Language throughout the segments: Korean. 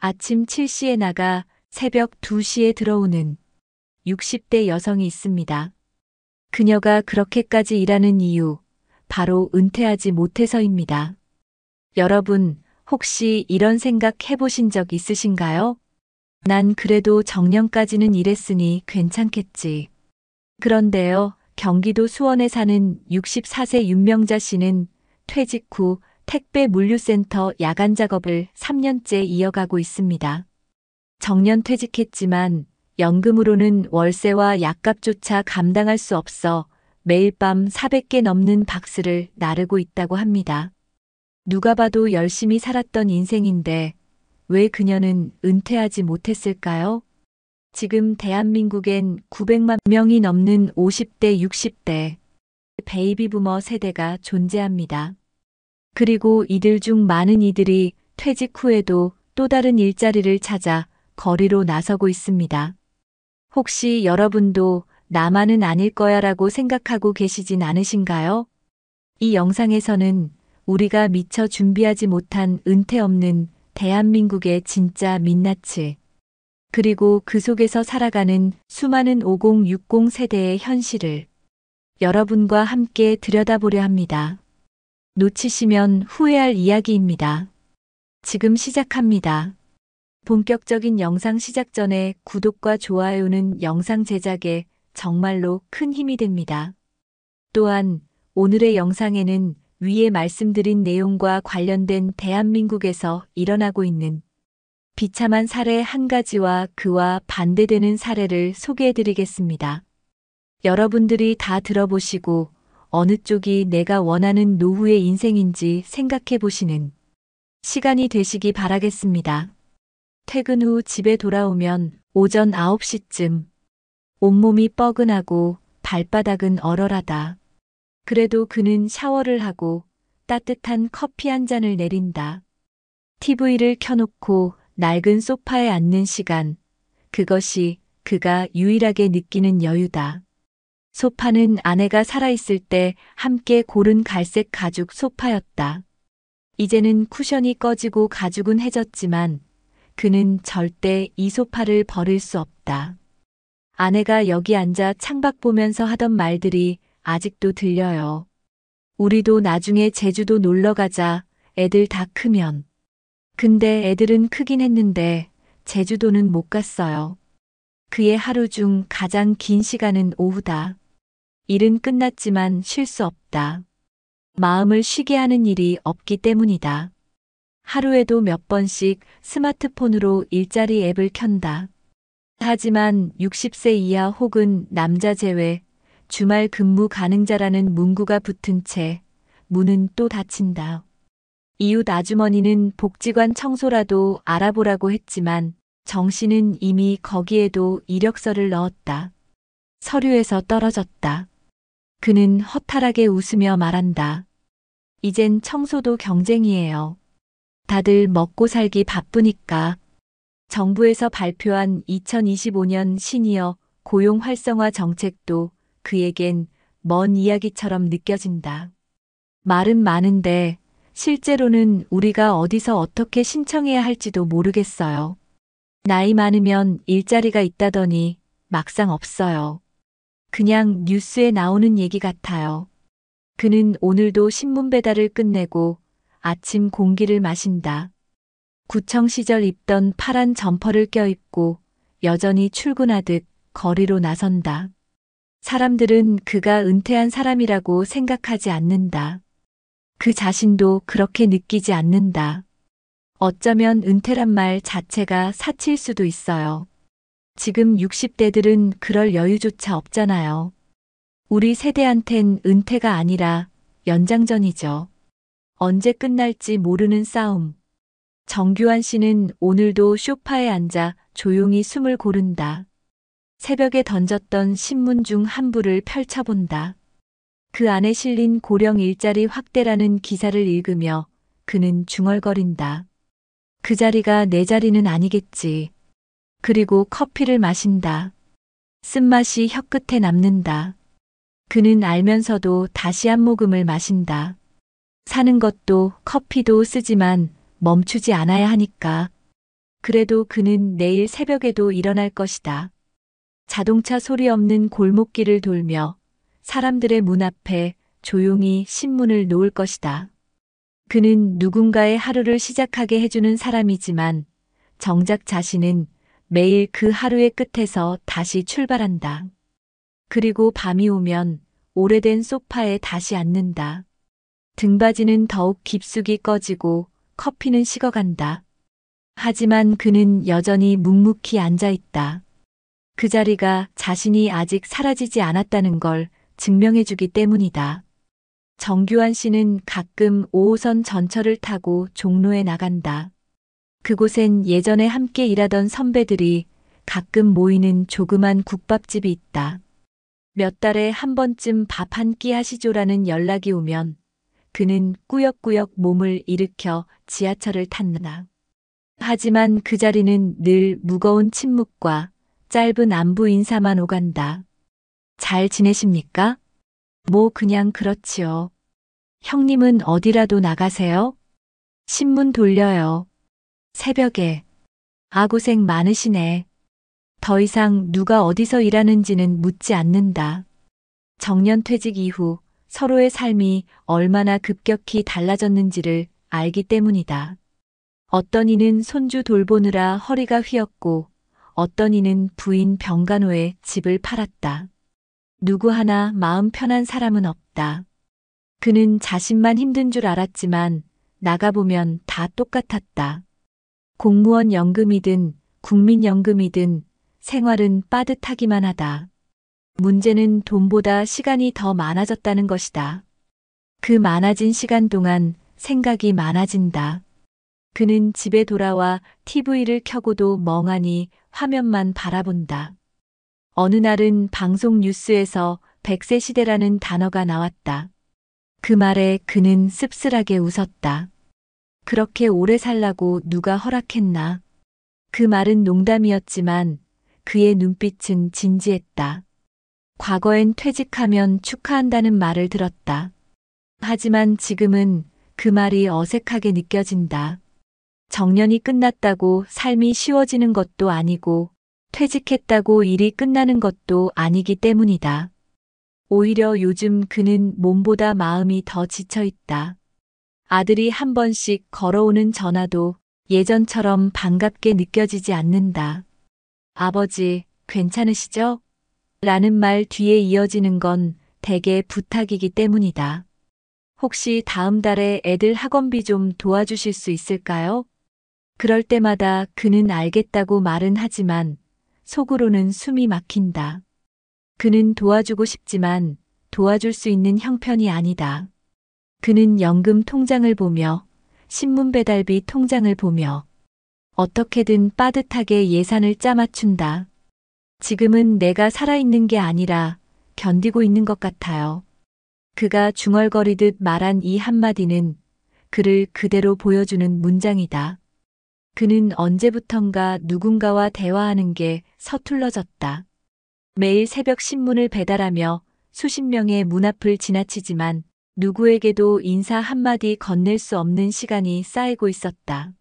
아침 7시에 나가 새벽 2시에 들어오는 60대 여성이 있습니다. 그녀가 그렇게까지 일하는 이유, 바로 은퇴하지 못해서입니다. 여러분, 혹시 이런 생각 해보신 적 있으신가요? 난 그래도 정년까지는 일했으니 괜찮겠지. 그런데요, 경기도 수원에 사는 64세 윤명자 씨는 퇴직 후 택배 물류센터 야간 작업을 3년째 이어가고 있습니다. 정년 퇴직했지만 연금으로는 월세와 약값조차 감당할 수 없어 매일 밤 400개 넘는 박스를 나르고 있다고 합니다. 누가 봐도 열심히 살았던 인생인데 왜 그녀는 은퇴하지 못했을까요? 지금 대한민국엔 900만 명이 넘는 50대, 60대 베이비부머 세대가 존재합니다. 그리고 이들 중 많은 이들이 퇴직 후에도 또 다른 일자리를 찾아 거리로 나서고 있습니다. 혹시 여러분도 나만은 아닐 거야라고 생각하고 계시진 않으신가요? 이 영상에서는 우리가 미처 준비하지 못한 은퇴 없는 대한민국의 진짜 민낯을, 그리고 그 속에서 살아가는 수많은 5060 세대의 현실을 여러분과 함께 들여다보려 합니다. 놓치시면 후회할 이야기입니다. 지금 시작합니다. 본격적인 영상 시작 전에 구독과 좋아요는 영상 제작에 정말로 큰 힘이 됩니다. 또한 오늘의 영상에는 위에 말씀드린 내용과 관련된 대한민국에서 일어나고 있는 비참한 사례 한 가지와 그와 반대되는 사례를 소개해드리겠습니다. 여러분들이 다 들어보시고 어느 쪽이 내가 원하는 노후의 인생인지 생각해 보시는 시간이 되시기 바라겠습니다. 퇴근 후 집에 돌아오면 오전 9시쯤 온몸이 뻐근하고 발바닥은 얼얼하다. 그래도 그는 샤워를 하고 따뜻한 커피 한 잔을 내린다. TV를 켜놓고 낡은 소파에 앉는 시간, 그것이 그가 유일하게 느끼는 여유다. 소파는 아내가 살아있을 때 함께 고른 갈색 가죽 소파였다. 이제는 쿠션이 꺼지고 가죽은 해졌지만 그는 절대 이 소파를 버릴 수 없다. 아내가 여기 앉아 창밖 보면서 하던 말들이 아직도 들려요. 우리도 나중에 제주도 놀러 가자, 애들 다 크면. 근데 애들은 크긴 했는데 제주도는 못 갔어요. 그의 하루 중 가장 긴 시간은 오후다. 일은 끝났지만 쉴 수 없다. 마음을 쉬게 하는 일이 없기 때문이다. 하루에도 몇 번씩 스마트폰으로 일자리 앱을 켠다. 하지만 60세 이하 혹은 남자 제외, 주말 근무 가능자라는 문구가 붙은 채 문은 또 닫힌다. 이웃 아주머니는 복지관 청소라도 알아보라고 했지만 정씨는 이미 거기에도 이력서를 넣었다. 서류에서 떨어졌다. 그는 허탈하게 웃으며 말한다. 이젠 청소도 경쟁이에요. 다들 먹고 살기 바쁘니까. 정부에서 발표한 2025년 시니어 고용 활성화 정책도 그에겐 먼 이야기처럼 느껴진다. 말은 많은데 실제로는 우리가 어디서 어떻게 신청해야 할지도 모르겠어요. 나이 많으면 일자리가 있다더니 막상 없어요. 그냥 뉴스에 나오는 얘기 같아요. 그는 오늘도 신문 배달을 끝내고 아침 공기를 마신다. 구청 시절 입던 파란 점퍼를 껴입고 여전히 출근하듯 거리로 나선다. 사람들은 그가 은퇴한 사람이라고 생각하지 않는다. 그 자신도 그렇게 느끼지 않는다. 어쩌면 은퇴란 말 자체가 사치일 수도 있어요. 지금 60대들은 그럴 여유조차 없잖아요. 우리 세대한텐 은퇴가 아니라 연장전이죠. 언제 끝날지 모르는 싸움. 정규환 씨는 오늘도 소파에 앉아 조용히 숨을 고른다. 새벽에 던졌던 신문 중 한 부를 펼쳐본다. 그 안에 실린 고령 일자리 확대라는 기사를 읽으며 그는 중얼거린다. 그 자리가 내 자리는 아니겠지. 그리고 커피를 마신다. 쓴맛이 혀끝에 남는다. 그는 알면서도 다시 한 모금을 마신다. 사는 것도 커피도 쓰지만 멈추지 않아야 하니까. 그래도 그는 내일 새벽에도 일어날 것이다. 자동차 소리 없는 골목길을 돌며 사람들의 문 앞에 조용히 신문을 놓을 것이다. 그는 누군가의 하루를 시작하게 해주는 사람이지만 정작 자신은 매일 그 하루의 끝에서 다시 출발한다. 그리고 밤이 오면 오래된 소파에 다시 앉는다. 등받이는 더욱 깊숙이 꺼지고 커피는 식어간다. 하지만 그는 여전히 묵묵히 앉아 있다. 그 자리가 자신이 아직 사라지지 않았다는 걸 증명해주기 때문이다. 정규환 씨는 가끔 5호선 전철을 타고 종로에 나간다. 그곳엔 예전에 함께 일하던 선배들이 가끔 모이는 조그만 국밥집이 있다. 몇 달에 한 번쯤 밥 한 끼 하시죠라는 연락이 오면 그는 꾸역꾸역 몸을 일으켜 지하철을 탔다. 하지만 그 자리는 늘 무거운 침묵과 짧은 안부 인사만 오간다. 잘 지내십니까? 뭐 그냥 그렇지요. 형님은 어디라도 나가세요? 신문 돌려요. 새벽에. 고생 많으시네. 더 이상 누가 어디서 일하는지는 묻지 않는다. 정년퇴직 이후 서로의 삶이 얼마나 급격히 달라졌는지를 알기 때문이다. 어떤 이는 손주 돌보느라 허리가 휘었고 어떤 이는 부인 병간호에 집을 팔았다. 누구 하나 마음 편한 사람은 없다. 그는 자신만 힘든 줄 알았지만 나가보면 다 똑같았다. 공무원 연금이든 국민연금이든 생활은 빠듯하기만 하다. 문제는 돈보다 시간이 더 많아졌다는 것이다. 그 많아진 시간 동안 생각이 많아진다. 그는 집에 돌아와 TV를 켜고도 멍하니 화면만 바라본다. 어느 날은 방송 뉴스에서 100세 시대라는 단어가 나왔다. 그 말에 그는 씁쓸하게 웃었다. 그렇게 오래 살라고 누가 허락했나? 그 말은 농담이었지만 그의 눈빛은 진지했다. 과거엔 퇴직하면 축하한다는 말을 들었다. 하지만 지금은 그 말이 어색하게 느껴진다. 정년이 끝났다고 삶이 쉬워지는 것도 아니고 퇴직했다고 일이 끝나는 것도 아니기 때문이다. 오히려 요즘 그는 몸보다 마음이 더 지쳐 있다. 아들이 한 번씩 걸어오는 전화도 예전처럼 반갑게 느껴지지 않는다. 아버지, 괜찮으시죠? 라는 말 뒤에 이어지는 건 대개 부탁이기 때문이다. 혹시 다음 달에 애들 학원비 좀 도와주실 수 있을까요? 그럴 때마다 그는 알겠다고 말은 하지만 속으로는 숨이 막힌다. 그는 도와주고 싶지만 도와줄 수 있는 형편이 아니다. 그는 연금 통장을 보며 신문 배달비 통장을 보며 어떻게든 빠듯하게 예산을 짜맞춘다. 지금은 내가 살아있는 게 아니라 견디고 있는 것 같아요. 그가 중얼거리듯 말한 이 한마디는 그를 그대로 보여주는 문장이다. 그는 언제부턴가 누군가와 대화하는 게 서툴러졌다. 매일 새벽 신문을 배달하며 수십 명의 문 앞을 지나치지만 누구에게도 인사 한마디 건넬 수 없는 시간이 쌓이고 있었다.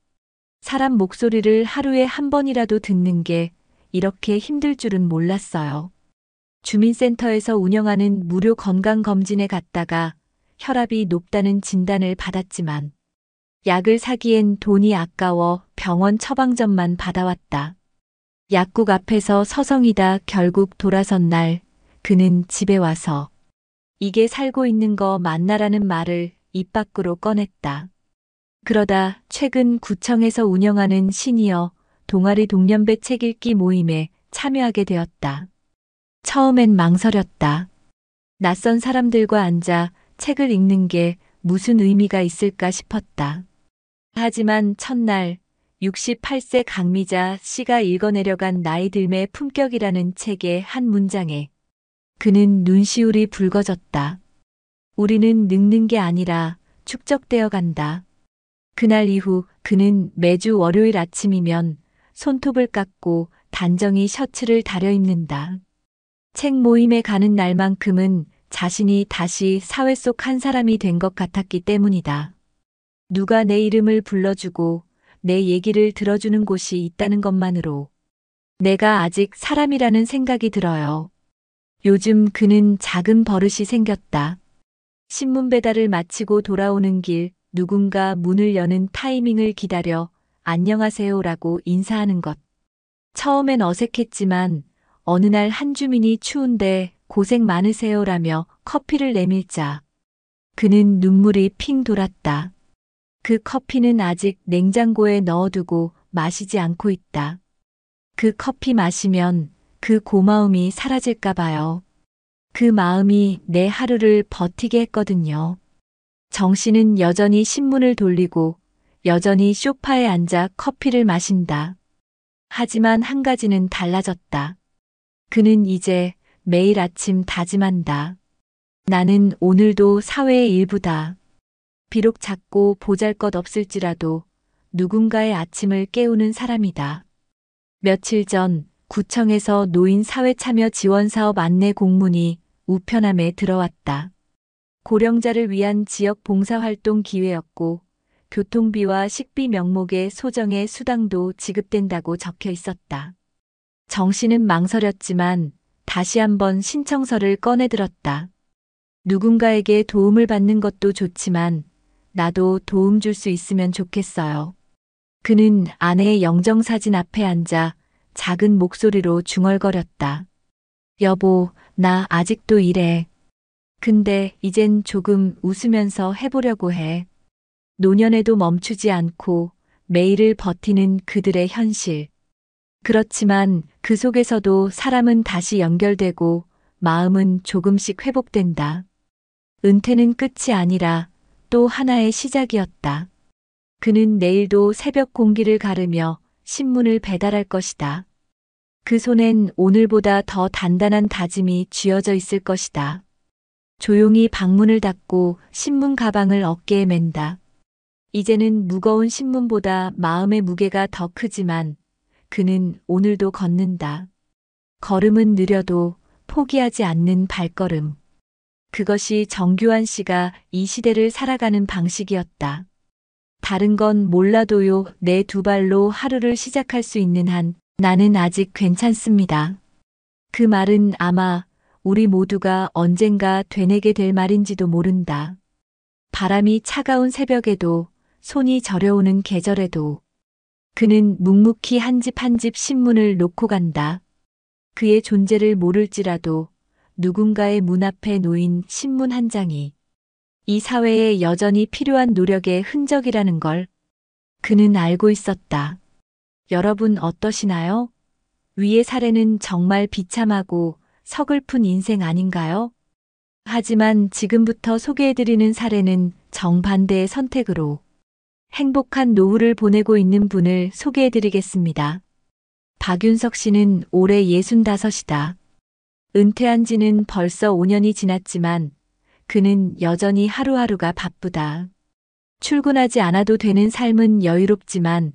사람 목소리를 하루에 한 번이라도 듣는 게 이렇게 힘들 줄은 몰랐어요. 주민센터에서 운영하는 무료 건강검진에 갔다가 혈압이 높다는 진단을 받았지만 약을 사기엔 돈이 아까워 병원 처방전만 받아왔다. 약국 앞에서 서성이다 결국 돌아선 날 그는 집에 와서 이게 살고 있는 거 맞나라는 말을 입 밖으로 꺼냈다. 그러다 최근 구청에서 운영하는 시니어 동아리 동년배 책 읽기 모임에 참여하게 되었다. 처음엔 망설였다. 낯선 사람들과 앉아 책을 읽는 게 무슨 의미가 있을까 싶었다. 하지만 첫날 68세 강미자 씨가 읽어내려간 나이 들매 품격이라는 책의 한 문장에 그는 눈시울이 붉어졌다. 우리는 늙는 게 아니라 축적되어 간다. 그날 이후 그는 매주 월요일 아침이면 손톱을 깎고 단정히 셔츠를 다려입는다. 책 모임에 가는 날만큼은 자신이 다시 사회 속 한 사람이 된 것 같았기 때문이다. 누가 내 이름을 불러주고 내 얘기를 들어주는 곳이 있다는 것만으로 내가 아직 사람이라는 생각이 들어요. 요즘 그는 작은 버릇이 생겼다. 신문 배달을 마치고 돌아오는 길 누군가 문을 여는 타이밍을 기다려 안녕하세요라고 인사하는 것. 처음엔 어색했지만 어느 날 한 주민이 추운데 고생 많으세요라며 커피를 내밀자 그는 눈물이 핑 돌았다. 그 커피는 아직 냉장고에 넣어두고 마시지 않고 있다. 그 커피 마시면 그 고마움이 사라질까 봐요. 그 마음이 내 하루를 버티게 했거든요. 정씨는 여전히 신문을 돌리고 여전히 소파에 앉아 커피를 마신다. 하지만 한 가지는 달라졌다. 그는 이제 매일 아침 다짐한다. 나는 오늘도 사회의 일부다. 비록 작고 보잘것없을지라도 누군가의 아침을 깨우는 사람이다. 며칠 전 구청에서 노인 사회참여 지원사업 안내 공문이 우편함에 들어왔다. 고령자를 위한 지역 봉사활동 기회였고 교통비와 식비 명목의 소정의 수당도 지급된다고 적혀 있었다. 정씨는 망설였지만 다시 한번 신청서를 꺼내들었다. 누군가에게 도움을 받는 것도 좋지만 나도 도움 줄 수 있으면 좋겠어요. 그는 아내의 영정사진 앞에 앉아 작은 목소리로 중얼거렸다. 여보, 나 아직도 이래. 근데 이젠 조금 웃으면서 해보려고 해. 노년에도 멈추지 않고 매일을 버티는 그들의 현실. 그렇지만 그 속에서도 사람은 다시 연결되고 마음은 조금씩 회복된다. 은퇴는 끝이 아니라 또 하나의 시작이었다. 그는 내일도 새벽 공기를 가르며 신문을 배달할 것이다. 그 손엔 오늘보다 더 단단한 다짐이 쥐어져 있을 것이다. 조용히 방문을 닫고 신문 가방을 어깨에 맨다. 이제는 무거운 신문보다 마음의 무게가 더 크지만 그는 오늘도 걷는다. 걸음은 느려도 포기하지 않는 발걸음. 그것이 정규환 씨가 이 시대를 살아가는 방식이었다. 다른 건 몰라도요, 내 두 발로 하루를 시작할 수 있는 한 나는 아직 괜찮습니다. 그 말은 아마 우리 모두가 언젠가 되뇌게 될 말인지도 모른다. 바람이 차가운 새벽에도 손이 저려오는 계절에도 그는 묵묵히 한 집 한 집 신문을 놓고 간다. 그의 존재를 모를지라도 누군가의 문 앞에 놓인 신문 한 장이 이 사회에 여전히 필요한 노력의 흔적이라는 걸 그는 알고 있었다. 여러분 어떠시나요? 위의 사례는 정말 비참하고 서글픈 인생 아닌가요? 하지만 지금부터 소개해드리는 사례는 정반대의 선택으로 행복한 노후를 보내고 있는 분을 소개해드리겠습니다. 박윤석 씨는 올해 65이다. 은퇴한 지는 벌써 5년이 지났지만 그는 여전히 하루하루가 바쁘다. 출근하지 않아도 되는 삶은 여유롭지만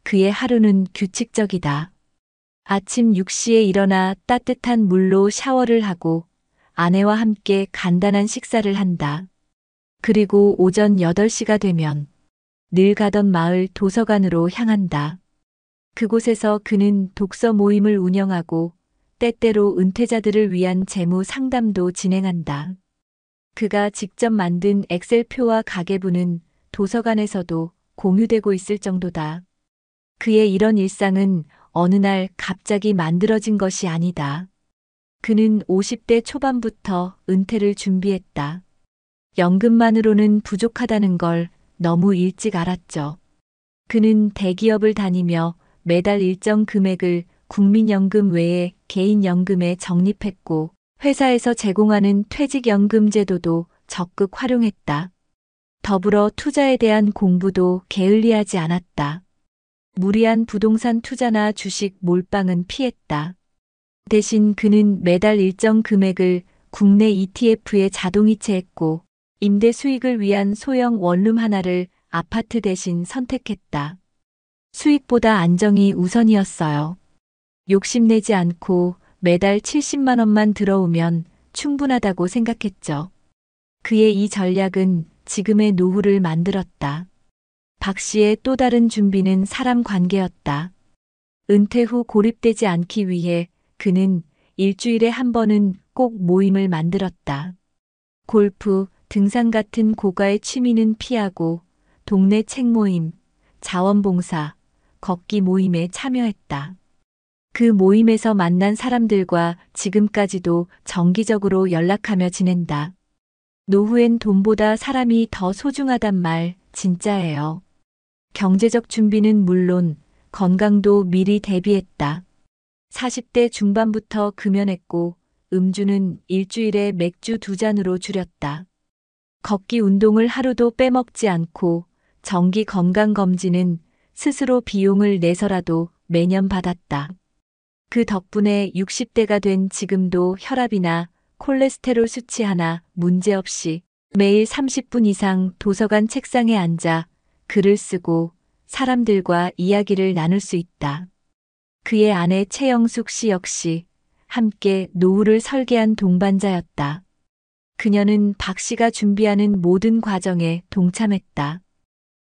그의 하루는 규칙적이다. 아침 6시에 일어나 따뜻한 물로 샤워를 하고 아내와 함께 간단한 식사를 한다. 그리고 오전 8시가 되면 늘 가던 마을 도서관으로 향한다. 그곳에서 그는 독서 모임을 운영하고 때때로 은퇴자들을 위한 재무 상담도 진행한다. 그가 직접 만든 엑셀표와 가계부는 도서관에서도 공유되고 있을 정도다. 그의 이런 일상은 어느 날 갑자기 만들어진 것이 아니다. 그는 50대 초반부터 은퇴를 준비했다. 연금만으로는 부족하다는 걸 너무 일찍 알았죠. 그는 대기업을 다니며 매달 일정 금액을 국민연금 외에 개인연금에 적립했고 회사에서 제공하는 퇴직연금 제도도 적극 활용했다. 더불어 투자에 대한 공부도 게을리하지 않았다. 무리한 부동산 투자나 주식 몰빵은 피했다. 대신 그는 매달 일정 금액을 국내 ETF에 자동이체했고 임대 수익을 위한 소형 원룸 하나를 아파트 대신 선택했다. 수익보다 안정이 우선이었어요. 욕심내지 않고 매달 70만 원만 들어오면 충분하다고 생각했죠. 그의 이 전략은 지금의 노후를 만들었다. 박 씨의 또 다른 준비는 사람 관계였다. 은퇴 후 고립되지 않기 위해 그는 일주일에 한 번은 꼭 모임을 만들었다. 골프, 등산 같은 고가의 취미는 피하고 동네 책 모임, 자원봉사, 걷기 모임에 참여했다. 그 모임에서 만난 사람들과 지금까지도 정기적으로 연락하며 지낸다. 노후엔 돈보다 사람이 더 소중하단 말 진짜예요. 경제적 준비는 물론 건강도 미리 대비했다. 40대 중반부터 금연했고 음주는 일주일에 맥주 2잔으로 줄였다. 걷기 운동을 하루도 빼먹지 않고 정기 건강검진은 스스로 비용을 내서라도 매년 받았다. 그 덕분에 60대가 된 지금도 혈압이나 콜레스테롤 수치 하나 문제없이 매일 30분 이상 도서관 책상에 앉아 글을 쓰고 사람들과 이야기를 나눌 수 있다. 그의 아내 최영숙 씨 역시 함께 노후를 설계한 동반자였다. 그녀는 박 씨가 준비하는 모든 과정에 동참했다.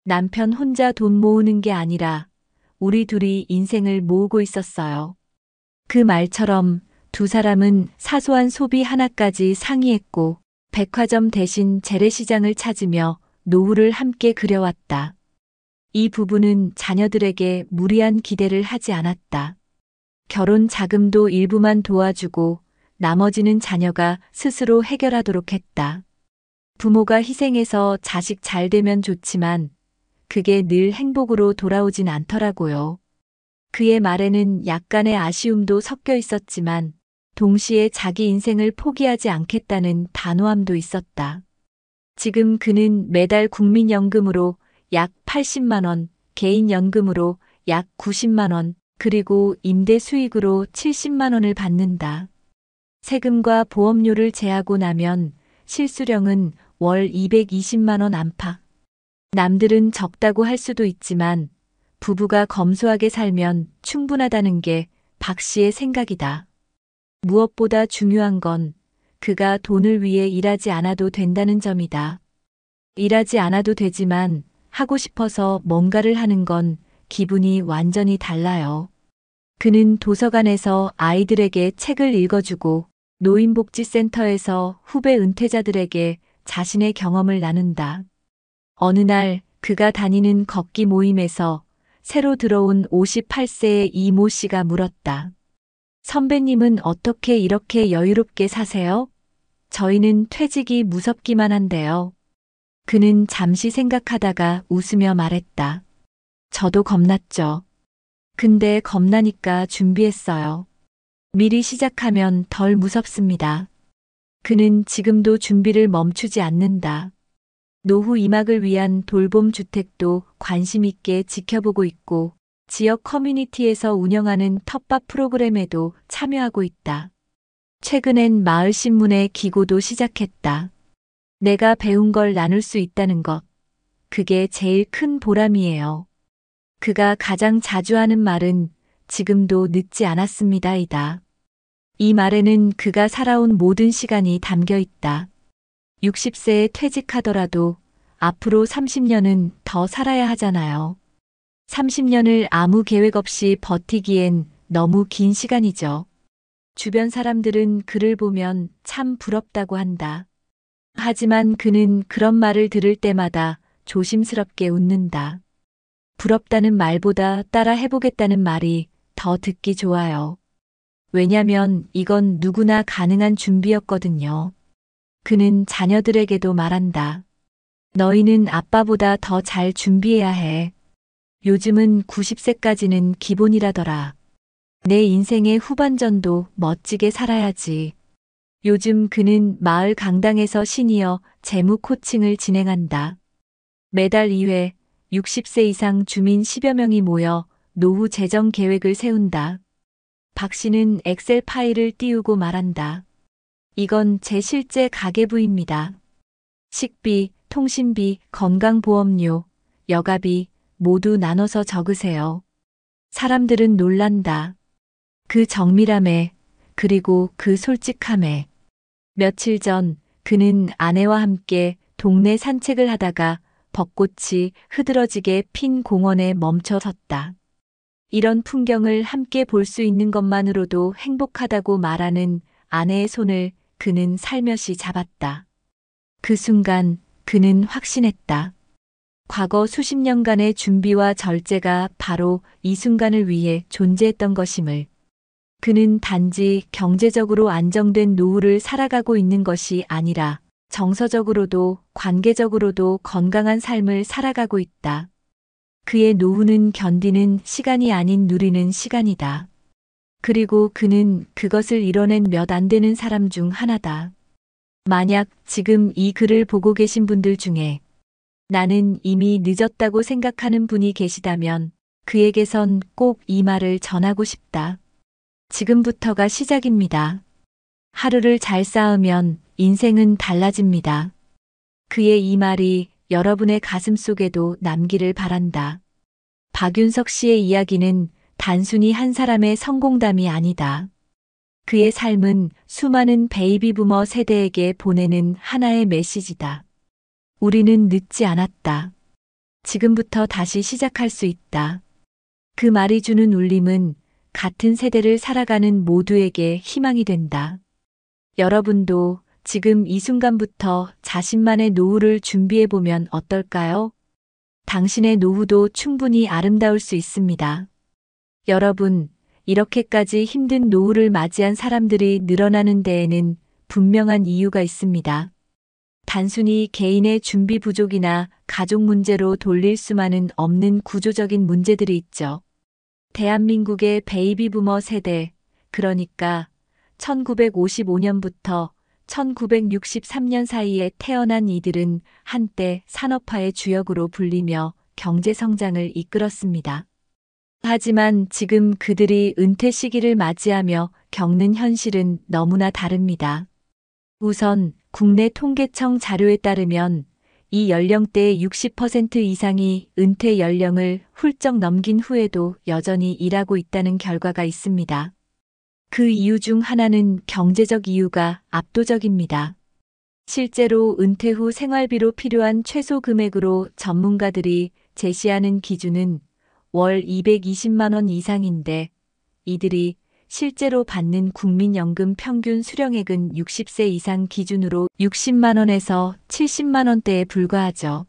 남편 혼자 돈 모으는 게 아니라 우리 둘이 인생을 모으고 있었어요. 그 말처럼 두 사람은 사소한 소비 하나까지 상의했고 백화점 대신 재래시장을 찾으며 노후를 함께 그려왔다. 이 부부는 자녀들에게 무리한 기대를 하지 않았다. 결혼 자금도 일부만 도와주고 나머지는 자녀가 스스로 해결하도록 했다. 부모가 희생해서 자식 잘 되면 좋지만 그게 늘 행복으로 돌아오진 않더라고요. 그의 말에는 약간의 아쉬움도 섞여 있었지만 동시에 자기 인생을 포기하지 않겠다는 단호함도 있었다. 지금 그는 매달 국민연금으로 약 80만 원, 개인연금으로 약 90만 원, 그리고 임대 수익으로 70만 원을 받는다. 세금과 보험료를 제하고 나면 실수령은 월 220만 원 안팎. 남들은 적다고 할 수도 있지만 부부가 검소하게 살면 충분하다는 게 박 씨의 생각이다. 무엇보다 중요한 건 그가 돈을 위해 일하지 않아도 된다는 점이다. 일하지 않아도 되지만 하고 싶어서 뭔가를 하는 건 기분이 완전히 달라요. 그는 도서관에서 아이들에게 책을 읽어주고 노인복지센터에서 후배 은퇴자들에게 자신의 경험을 나눈다. 어느 날 그가 다니는 걷기 모임에서 새로 들어온 58세의 이모 씨가 물었다. 선배님은 어떻게 이렇게 여유롭게 사세요? 저희는 퇴직이 무섭기만 한데요. 그는 잠시 생각하다가 웃으며 말했다. 저도 겁났죠. 근데 겁나니까 준비했어요. 미리 시작하면 덜 무섭습니다. 그는 지금도 준비를 멈추지 않는다. 노후 이막을 위한 돌봄 주택도 관심 있게 지켜보고 있고 지역 커뮤니티에서 운영하는 텃밭 프로그램에도 참여하고 있다. 최근엔 마을 신문에 기고도 시작했다. 내가 배운 걸 나눌 수 있다는 것. 그게 제일 큰 보람이에요. 그가 가장 자주 하는 말은 지금도 늦지 않았습니다이다. 이 말에는 그가 살아온 모든 시간이 담겨 있다. 60세에 퇴직하더라도 앞으로 30년은 더 살아야 하잖아요. 30년을 아무 계획 없이 버티기엔 너무 긴 시간이죠. 주변 사람들은 그를 보면 참 부럽다고 한다. 하지만 그는 그런 말을 들을 때마다 조심스럽게 웃는다. 부럽다는 말보다 따라 해보겠다는 말이 더 듣기 좋아요. 왜냐면 이건 누구나 가능한 준비였거든요. 그는 자녀들에게도 말한다. 너희는 아빠보다 더 잘 준비해야 해. 요즘은 90세까지는 기본이라더라. 내 인생의 후반전도 멋지게 살아야지. 요즘 그는 마을 강당에서 시니어 재무 코칭을 진행한다. 매달 2회 60세 이상 주민 10여 명이 모여 노후 재정 계획을 세운다. 박 씨는 엑셀 파일을 띄우고 말한다. 이건 제 실제 가계부입니다. 식비, 통신비, 건강보험료, 여가비 모두 나눠서 적으세요. 사람들은 놀란다. 그 정밀함에, 그리고 그 솔직함에. 며칠 전 그는 아내와 함께 동네 산책을 하다가 벚꽃이 흐드러지게 핀 공원에 멈춰 섰다. 이런 풍경을 함께 볼 수 있는 것만으로도 행복하다고 말하는 아내의 손을 그는 살며시 잡았다. 그 순간 그는 확신했다. 과거 수십 년간의 준비와 절제가 바로 이 순간을 위해 존재했던 것임을. 그는 단지 경제적으로 안정된 노후를 살아가고 있는 것이 아니라 정서적으로도 관계적으로도 건강한 삶을 살아가고 있다. 그의 노후는 견디는 시간이 아닌 누리는 시간이다. 그리고 그는 그것을 이뤄낸 몇 안 되는 사람 중 하나다. 만약 지금 이 글을 보고 계신 분들 중에 나는 이미 늦었다고 생각하는 분이 계시다면 그에게선 꼭 이 말을 전하고 싶다. 지금부터가 시작입니다. 하루를 잘 쌓으면 인생은 달라집니다. 그의 이 말이 여러분의 가슴 속에도 남기를 바란다. 박윤석 씨의 이야기는 단순히 한 사람의 성공담이 아니다. 그의 삶은 수많은 베이비부머 세대에게 보내는 하나의 메시지다. 우리는 늦지 않았다. 지금부터 다시 시작할 수 있다. 그 말이 주는 울림은 같은 세대를 살아가는 모두에게 희망이 된다. 여러분도 지금 이 순간부터 자신만의 노후를 준비해보면 어떨까요? 당신의 노후도 충분히 아름다울 수 있습니다. 여러분, 이렇게까지 힘든 노후를 맞이한 사람들이 늘어나는 데에는 분명한 이유가 있습니다. 단순히 개인의 준비 부족이나 가족 문제로 돌릴 수만은 없는 구조적인 문제들이 있죠. 대한민국의 베이비부머 세대, 그러니까 1955년부터 1963년 사이에 태어난 이들은 한때 산업화의 주역으로 불리며 경제 성장을 이끌었습니다. 하지만 지금 그들이 은퇴 시기를 맞이하며 겪는 현실은 너무나 다릅니다. 우선 국내 통계청 자료에 따르면 이 연령대의 60% 이상이 은퇴 연령을 훌쩍 넘긴 후에도 여전히 일하고 있다는 결과가 있습니다. 그 이유 중 하나는 경제적 이유가 압도적입니다. 실제로 은퇴 후 생활비로 필요한 최소 금액으로 전문가들이 제시하는 기준은 월 220만 원 이상인데 이들이 실제로 받는 국민연금 평균 수령액은 60세 이상 기준으로 60만 원에서 70만 원대에 불과하죠.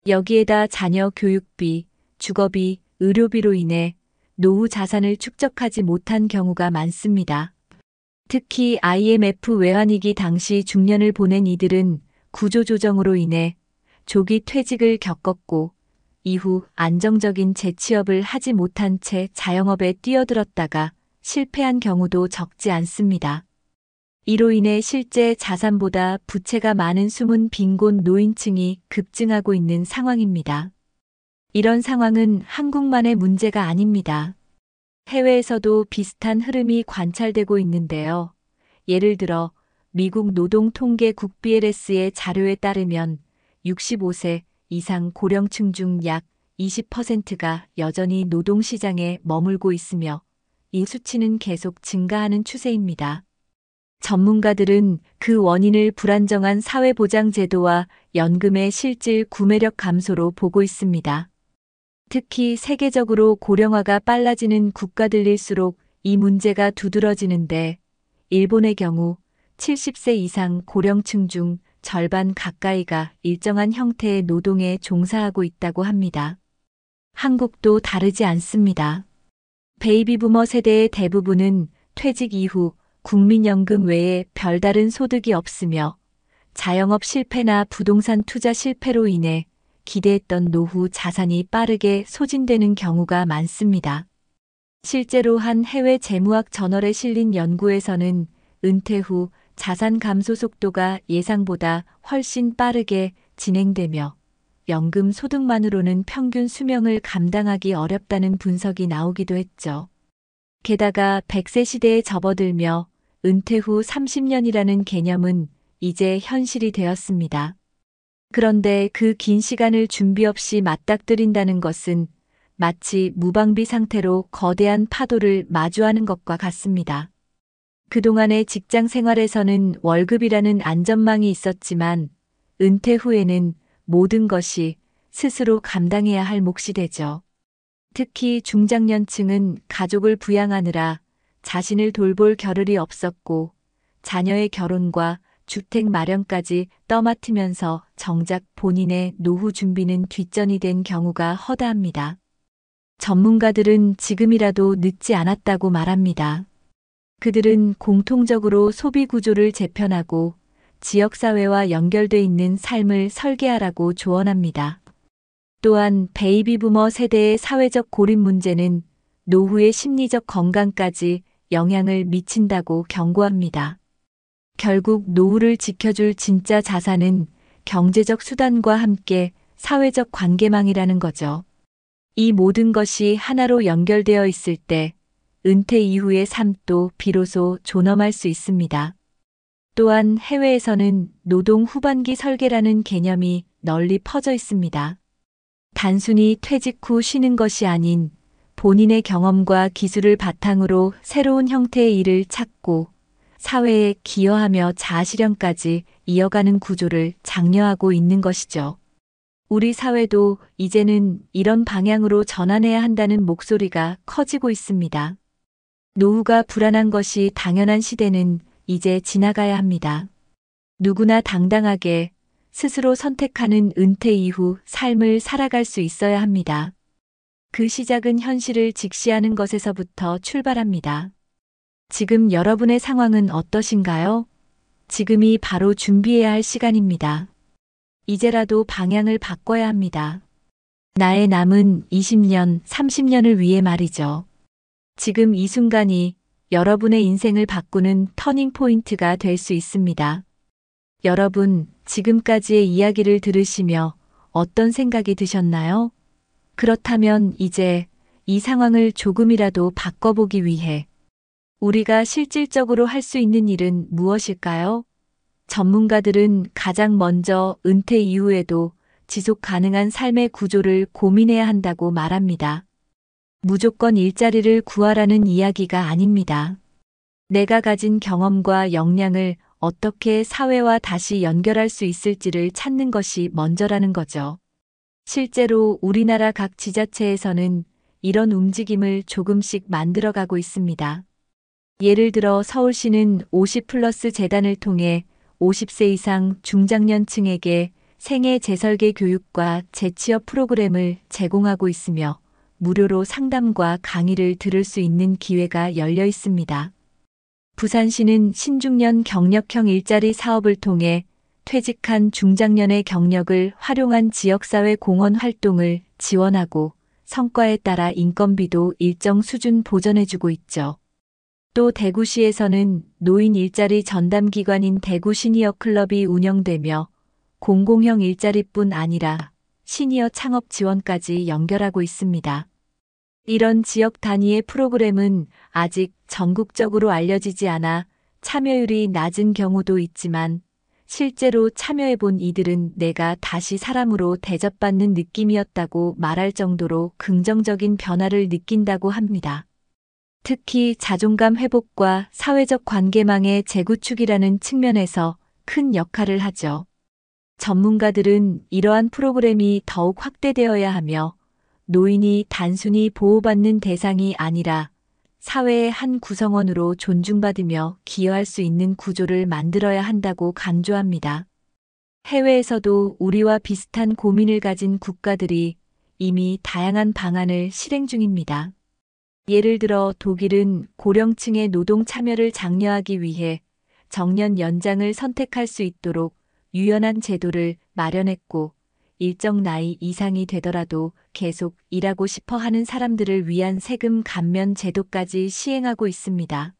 여기에다 자녀 교육비, 주거비, 의료비로 인해 노후 자산을 축적하지 못한 경우가 많습니다. 특히 IMF 외환위기 당시 중년을 보낸 이들은 구조조정으로 인해 조기 퇴직을 겪었고 이후 안정적인 재취업을 하지 못한 채 자영업에 뛰어들었다가 실패한 경우도 적지 않습니다. 이로 인해 실제 자산보다 부채가 많은 숨은 빈곤 노인층이 급증하고 있는 상황입니다. 이런 상황은 한국만의 문제가 아닙니다. 해외에서도 비슷한 흐름이 관찰되고 있는데요. 예를 들어 미국 노동통계국 BLS의 자료에 따르면 65세 이상 고령층 중 약 20%가 여전히 노동시장에 머물고 있으며 이 수치는 계속 증가하는 추세입니다. 전문가들은 그 원인을 불안정한 사회보장제도와 연금의 실질 구매력 감소로 보고 있습니다. 특히 세계적으로 고령화가 빨라지는 국가들일수록 이 문제가 두드러지는데 일본의 경우 70세 이상 고령층 중 절반 가까이가 일정한 형태의 노동에 종사하고 있다고 합니다. 한국도 다르지 않습니다. 베이비부머 세대의 대부분은 퇴직 이후 국민연금 외에 별다른 소득이 없으며 자영업 실패나 부동산 투자 실패로 인해 기대했던 노후 자산이 빠르게 소진되는 경우가 많습니다. 실제로 한 해외 재무학 저널에 실린 연구에서는 은퇴 후 자산 감소 속도가 예상보다 훨씬 빠르게 진행되며 연금 소득만으로는 평균 수명을 감당하기 어렵다는 분석이 나오기도 했죠. 게다가 100세 시대에 접어들며 은퇴 후 30년이라는 개념은 이제 현실이 되었습니다. 그런데 그 긴 시간을 준비 없이 맞닥뜨린다는 것은 마치 무방비 상태로 거대한 파도를 마주하는 것과 같습니다. 그동안의 직장 생활에서는 월급이라는 안전망이 있었지만 은퇴 후에는 모든 것이 스스로 감당해야 할 몫이 되죠. 특히 중장년층은 가족을 부양하느라 자신을 돌볼 겨를이 없었고 자녀의 결혼과 주택 마련까지 떠맡으면서 정작 본인의 노후 준비는 뒷전이 된 경우가 허다합니다. 전문가들은 지금이라도 늦지 않았다고 말합니다. 그들은 공통적으로 소비 구조를 재편하고 지역사회와 연결돼 있는 삶을 설계하라고 조언합니다. 또한 베이비 부머 세대의 사회적 고립 문제는 노후의 심리적 건강까지 영향을 미친다고 경고합니다. 결국 노후를 지켜줄 진짜 자산은 경제적 수단과 함께 사회적 관계망이라는 거죠. 이 모든 것이 하나로 연결되어 있을 때 은퇴 이후의 삶도 비로소 존엄할 수 있습니다. 또한 해외에서는 노동 후반기 설계라는 개념이 널리 퍼져 있습니다. 단순히 퇴직 후 쉬는 것이 아닌 본인의 경험과 기술을 바탕으로 새로운 형태의 일을 찾고 사회에 기여하며 자아실현까지 이어가는 구조를 장려하고 있는 것이죠. 우리 사회도 이제는 이런 방향으로 전환해야 한다는 목소리가 커지고 있습니다. 노후가 불안한 것이 당연한 시대는 이제 지나가야 합니다. 누구나 당당하게 스스로 선택하는 은퇴 이후 삶을 살아갈 수 있어야 합니다. 그 시작은 현실을 직시하는 것에서부터 출발합니다. 지금 여러분의 상황은 어떠신가요? 지금이 바로 준비해야 할 시간입니다. 이제라도 방향을 바꿔야 합니다. 나의 남은 20년, 30년을 위해 말이죠. 지금 이 순간이 여러분의 인생을 바꾸는 터닝 포인트가 될 수 있습니다. 여러분, 지금까지의 이야기를 들으시며 어떤 생각이 드셨나요? 그렇다면 이제 이 상황을 조금이라도 바꿔보기 위해 우리가 실질적으로 할 수 있는 일은 무엇일까요? 전문가들은 가장 먼저 은퇴 이후에도 지속 가능한 삶의 구조를 고민해야 한다고 말합니다. 무조건 일자리를 구하라는 이야기가 아닙니다. 내가 가진 경험과 역량을 어떻게 사회와 다시 연결할 수 있을지를 찾는 것이 먼저라는 거죠. 실제로 우리나라 각 지자체에서는 이런 움직임을 조금씩 만들어가고 있습니다. 예를 들어 서울시는 50플러스 재단을 통해 50세 이상 중장년층에게 생애 재설계 교육과 재취업 프로그램을 제공하고 있으며 무료로 상담과 강의를 들을 수 있는 기회가 열려 있습니다. 부산시는 신중년 경력형 일자리 사업을 통해 퇴직한 중장년의 경력을 활용한 지역사회 공헌 활동을 지원하고 성과에 따라 인건비도 일정 수준 보전해주고 있죠. 또 대구시에서는 노인 일자리 전담기관인 대구 시니어 클럽이 운영되며 공공형 일자리뿐 아니라 시니어 창업 지원까지 연결하고 있습니다. 이런 지역 단위의 프로그램은 아직 전국적으로 알려지지 않아 참여율이 낮은 경우도 있지만 실제로 참여해본 이들은 내가 다시 사람으로 대접받는 느낌이었다고 말할 정도로 긍정적인 변화를 느낀다고 합니다. 특히 자존감 회복과 사회적 관계망의 재구축이라는 측면에서 큰 역할을 하죠. 전문가들은 이러한 프로그램이 더욱 확대되어야 하며 노인이 단순히 보호받는 대상이 아니라 사회의 한 구성원으로 존중받으며 기여할 수 있는 구조를 만들어야 한다고 강조합니다. 해외에서도 우리와 비슷한 고민을 가진 국가들이 이미 다양한 방안을 실행 중입니다. 예를 들어 독일은 고령층의 노동 참여를 장려하기 위해 정년 연장을 선택할 수 있도록 유연한 제도를 마련했고 일정 나이 이상이 되더라도 계속 일하고 싶어 하는 사람들을 위한 세금 감면 제도까지 시행하고 있습니다.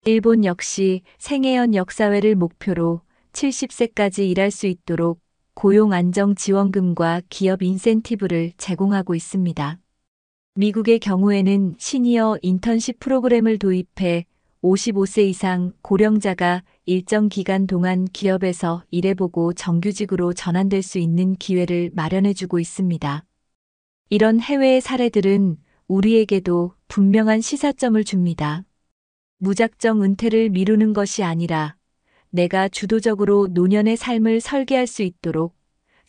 일본 역시 생애연 역사회를 목표로 70세까지 일할 수 있도록 고용안정지원금과 기업 인센티브를 제공하고 있습니다. 미국의 경우에는 시니어 인턴십 프로그램을 도입해 55세 이상 고령자가 일정 기간 동안 기업에서 일해보고 정규직으로 전환될 수 있는 기회를 마련해주고 있습니다. 이런 해외의 사례들은 우리에게도 분명한 시사점을 줍니다. 무작정 은퇴를 미루는 것이 아니라 내가 주도적으로 노년의 삶을 설계할 수 있도록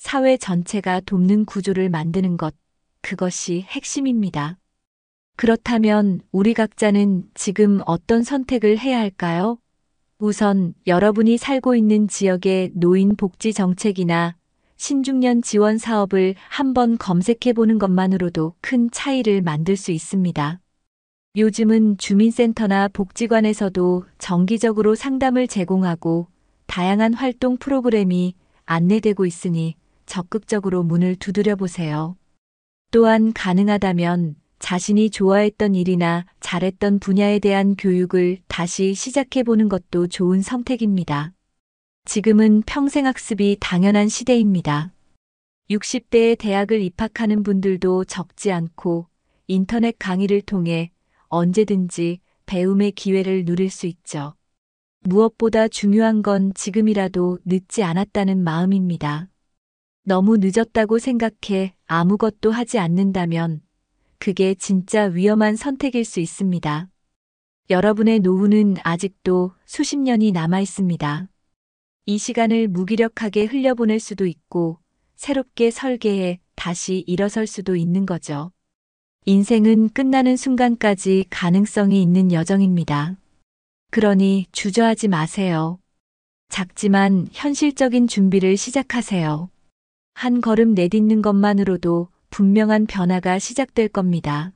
사회 전체가 돕는 구조를 만드는 것, 그것이 핵심입니다. 그렇다면 우리 각자는 지금 어떤 선택을 해야 할까요? 우선 여러분이 살고 있는 지역의 노인 복지 정책이나 신중년 지원 사업을 한번 검색해 보는 것만으로도 큰 차이를 만들 수 있습니다. 요즘은 주민센터나 복지관에서도 정기적으로 상담을 제공하고 다양한 활동 프로그램이 안내되고 있으니 적극적으로 문을 두드려 보세요. 또한 가능하다면 자신이 좋아했던 일이나 잘했던 분야에 대한 교육을 다시 시작해 보는 것도 좋은 선택입니다. 지금은 평생학습이 당연한 시대입니다. 60대에 대학을 입학하는 분들도 적지 않고 인터넷 강의를 통해 언제든지 배움의 기회를 누릴 수 있죠. 무엇보다 중요한 건 지금이라도 늦지 않았다는 마음입니다. 너무 늦었다고 생각해 아무것도 하지 않는다면 그게 진짜 위험한 선택일 수 있습니다. 여러분의 노후는 아직도 수십 년이 남아 있습니다. 이 시간을 무기력하게 흘려보낼 수도 있고 새롭게 설계해 다시 일어설 수도 있는 거죠. 인생은 끝나는 순간까지 가능성이 있는 여정입니다. 그러니 주저하지 마세요. 작지만 현실적인 준비를 시작하세요. 한 걸음 내딛는 것만으로도 분명한 변화가 시작될 겁니다.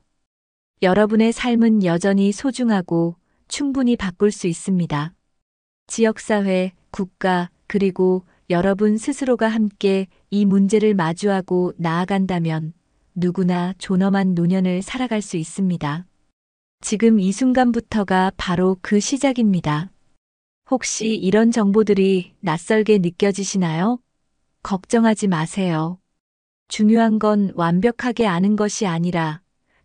여러분의 삶은 여전히 소중하고 충분히 바꿀 수 있습니다. 지역사회, 국가, 그리고 여러분 스스로가 함께 이 문제를 마주하고 나아간다면 누구나 존엄한 노년을 살아갈 수 있습니다. 지금 이 순간부터가 바로 그 시작입니다. 혹시 이런 정보들이 낯설게 느껴지시나요? 걱정하지 마세요. 중요한 건 완벽하게 아는 것이 아니라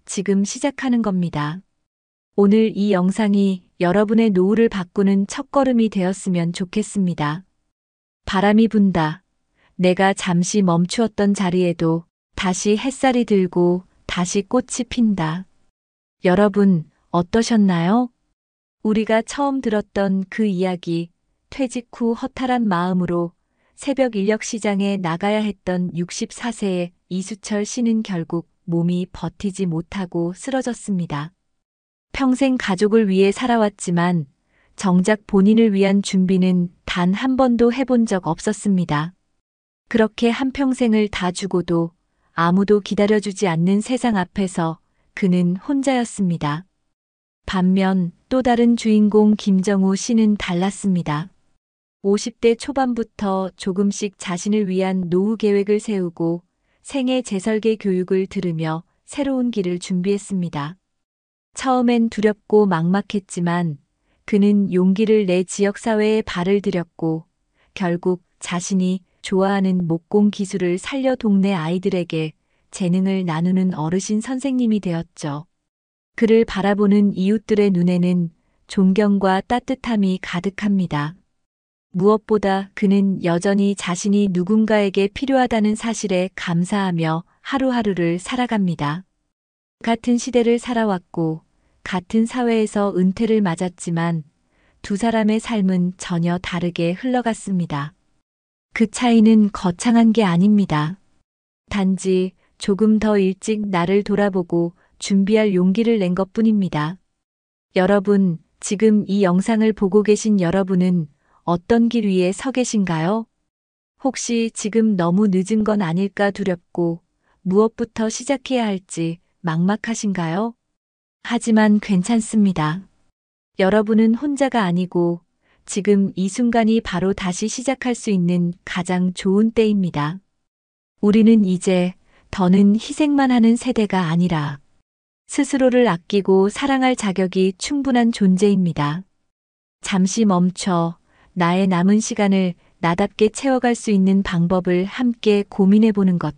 지금 시작하는 겁니다. 오늘 이 영상이 여러분의 노후를 바꾸는 첫걸음이 되었으면 좋겠습니다. 바람이 분다. 내가 잠시 멈추었던 자리에도 다시 햇살이 들고 다시 꽃이 핀다. 여러분, 어떠셨나요? 우리가 처음 들었던 그 이야기, 퇴직 후 허탈한 마음으로 새벽 인력 시장에 나가야 했던 64세의 이수철 씨는 결국 몸이 버티지 못하고 쓰러졌습니다. 평생 가족을 위해 살아왔지만 정작 본인을 위한 준비는 단 한 번도 해본 적 없었습니다. 그렇게 한평생을 다 주고도 아무도 기다려주지 않는 세상 앞에서 그는 혼자였습니다. 반면 또 다른 주인공 김정우 씨는 달랐습니다. 50대 초반부터 조금씩 자신을 위한 노후 계획을 세우고 생애 재설계 교육을 들으며 새로운 길을 준비했습니다. 처음엔 두렵고 막막했지만 그는 용기를 내 지역사회에 발을 들였고 결국 자신이 좋아하는 목공 기술을 살려 동네 아이들에게 재능을 나누는 어르신 선생님이 되었죠. 그를 바라보는 이웃들의 눈에는 존경과 따뜻함이 가득합니다. 무엇보다 그는 여전히 자신이 누군가에게 필요하다는 사실에 감사하며 하루하루를 살아갑니다. 같은 시대를 살아왔고 같은 사회에서 은퇴를 맞았지만 두 사람의 삶은 전혀 다르게 흘러갔습니다. 그 차이는 거창한 게 아닙니다. 단지 조금 더 일찍 나를 돌아보고 준비할 용기를 낸 것뿐입니다. 여러분, 지금 이 영상을 보고 계신 여러분은 어떤 길 위에 서 계신가요? 혹시 지금 너무 늦은 건 아닐까 두렵고 무엇부터 시작해야 할지 막막하신가요? 하지만 괜찮습니다. 여러분은 혼자가 아니고 지금 이 순간이 바로 다시 시작할 수 있는 가장 좋은 때입니다. 우리는 이제 더는 희생만 하는 세대가 아니라 스스로를 아끼고 사랑할 자격이 충분한 존재입니다. 잠시 멈춰 나의 남은 시간을 나답게 채워갈 수 있는 방법을 함께 고민해 보는 것.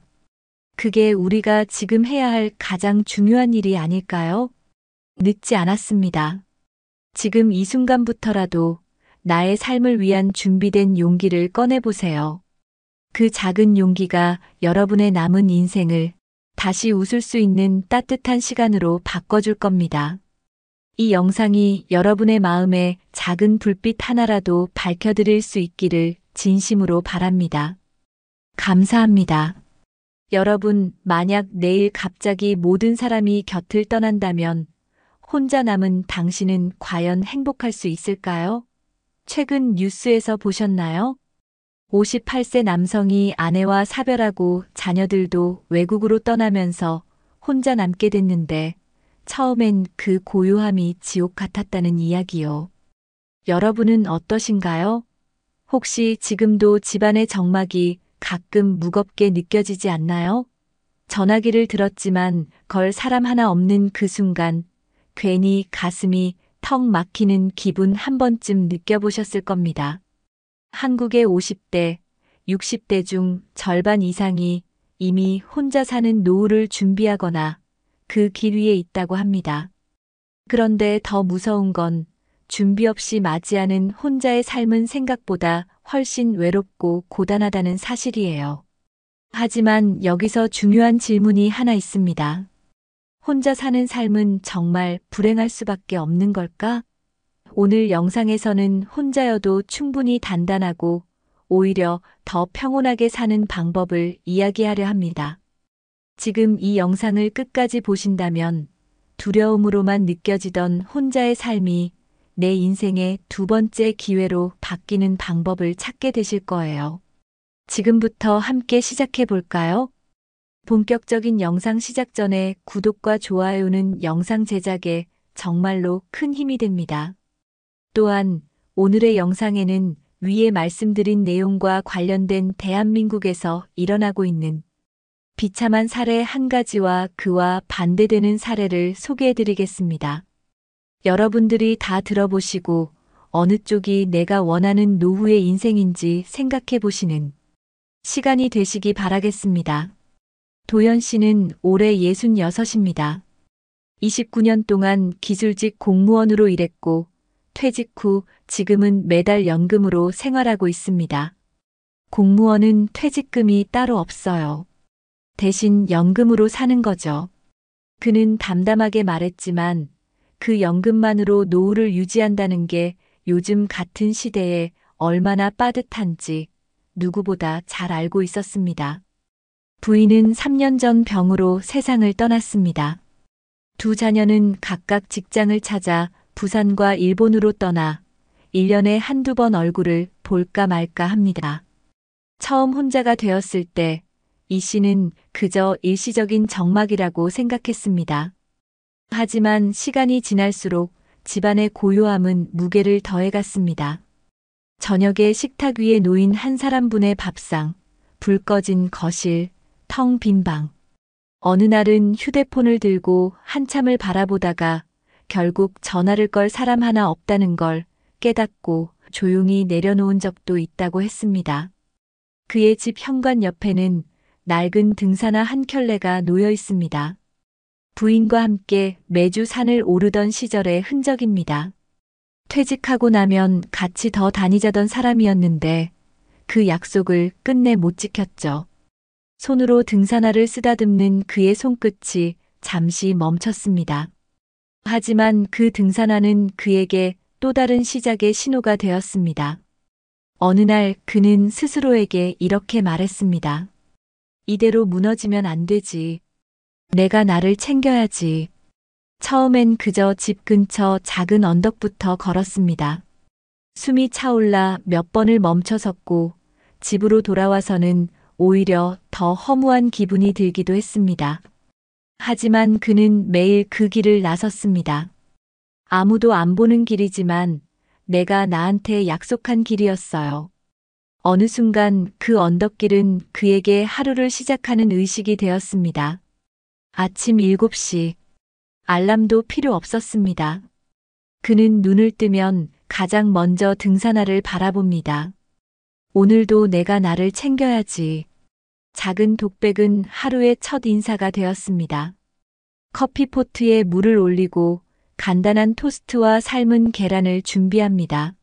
그게 우리가 지금 해야 할 가장 중요한 일이 아닐까요? 늦지 않았습니다. 지금 이 순간부터라도 나의 삶을 위한 준비된 용기를 꺼내보세요. 그 작은 용기가 여러분의 남은 인생을 다시 웃을 수 있는 따뜻한 시간으로 바꿔줄 겁니다. 이 영상이 여러분의 마음에 작은 불빛 하나라도 밝혀드릴 수 있기를 진심으로 바랍니다. 감사합니다. 여러분, 만약 내일 갑자기 모든 사람이 곁을 떠난다면 혼자 남은 당신은 과연 행복할 수 있을까요? 최근 뉴스에서 보셨나요? 58세 남성이 아내와 사별하고 자녀들도 외국으로 떠나면서 혼자 남게 됐는데 처음엔 그 고요함이 지옥 같았다는 이야기요. 여러분은 어떠신가요? 혹시 지금도 집안의 정막이 가끔 무겁게 느껴지지 않나요? 전화기를 들었지만 걸 사람 하나 없는 그 순간 괜히 가슴이 턱 막히는 기분 한 번쯤 느껴보셨을 겁니다. 한국의 50대, 60대 중 절반 이상이 이미 혼자 사는 노후를 준비하거나 그 길 위에 있다고 합니다. 그런데 더 무서운 건 준비 없이 맞이하는 혼자의 삶은 생각보다 훨씬 외롭고 고단하다는 사실이에요. 하지만 여기서 중요한 질문이 하나 있습니다. 혼자 사는 삶은 정말 불행할 수밖에 없는 걸까? 오늘 영상에서는 혼자여도 충분히 단단하고 오히려 더 평온하게 사는 방법을 이야기하려 합니다. 지금 이 영상을 끝까지 보신다면 두려움으로만 느껴지던 혼자의 삶이 내 인생의 두 번째 기회로 바뀌는 방법을 찾게 되실 거예요. 지금부터 함께 시작해 볼까요? 본격적인 영상 시작 전에 구독과 좋아요는 영상 제작에 정말로 큰 힘이 됩니다. 또한 오늘의 영상에는 위에 말씀드린 내용과 관련된 대한민국에서 일어나고 있는 비참한 사례 한 가지와 그와 반대되는 사례를 소개해 드리겠습니다. 여러분들이 다 들어보시고 어느 쪽이 내가 원하는 노후의 인생인지 생각해 보시는 시간이 되시기 바라겠습니다. 도연 씨는 올해 66입니다. 29년 동안 기술직 공무원으로 일했고 퇴직 후 지금은 매달 연금으로 생활하고 있습니다. 공무원은 퇴직금이 따로 없어요. 대신 연금으로 사는 거죠. 그는 담담하게 말했지만 그 연금만으로 노후를 유지한다는 게 요즘 같은 시대에 얼마나 빠듯한지 누구보다 잘 알고 있었습니다. 부인은 3년 전 병으로 세상을 떠났습니다. 두 자녀는 각각 직장을 찾아 부산과 일본으로 떠나 1년에 한두 번 얼굴을 볼까 말까 합니다. 처음 혼자가 되었을 때 이 씨는 그저 일시적인 적막이라고 생각했습니다. 하지만 시간이 지날수록 집안의 고요함은 무게를 더해갔습니다. 저녁에 식탁 위에 놓인 한 사람분의 밥상, 불 꺼진 거실, 텅 빈 방. 어느 날은 휴대폰을 들고 한참을 바라보다가 결국 전화를 걸 사람 하나 없다는 걸 깨닫고 조용히 내려놓은 적도 있다고 했습니다. 그의 집 현관 옆에는 낡은 등산화 한 켤레가 놓여 있습니다. 부인과 함께 매주 산을 오르던 시절의 흔적입니다. 퇴직하고 나면 같이 더 다니자던 사람이었는데 그 약속을 끝내 못 지켰죠. 손으로 등산화를 쓰다듬는 그의 손끝이 잠시 멈췄습니다. 하지만 그 등산화는 그에게 또 다른 시작의 신호가 되었습니다. 어느 날 그는 스스로에게 이렇게 말했습니다. 이대로 무너지면 안 되지. 내가 나를 챙겨야지. 처음엔 그저 집 근처 작은 언덕부터 걸었습니다. 숨이 차올라 몇 번을 멈춰섰고 집으로 돌아와서는 오히려 더 허무한 기분이 들기도 했습니다. 하지만 그는 매일 그 길을 나섰습니다. 아무도 안 보는 길이지만 내가 나한테 약속한 길이었어요. 어느 순간 그 언덕길은 그에게 하루를 시작하는 의식이 되었습니다. 아침 7시. 알람도 필요 없었습니다. 그는 눈을 뜨면 가장 먼저 등산화를 바라봅니다. 오늘도 내가 나를 챙겨야지. 작은 독백은 하루의 첫 인사가 되었습니다. 커피포트에 물을 올리고 간단한 토스트와 삶은 계란을 준비합니다.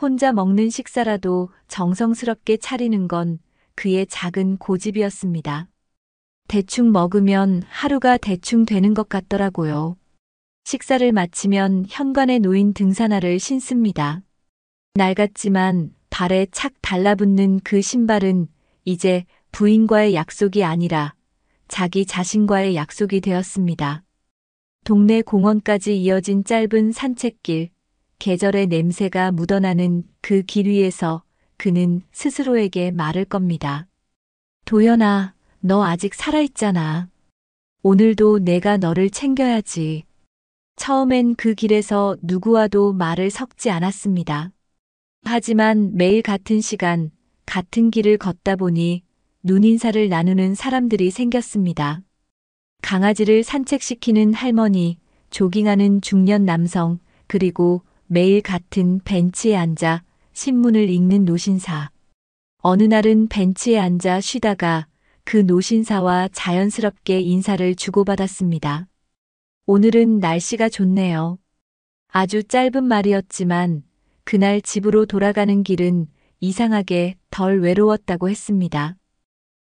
혼자 먹는 식사라도 정성스럽게 차리는 건 그의 작은 고집이었습니다. 대충 먹으면 하루가 대충 되는 것 같더라고요. 식사를 마치면 현관에 놓인 등산화를 신습니다. 낡았지만 발에 착 달라붙는 그 신발은 이제 부인과의 약속이 아니라 자기 자신과의 약속이 되었습니다. 동네 공원까지 이어진 짧은 산책길, 계절의 냄새가 묻어나는 그 길 위에서 그는 스스로에게 말할 겁니다. 도연아, 너 아직 살아있잖아. 오늘도 내가 너를 챙겨야지. 처음엔 그 길에서 누구와도 말을 섞지 않았습니다. 하지만 매일 같은 시간, 같은 길을 걷다 보니 눈인사를 나누는 사람들이 생겼습니다. 강아지를 산책시키는 할머니, 조깅하는 중년 남성, 그리고 매일 같은 벤치에 앉아 신문을 읽는 노신사. 어느 날은 벤치에 앉아 쉬다가 그 노신사와 자연스럽게 인사를 주고받았습니다. 오늘은 날씨가 좋네요. 아주 짧은 말이었지만 그날 집으로 돌아가는 길은 이상하게 덜 외로웠다고 했습니다.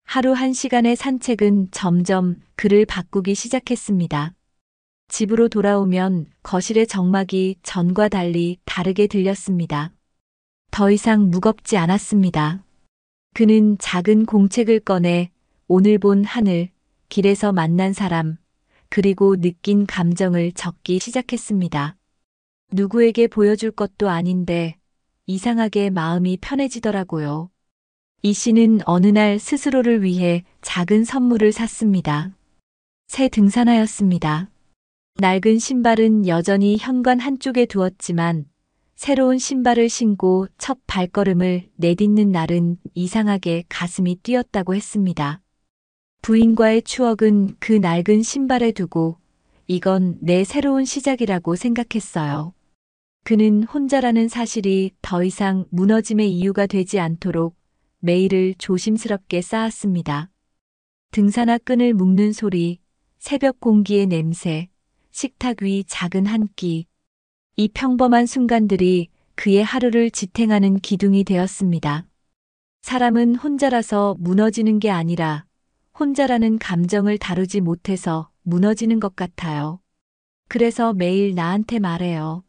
하루 1시간의 산책은 점점 그를 바꾸기 시작했습니다. 집으로 돌아오면 거실의 정막이 전과 달리 다르게 들렸습니다. 더 이상 무겁지 않았습니다. 그는 작은 공책을 꺼내 오늘 본 하늘, 길에서 만난 사람, 그리고 느낀 감정을 적기 시작했습니다. 누구에게 보여줄 것도 아닌데 이상하게 마음이 편해지더라고요. 이 씨는 어느 날 스스로를 위해 작은 선물을 샀습니다. 새 등산화였습니다. 낡은 신발은 여전히 현관 한쪽에 두었지만 새로운 신발을 신고 첫 발걸음을 내딛는 날은 이상하게 가슴이 뛰었다고 했습니다. 부인과의 추억은 그 낡은 신발에 두고 이건 내 새로운 시작이라고 생각했어요. 그는 혼자라는 사실이 더 이상 무너짐의 이유가 되지 않도록 매일을 조심스럽게 쌓았습니다. 등산화 끈을 묶는 소리, 새벽 공기의 냄새, 식탁 위 작은 한 끼. 이 평범한 순간들이 그의 하루를 지탱하는 기둥이 되었습니다. 사람은 혼자라서 무너지는 게 아니라 혼자라는 감정을 다루지 못해서 무너지는 것 같아요. 그래서 매일 나한테 말해요.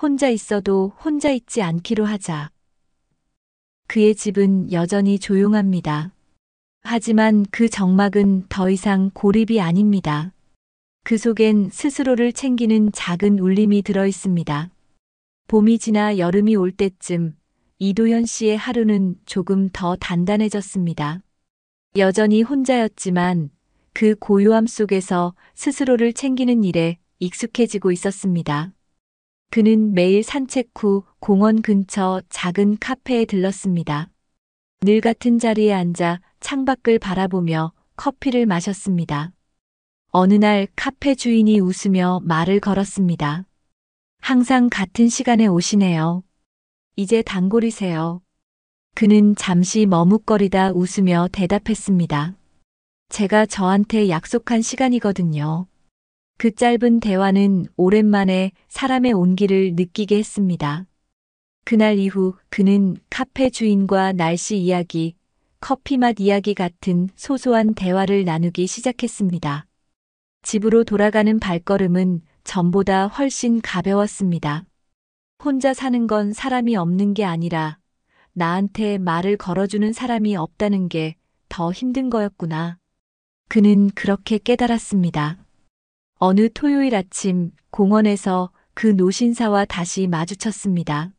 혼자 있어도 혼자 있지 않기로 하자. 그의 집은 여전히 조용합니다. 하지만 그 정막은 더 이상 고립이 아닙니다. 그 속엔 스스로를 챙기는 작은 울림이 들어 있습니다. 봄이 지나 여름이 올 때쯤 이도현 씨의 하루는 조금 더 단단해졌습니다. 여전히 혼자였지만 그 고요함 속에서 스스로를 챙기는 일에 익숙해지고 있었습니다. 그는 매일 산책 후 공원 근처 작은 카페에 들렀습니다. 늘 같은 자리에 앉아 창밖을 바라보며 커피를 마셨습니다. 어느 날 카페 주인이 웃으며 말을 걸었습니다. 항상 같은 시간에 오시네요. 이제 단골이세요. 그는 잠시 머뭇거리다 웃으며 대답했습니다. 제가 저한테 약속한 시간이거든요. 그 짧은 대화는 오랜만에 사람의 온기를 느끼게 했습니다. 그날 이후 그는 카페 주인과 날씨 이야기, 커피 맛 이야기 같은 소소한 대화를 나누기 시작했습니다. 집으로 돌아가는 발걸음은 전보다 훨씬 가벼웠습니다. 혼자 사는 건 사람이 없는 게 아니라 나한테 말을 걸어주는 사람이 없다는 게 더 힘든 거였구나. 그는 그렇게 깨달았습니다. 어느 토요일 아침 공원에서 그 노신사와 다시 마주쳤습니다.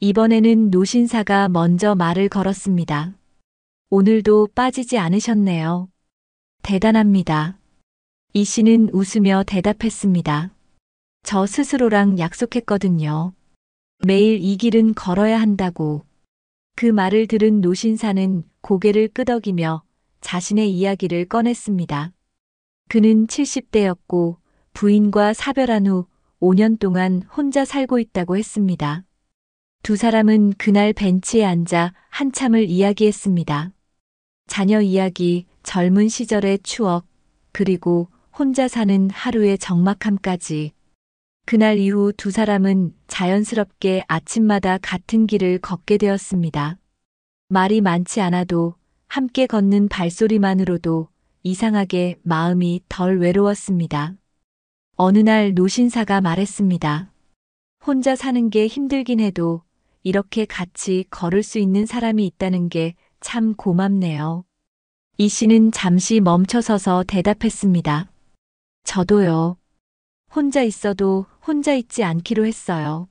이번에는 노신사가 먼저 말을 걸었습니다. 오늘도 빠지지 않으셨네요. 대단합니다. 이 씨는 웃으며 대답했습니다. 저 스스로랑 약속했거든요. 매일 이 길은 걸어야 한다고. 그 말을 들은 노신사는 고개를 끄덕이며 자신의 이야기를 꺼냈습니다. 그는 70대였고 부인과 사별한 후 5년 동안 혼자 살고 있다고 했습니다. 두 사람은 그날 벤치에 앉아 한참을 이야기했습니다. 자녀 이야기, 젊은 시절의 추억, 그리고 혼자 사는 하루의 적막함까지. 그날 이후 두 사람은 자연스럽게 아침마다 같은 길을 걷게 되었습니다. 말이 많지 않아도 함께 걷는 발소리만으로도 이상하게 마음이 덜 외로웠습니다. 어느 날 노신사가 말했습니다. 혼자 사는 게 힘들긴 해도 이렇게 같이 걸을 수 있는 사람이 있다는 게 참 고맙네요. 이 씨는 잠시 멈춰서서 대답했습니다. 저도요. 혼자 있어도 혼자 있지 않기로 했어요.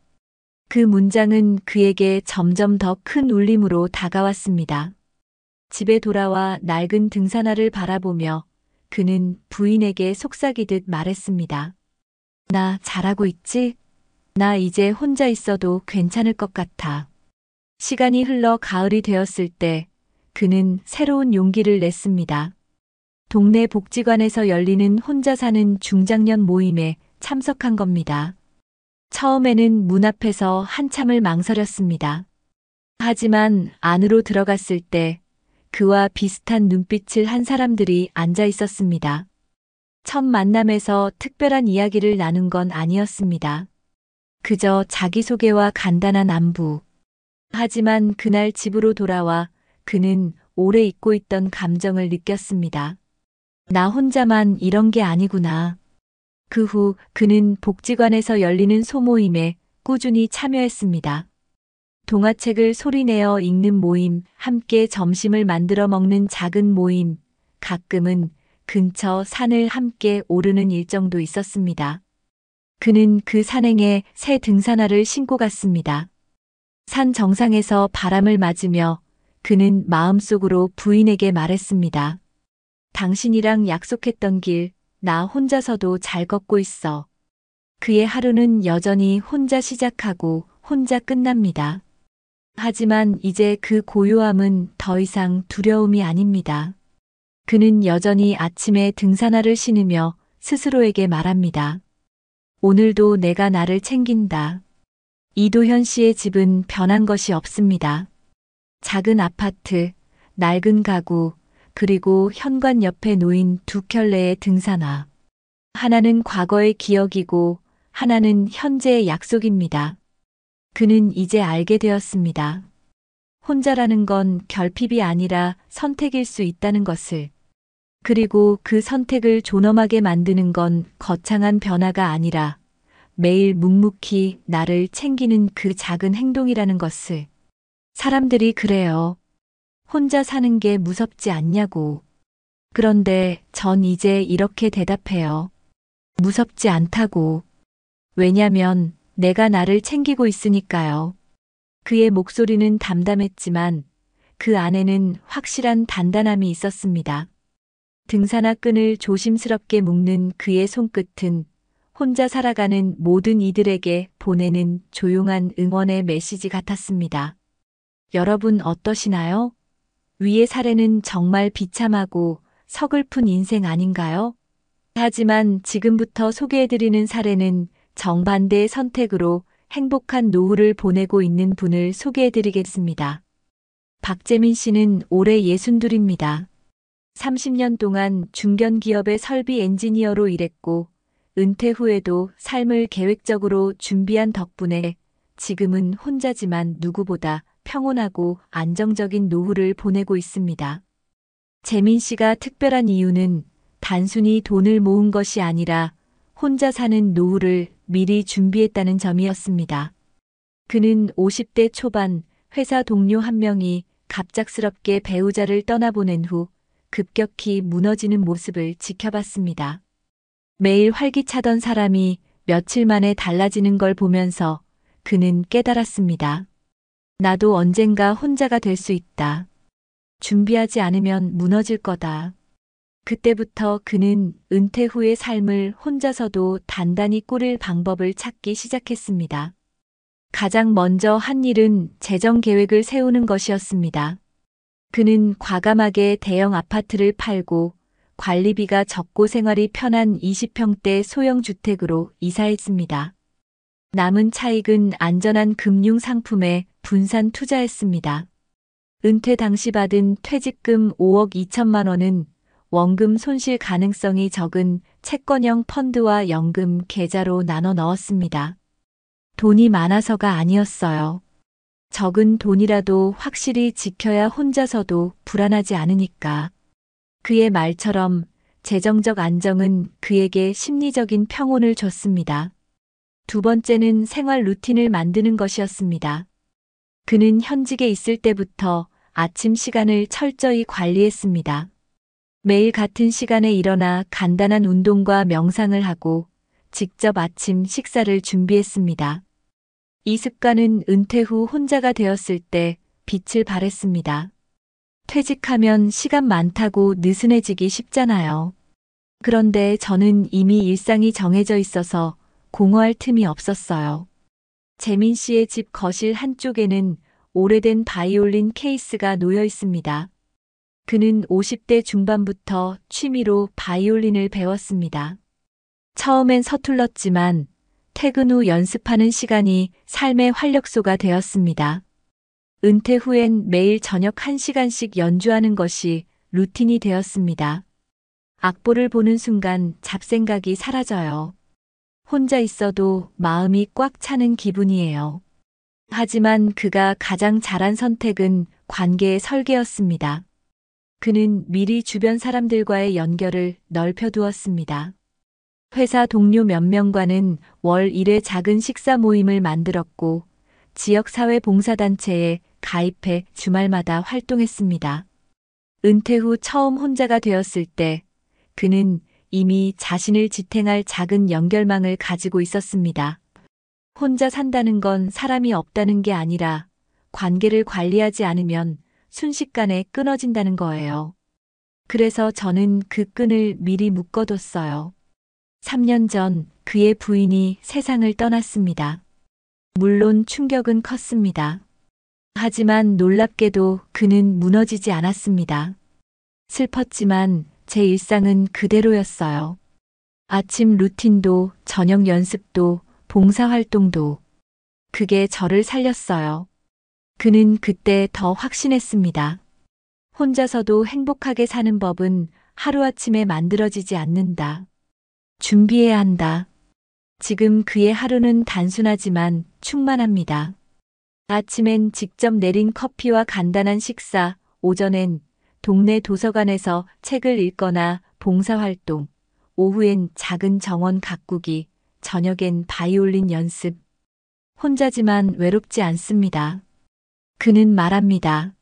그 문장은 그에게 점점 더 큰 울림으로 다가왔습니다. 집에 돌아와 낡은 등산화를 바라보며 그는 부인에게 속삭이듯 말했습니다. 나 잘하고 있지? 나 이제 혼자 있어도 괜찮을 것 같아. 시간이 흘러 가을이 되었을 때 그는 새로운 용기를 냈습니다. 동네 복지관에서 열리는 혼자 사는 중장년 모임에 참석한 겁니다. 처음에는 문 앞에서 한참을 망설였습니다. 하지만 안으로 들어갔을 때 그와 비슷한 눈빛을 한 사람들이 앉아 있었습니다. 첫 만남에서 특별한 이야기를 나눈 건 아니었습니다. 그저 자기소개와 간단한 안부. 하지만 그날 집으로 돌아와 그는 오래 잊고 있던 감정을 느꼈습니다. 나 혼자만 이런 게 아니구나. 그 후 그는 복지관에서 열리는 소모임에 꾸준히 참여했습니다. 동화책을 소리내어 읽는 모임, 함께 점심을 만들어 먹는 작은 모임, 가끔은 근처 산을 함께 오르는 일정도 있었습니다. 그는 그 산행에 새 등산화를 신고 갔습니다. 산 정상에서 바람을 맞으며 그는 마음속으로 부인에게 말했습니다. 당신이랑 약속했던 길, 나 혼자서도 잘 걷고 있어. 그의 하루는 여전히 혼자 시작하고 혼자 끝납니다. 하지만 이제 그 고요함은 더 이상 두려움이 아닙니다. 그는 여전히 아침에 등산화를 신으며 스스로에게 말합니다. 오늘도 내가 나를 챙긴다. 이도현 씨의 집은 변한 것이 없습니다. 작은 아파트, 낡은 가구, 그리고 현관 옆에 놓인 두 켤레의 등산화. 하나는 과거의 기억이고 하나는 현재의 약속입니다. 그는 이제 알게 되었습니다. 혼자라는 건 결핍이 아니라 선택일 수 있다는 것을. 그리고 그 선택을 존엄하게 만드는 건 거창한 변화가 아니라 매일 묵묵히 나를 챙기는 그 작은 행동이라는 것을. 사람들이 그래요. 혼자 사는 게 무섭지 않냐고. 그런데 전 이제 이렇게 대답해요. 무섭지 않다고. 왜냐면 내가 나를 챙기고 있으니까요. 그의 목소리는 담담했지만 그 안에는 확실한 단단함이 있었습니다. 등산화 끈을 조심스럽게 묶는 그의 손끝은 혼자 살아가는 모든 이들에게 보내는 조용한 응원의 메시지 같았습니다. 여러분 어떠시나요? 위의 사례는 정말 비참하고 서글픈 인생 아닌가요? 하지만 지금부터 소개해드리는 사례는 정반대의 선택으로 행복한 노후를 보내고 있는 분을 소개해드리겠습니다. 박재민 씨는 올해 62입니다. 30년 동안 중견기업의 설비 엔지니어로 일했고 은퇴 후에도 삶을 계획적으로 준비한 덕분에 지금은 혼자지만 누구보다 평온하고 안정적인 노후를 보내고 있습니다. 재민 씨가 특별한 이유는 단순히 돈을 모은 것이 아니라 혼자 사는 노후를 미리 준비했다는 점이었습니다. 그는 50대 초반 회사 동료 한 명이 갑작스럽게 배우자를 떠나보낸 후 급격히 무너지는 모습을 지켜봤습니다. 매일 활기차던 사람이 며칠 만에 달라지는 걸 보면서 그는 깨달았습니다. 나도 언젠가 혼자가 될 수 있다. 준비하지 않으면 무너질 거다. 그때부터 그는 은퇴 후의 삶을 혼자서도 단단히 꾸릴 방법을 찾기 시작했습니다. 가장 먼저 한 일은 재정 계획을 세우는 것이었습니다. 그는 과감하게 대형 아파트를 팔고 관리비가 적고 생활이 편한 20평대 소형 주택으로 이사했습니다. 남은 차익은 안전한 금융 상품에 분산 투자했습니다. 은퇴 당시 받은 퇴직금 5억 2천만 원은 원금 손실 가능성이 적은 채권형 펀드와 연금 계좌로 나눠 넣었습니다. 돈이 많아서가 아니었어요. 적은 돈이라도 확실히 지켜야 혼자서도 불안하지 않으니까. 그의 말처럼 재정적 안정은 그에게 심리적인 평온을 줬습니다. 두 번째는 생활 루틴을 만드는 것이었습니다. 그는 현직에 있을 때부터 아침 시간을 철저히 관리했습니다. 매일 같은 시간에 일어나 간단한 운동과 명상을 하고 직접 아침 식사를 준비했습니다. 이 습관은 은퇴 후 혼자가 되었을 때 빛을 발했습니다. 퇴직하면 시간 많다고 느슨해지기 쉽잖아요. 그런데 저는 이미 일상이 정해져 있어서 공허할 틈이 없었어요. 재민 씨의 집 거실 한쪽에는 오래된 바이올린 케이스가 놓여 있습니다. 그는 50대 중반부터 취미로 바이올린을 배웠습니다. 처음엔 서툴렀지만 퇴근 후 연습하는 시간이 삶의 활력소가 되었습니다. 은퇴 후엔 매일 저녁 1시간씩 연주하는 것이 루틴이 되었습니다. 악보를 보는 순간 잡생각이 사라져요. 혼자 있어도 마음이 꽉 차는 기분이에요. 하지만 그가 가장 잘한 선택은 관계의 설계였습니다. 그는 미리 주변 사람들과의 연결을 넓혀두었습니다. 회사 동료 몇 명과는 월 1회 작은 식사 모임을 만들었고 지역사회 봉사단체에 가입해 주말마다 활동했습니다. 은퇴 후 처음 혼자가 되었을 때 그는 이미 자신을 지탱할 작은 연결망을 가지고 있었습니다. 혼자 산다는 건 사람이 없다는 게 아니라 관계를 관리하지 않으면 순식간에 끊어진다는 거예요. 그래서 저는 그 끈을 미리 묶어뒀어요. 3년 전 그의 부인이 세상을 떠났습니다. 물론 충격은 컸습니다. 하지만 놀랍게도 그는 무너지지 않았습니다. 슬펐지만 제 일상은 그대로였어요. 아침 루틴도 저녁 연습도 봉사활동도 그게 저를 살렸어요. 그는 그때 더 확신했습니다. 혼자서도 행복하게 사는 법은 하루아침에 만들어지지 않는다. 준비해야 한다. 지금 그의 하루는 단순하지만 충만합니다. 아침엔 직접 내린 커피와 간단한 식사, 오전엔 동네 도서관에서 책을 읽거나 봉사활동, 오후엔 작은 정원 가꾸기, 저녁엔 바이올린 연습. 혼자지만 외롭지 않습니다. 그는 말합니다.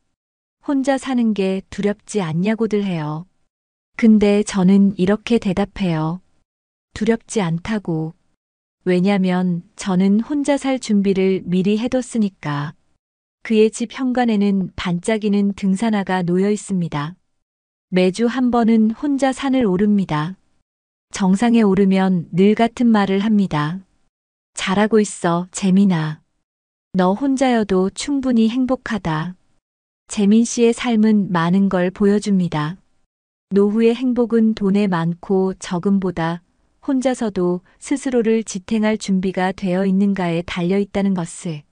혼자 사는 게 두렵지 않냐고들 해요. 근데 저는 이렇게 대답해요. 두렵지 않다고. 왜냐면 저는 혼자 살 준비를 미리 해뒀으니까. 그의 집 현관에는 반짝이는 등산화가 놓여 있습니다. 매주 한 번은 혼자 산을 오릅니다. 정상에 오르면 늘 같은 말을 합니다. 잘하고 있어, 재민아. 너 혼자여도 충분히 행복하다. 재민 씨의 삶은 많은 걸 보여줍니다. 노후의 행복은 돈에 많고 적음보다 혼자서도 스스로를 지탱할 준비가 되어 있는가에 달려 있다는 것을.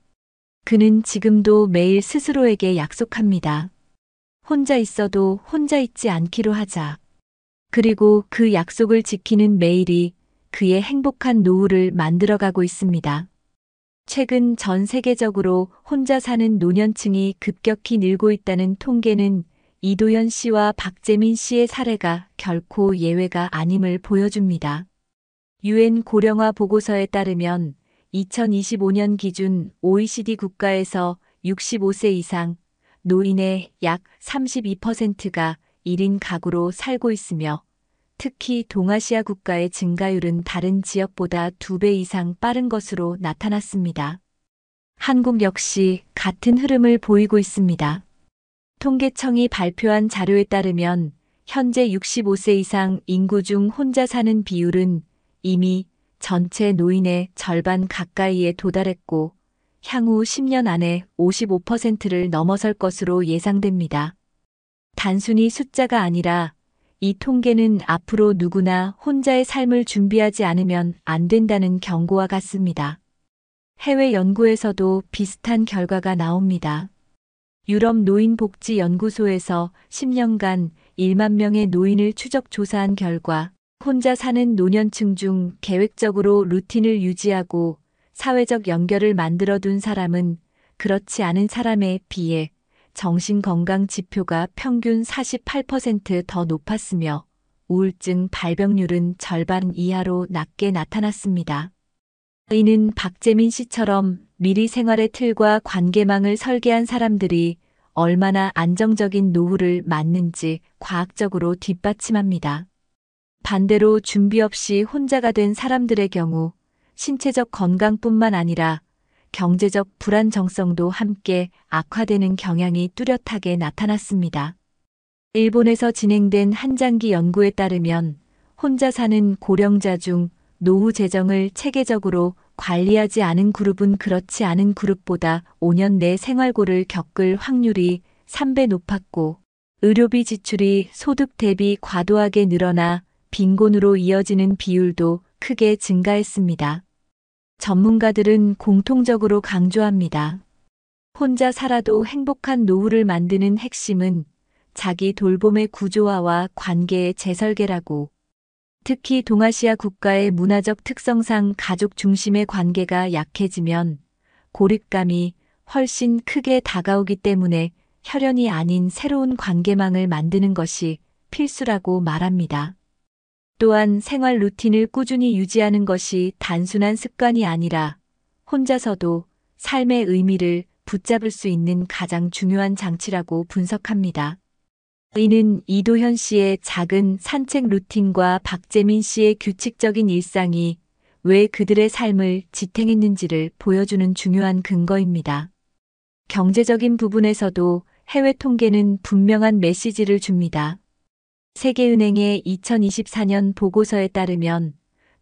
그는 지금도 매일 스스로에게 약속합니다. 혼자 있어도 혼자 있지 않기로 하자. 그리고 그 약속을 지키는 매일이 그의 행복한 노후를 만들어가고 있습니다. 최근 전 세계적으로 혼자 사는 노년층이 급격히 늘고 있다는 통계는 이도현 씨와 박재민 씨의 사례가 결코 예외가 아님을 보여줍니다. 유엔 고령화 보고서에 따르면 2025년 기준 OECD 국가에서 65세 이상 노인의 약 32%가 1인 가구로 살고 있으며 특히 동아시아 국가의 증가율은 다른 지역보다 2배 이상 빠른 것으로 나타났습니다. 한국 역시 같은 흐름을 보이고 있습니다. 통계청이 발표한 자료에 따르면 현재 65세 이상 인구 중 혼자 사는 비율은 이미 전체 노인의 절반 가까이에 도달했고 향후 10년 안에 55%를 넘어설 것으로 예상됩니다. 단순히 숫자가 아니라 이 통계는 앞으로 누구나 혼자의 삶을 준비하지 않으면 안 된다는 경고와 같습니다. 해외 연구에서도 비슷한 결과가 나옵니다. 유럽 노인복지연구소에서 10년간 1만 명의 노인을 추적 조사한 결과 혼자 사는 노년층 중 계획적으로 루틴을 유지하고 사회적 연결을 만들어둔 사람은 그렇지 않은 사람에 비해 정신건강 지표가 평균 48% 더 높았으며 우울증 발병률은 절반 이하로 낮게 나타났습니다. 이는 박재민 씨처럼 미리 생활의 틀과 관계망을 설계한 사람들이 얼마나 안정적인 노후를 맞는지 과학적으로 뒷받침합니다. 반대로 준비 없이 혼자가 된 사람들의 경우 신체적 건강뿐만 아니라 경제적 불안정성도 함께 악화되는 경향이 뚜렷하게 나타났습니다. 일본에서 진행된 한장기 연구에 따르면 혼자 사는 고령자 중 노후 재정을 체계적으로 관리하지 않은 그룹은 그렇지 않은 그룹보다 5년 내 생활고를 겪을 확률이 3배 높았고, 의료비 지출이 소득 대비 과도하게 늘어나 빈곤으로 이어지는 비율도 크게 증가했습니다. 전문가들은 공통적으로 강조합니다. 혼자 살아도 행복한 노후를 만드는 핵심은 자기 돌봄의 구조화와 관계의 재설계라고. 특히 동아시아 국가의 문화적 특성상 가족 중심의 관계가 약해지면 고립감이 훨씬 크게 다가오기 때문에 혈연이 아닌 새로운 관계망을 만드는 것이 필수라고 말합니다. 또한 생활 루틴을 꾸준히 유지하는 것이 단순한 습관이 아니라 혼자서도 삶의 의미를 붙잡을 수 있는 가장 중요한 장치라고 분석합니다. 이는 이도현 씨의 작은 산책 루틴과 박재민 씨의 규칙적인 일상이 왜 그들의 삶을 지탱했는지를 보여주는 중요한 근거입니다. 경제적인 부분에서도 해외 통계는 분명한 메시지를 줍니다. 세계은행의 2024년 보고서에 따르면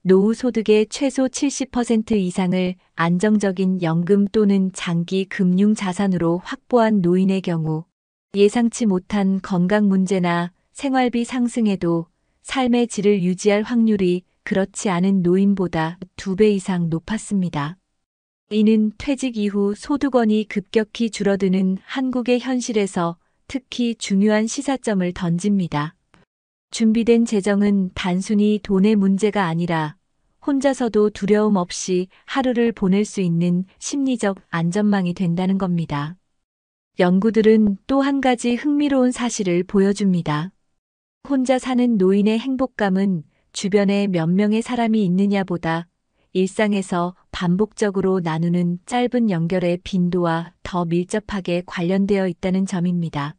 노후 소득의 최소 70% 이상을 안정적인 연금 또는 장기 금융 자산으로 확보한 노인의 경우 예상치 못한 건강 문제나 생활비 상승에도 삶의 질을 유지할 확률이 그렇지 않은 노인보다 2배 이상 높았습니다. 이는 퇴직 이후 소득원이 급격히 줄어드는 한국의 현실에서 특히 중요한 시사점을 던집니다. 준비된 재정은 단순히 돈의 문제가 아니라 혼자서도 두려움 없이 하루를 보낼 수 있는 심리적 안전망이 된다는 겁니다. 연구들은 또 한 가지 흥미로운 사실을 보여줍니다. 혼자 사는 노인의 행복감은 주변에 몇 명의 사람이 있느냐보다 일상에서 반복적으로 나누는 짧은 연결의 빈도와 더 밀접하게 관련되어 있다는 점입니다.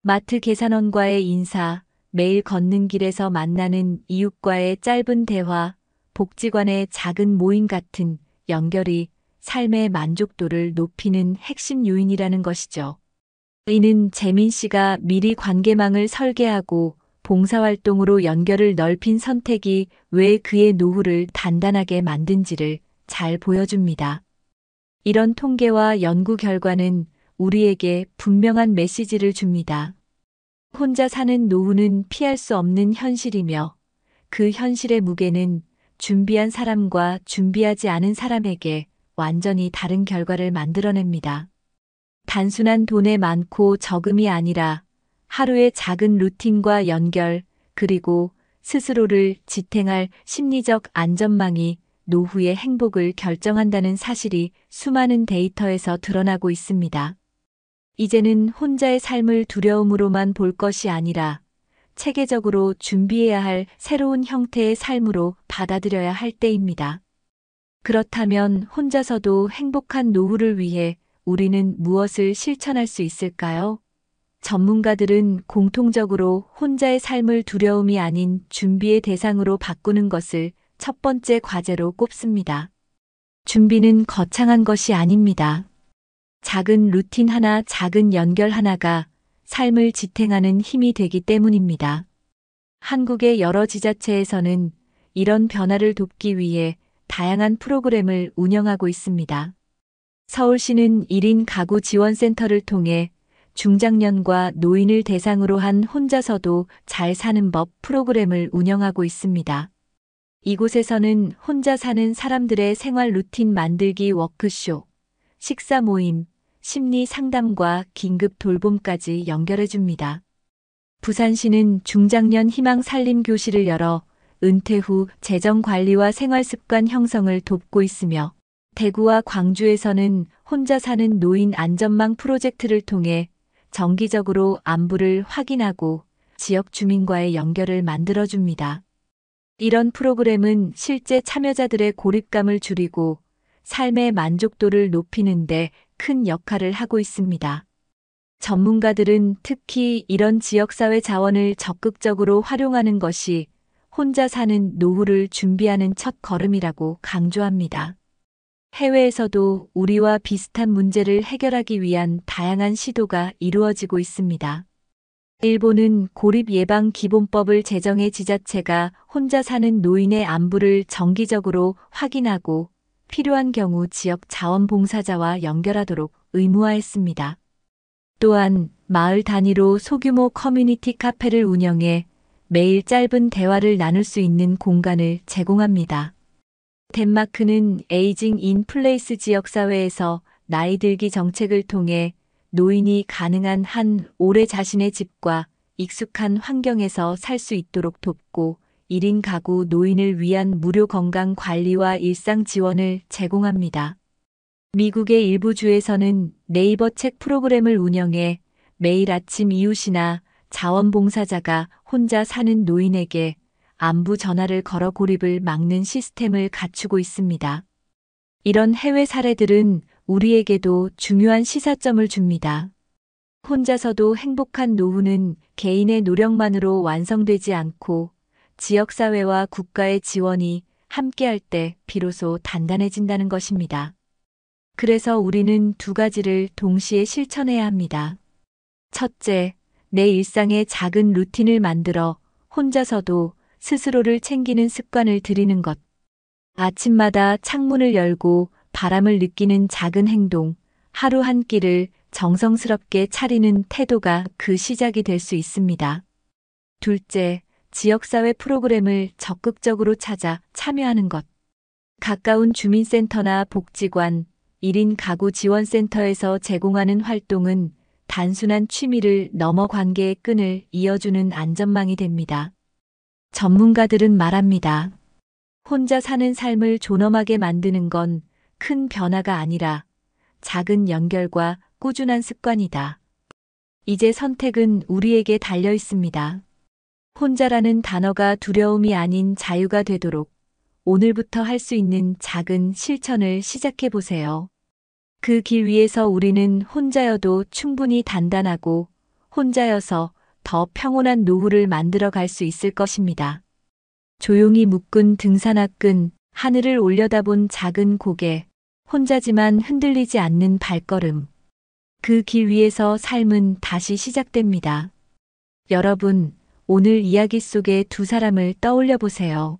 마트 계산원과의 인사, 매일 걷는 길에서 만나는 이웃과의 짧은 대화, 복지관의 작은 모임 같은 연결이 삶의 만족도를 높이는 핵심 요인이라는 것이죠. 이는 재민 씨가 미리 관계망을 설계하고 봉사활동으로 연결을 넓힌 선택이 왜 그의 노후를 단단하게 만든지를 잘 보여줍니다. 이런 통계와 연구 결과는 우리에게 분명한 메시지를 줍니다. 혼자 사는 노후는 피할 수 없는 현실이며 그 현실의 무게는 준비한 사람과 준비하지 않은 사람에게 완전히 다른 결과를 만들어냅니다. 단순한 돈의 많고 적음이 아니라 하루의 작은 루틴과 연결, 그리고 스스로를 지탱할 심리적 안전망이 노후의 행복을 결정한다는 사실이 수많은 데이터에서 드러나고 있습니다. 이제는 혼자의 삶을 두려움으로만 볼 것이 아니라 체계적으로 준비해야 할 새로운 형태의 삶으로 받아들여야 할 때입니다. 그렇다면 혼자서도 행복한 노후를 위해 우리는 무엇을 실천할 수 있을까요? 전문가들은 공통적으로 혼자의 삶을 두려움이 아닌 준비의 대상으로 바꾸는 것을 첫 번째 과제로 꼽습니다. 준비는 거창한 것이 아닙니다. 작은 루틴 하나, 작은 연결 하나가 삶을 지탱하는 힘이 되기 때문입니다. 한국의 여러 지자체에서는 이런 변화를 돕기 위해 다양한 프로그램을 운영하고 있습니다. 서울시는 1인 가구 지원센터를 통해 중장년과 노인을 대상으로 한 혼자서도 잘 사는 법 프로그램을 운영하고 있습니다. 이곳에서는 혼자 사는 사람들의 생활 루틴 만들기 워크숍, 식사 모임, 심리 상담과 긴급 돌봄까지 연결해 줍니다. 부산시는 중장년 희망 살림 교실을 열어 은퇴 후 재정 관리와 생활 습관 형성을 돕고 있으며 대구와 광주에서는 혼자 사는 노인 안전망 프로젝트를 통해 정기적으로 안부를 확인하고 지역 주민과의 연결을 만들어줍니다. 이런 프로그램은 실제 참여자들의 고립감을 줄이고 삶의 만족도를 높이는 데 큰 역할을 하고 있습니다. 전문가들은 특히 이런 지역사회 자원을 적극적으로 활용하는 것이 혼자 사는 노후를 준비하는 첫 걸음이라고 강조합니다. 해외에서도 우리와 비슷한 문제를 해결하기 위한 다양한 시도가 이루어지고 있습니다. 일본은 고립예방기본법을 제정해 지자체가 혼자 사는 노인의 안부를 정기적으로 확인하고 필요한 경우 지역 자원봉사자와 연결하도록 의무화했습니다. 또한 마을 단위로 소규모 커뮤니티 카페를 운영해 매일 짧은 대화를 나눌 수 있는 공간을 제공합니다. 덴마크는 에이징 인 플레이스 지역사회에서 나이 들기 정책을 통해 노인이 가능한 한 오래 자신의 집과 익숙한 환경에서 살 수 있도록 돕고 1인 가구 노인을 위한 무료 건강 관리와 일상 지원을 제공합니다. 미국의 일부 주에서는 네이버 책 프로그램을 운영해 매일 아침 이웃이나 자원봉사자가 혼자 사는 노인에게 안부 전화를 걸어 고립을 막는 시스템을 갖추고 있습니다. 이런 해외 사례들은 우리에게도 중요한 시사점을 줍니다. 혼자서도 행복한 노후는 개인의 노력만으로 완성되지 않고 지역사회와 국가의 지원이 함께할 때 비로소 단단해진다는 것입니다. 그래서 우리는 두 가지를 동시에 실천해야 합니다. 첫째, 내 일상에 작은 루틴을 만들어 혼자서도 스스로를 챙기는 습관을 들이는 것. 아침마다 창문을 열고 바람을 느끼는 작은 행동, 하루 한 끼를 정성스럽게 차리는 태도가 그 시작이 될 수 있습니다. 둘째, 지역사회 프로그램을 적극적으로 찾아 참여하는 것. 가까운 주민센터나 복지관, 1인 가구 지원센터에서 제공하는 활동은 단순한 취미를 넘어 관계의 끈을 이어주는 안전망이 됩니다. 전문가들은 말합니다. 혼자 사는 삶을 존엄하게 만드는 건 큰 변화가 아니라 작은 연결과 꾸준한 습관이다. 이제 선택은 우리에게 달려 있습니다. 혼자라는 단어가 두려움이 아닌 자유가 되도록 오늘부터 할 수 있는 작은 실천을 시작해 보세요. 그 길 위에서 우리는 혼자여도 충분히 단단하고 혼자여서 더 평온한 노후를 만들어 갈 수 있을 것입니다. 조용히 묶은 등산화 끈, 하늘을 올려다본 작은 고개, 혼자지만 흔들리지 않는 발걸음. 그 길 위에서 삶은 다시 시작됩니다. 여러분, 오늘 이야기 속의 두 사람을 떠올려 보세요.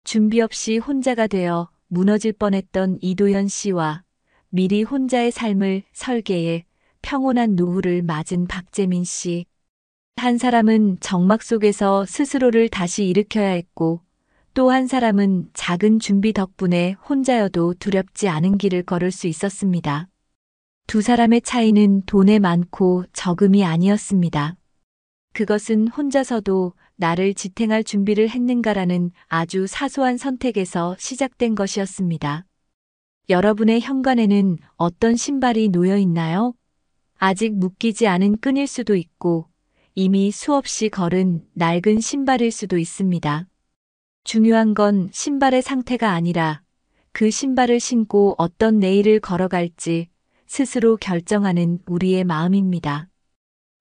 준비 없이 혼자가 되어 무너질 뻔했던 이도현 씨와 미리 혼자의 삶을 설계해 평온한 노후를 맞은 박재민 씨. 한 사람은 정막 속에서 스스로를 다시 일으켜야 했고, 또 한 사람은 작은 준비 덕분에 혼자여도 두렵지 않은 길을 걸을 수 있었습니다. 두 사람의 차이는 돈에 많고 적음이 아니었습니다. 그것은 혼자서도 나를 지탱할 준비를 했는가라는 아주 사소한 선택에서 시작된 것이었습니다. 여러분의 현관에는 어떤 신발이 놓여 있나요? 아직 묶이지 않은 끈일 수도 있고 이미 수없이 걸은 낡은 신발일 수도 있습니다. 중요한 건 신발의 상태가 아니라 그 신발을 신고 어떤 내일을 걸어갈지 스스로 결정하는 우리의 마음입니다.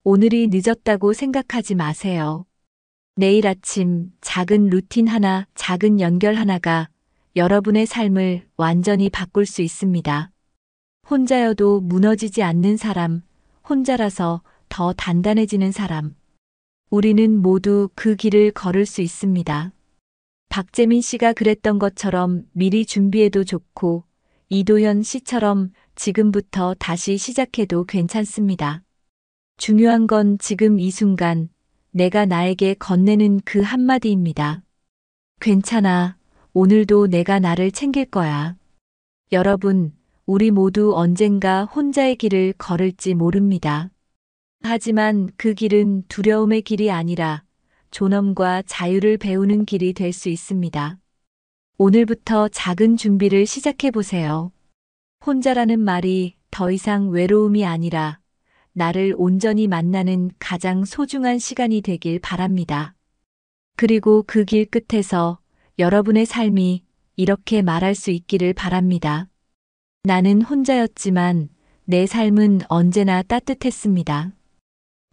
오늘이 늦었다고 생각하지 마세요. 내일 아침 작은 루틴 하나, 작은 연결 하나가 여러분의 삶을 완전히 바꿀 수 있습니다. 혼자여도 무너지지 않는 사람, 혼자라서 더 단단해지는 사람. 우리는 모두 그 길을 걸을 수 있습니다. 박재민 씨가 그랬던 것처럼 미리 준비해도 좋고 이도현 씨처럼 지금부터 다시 시작해도 괜찮습니다. 중요한 건 지금 이 순간 내가 나에게 건네는 그 한마디입니다. 괜찮아. 오늘도 내가 나를 챙길 거야. 여러분, 우리 모두 언젠가 혼자의 길을 걸을지 모릅니다. 하지만 그 길은 두려움의 길이 아니라 존엄과 자유를 배우는 길이 될 수 있습니다. 오늘부터 작은 준비를 시작해 보세요. 혼자라는 말이 더 이상 외로움이 아니라 나를 온전히 만나는 가장 소중한 시간이 되길 바랍니다. 그리고 그 길 끝에서 여러분의 삶이 이렇게 말할 수 있기를 바랍니다. 나는 혼자였지만 내 삶은 언제나 따뜻했습니다.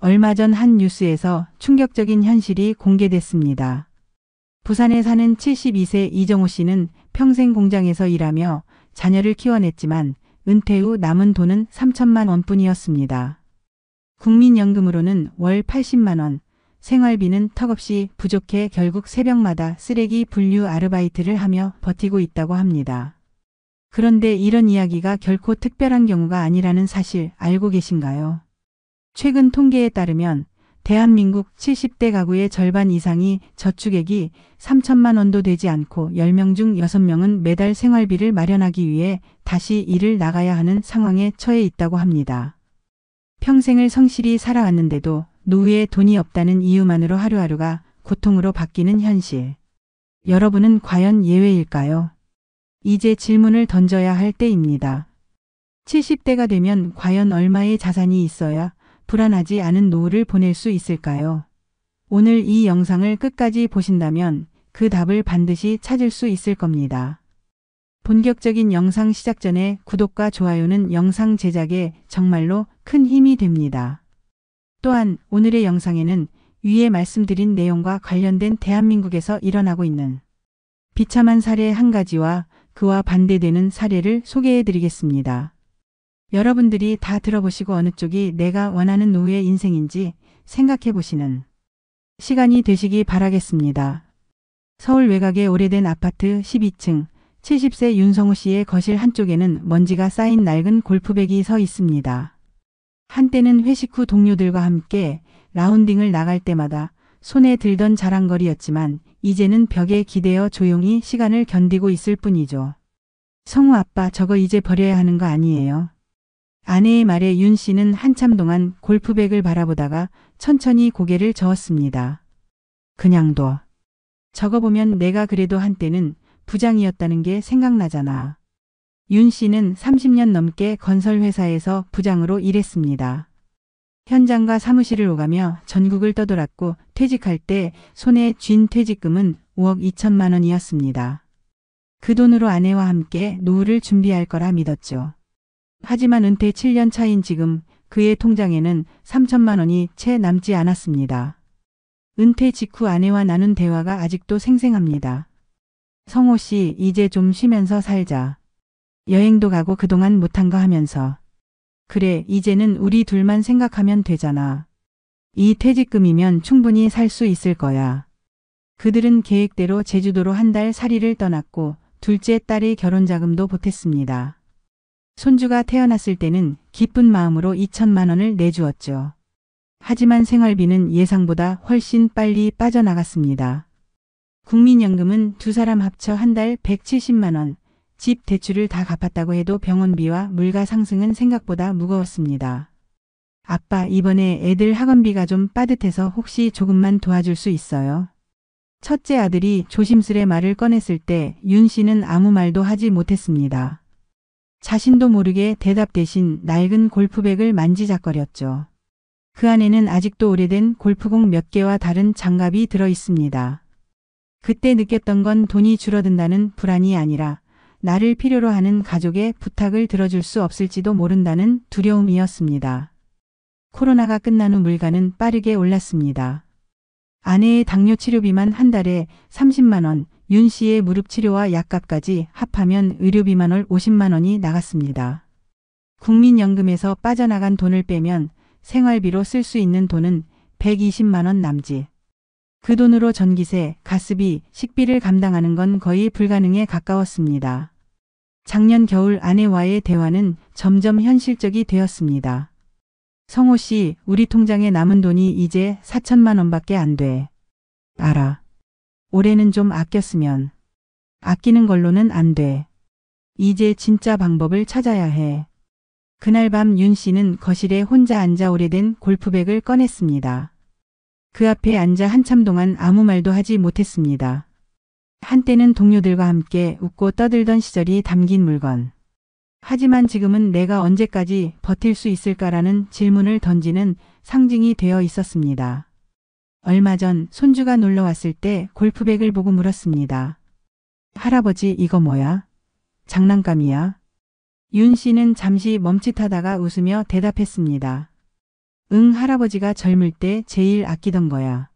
얼마 전 한 뉴스에서 충격적인 현실이 공개됐습니다. 부산에 사는 72세 이정호 씨는 평생 공장에서 일하며 자녀를 키워냈지만 은퇴 후 남은 돈은 3천만 원뿐이었습니다. 국민연금으로는 월 80만 원, 생활비는 턱없이 부족해 결국 새벽마다 쓰레기 분류 아르바이트를 하며 버티고 있다고 합니다. 그런데 이런 이야기가 결코 특별한 경우가 아니라는 사실 알고 계신가요? 최근 통계에 따르면 대한민국 70대 가구의 절반 이상이 저축액이 3천만 원도 되지 않고 10명 중 6명은 매달 생활비를 마련하기 위해 다시 일을 나가야 하는 상황에 처해 있다고 합니다. 평생을 성실히 살아왔는데도 노후에 돈이 없다는 이유만으로 하루하루가 고통으로 바뀌는 현실. 여러분은 과연 예외일까요? 이제 질문을 던져야 할 때입니다. 70대가 되면 과연 얼마의 자산이 있어야 불안하지 않은 노후를 보낼 수 있을까요? 오늘 이 영상을 끝까지 보신다면 그 답을 반드시 찾을 수 있을 겁니다. 본격적인 영상 시작 전에 구독과 좋아요는 영상 제작에 정말로 큰 힘이 됩니다. 또한 오늘의 영상에는 위에 말씀드린 내용과 관련된 대한민국에서 일어나고 있는 비참한 사례 한 가지와 그와 반대되는 사례를 소개해 드리겠습니다. 여러분들이 다 들어보시고 어느 쪽이 내가 원하는 노후의 인생인지 생각해 보시는 시간이 되시기 바라겠습니다. 서울 외곽의 오래된 아파트 12층 70세 윤성호 씨의 거실 한쪽에는 먼지가 쌓인 낡은 골프백이 서 있습니다. 한때는 회식 후 동료들과 함께 라운딩을 나갈 때마다 손에 들던 자랑거리였지만 이제는 벽에 기대어 조용히 시간을 견디고 있을 뿐이죠. 성우 아빠 저거 이제 버려야 하는 거 아니에요? 아내의 말에 윤 씨는 한참 동안 골프백을 바라보다가 천천히 고개를 저었습니다. 그냥 둬. 저거 보면 내가 그래도 한때는 부장이었다는 게 생각나잖아. 윤 씨는 30년 넘게 건설회사에서 부장으로 일했습니다. 현장과 사무실을 오가며 전국을 떠돌았고 퇴직할 때 손에 쥔 퇴직금은 5억 2천만 원이었습니다. 그 돈으로 아내와 함께 노후를 준비할 거라 믿었죠. 하지만 은퇴 7년 차인 지금 그의 통장에는 3천만 원이 채 남지 않았습니다. 은퇴 직후 아내와 나눈 대화가 아직도 생생합니다. 성호 씨, 이제 좀 쉬면서 살자. 여행도 가고 그동안 못한 거 하면서. 그래, 이제는 우리 둘만 생각하면 되잖아. 이 퇴직금이면 충분히 살 수 있을 거야. 그들은 계획대로 제주도로 한 달 살이를 떠났고 둘째 딸의 결혼 자금도 보탰습니다. 손주가 태어났을 때는 기쁜 마음으로 2천만 원을 내주었죠. 하지만 생활비는 예상보다 훨씬 빨리 빠져나갔습니다. 국민연금은 두 사람 합쳐 한 달 170만 원, 집 대출을 다 갚았다고 해도 병원비와 물가 상승은 생각보다 무거웠습니다. 아빠, 이번에 애들 학원비가 좀 빠듯해서 혹시 조금만 도와줄 수 있어요? 첫째 아들이 조심스레 말을 꺼냈을 때 윤 씨는 아무 말도 하지 못했습니다. 자신도 모르게 대답 대신 낡은 골프백을 만지작거렸죠. 그 안에는 아직도 오래된 골프공 몇 개와 다른 장갑이 들어 있습니다. 그때 느꼈던 건 돈이 줄어든다는 불안이 아니라 나를 필요로 하는 가족의 부탁을 들어줄 수 없을지도 모른다는 두려움이었습니다. 코로나가 끝난 후 물가는 빠르게 올랐습니다. 아내의 당뇨 치료비만 한 달에 30만 원, 윤 씨의 무릎 치료와 약값까지 합하면 의료비만 월 50만 원이 나갔습니다. 국민연금에서 빠져나간 돈을 빼면 생활비로 쓸 수 있는 돈은 120만 원 남짓. 그 돈으로 전기세, 가스비, 식비를 감당하는 건 거의 불가능에 가까웠습니다. 작년 겨울 아내와의 대화는 점점 현실적이 되었습니다. 성호 씨, 우리 통장에 남은 돈이 이제 4천만 원밖에 안 돼. 알아. 올해는 좀 아꼈으면. 아끼는 걸로는 안 돼. 이제 진짜 방법을 찾아야 해. 그날 밤 윤 씨는 거실에 혼자 앉아 오래된 골프백을 꺼냈습니다. 그 앞에 앉아 한참 동안 아무 말도 하지 못했습니다. 한때는 동료들과 함께 웃고 떠들던 시절이 담긴 물건. 하지만 지금은 내가 언제까지 버틸 수 있을까라는 질문을 던지는 상징이 되어 있었습니다. 얼마 전 손주가 놀러 왔을 때 골프백을 보고 물었습니다. 할아버지, 이거 뭐야? 장난감이야? 윤 씨는 잠시 멈칫하다가 웃으며 대답했습니다. 응, 할아버지가 젊을 때 제일 아끼던 거야.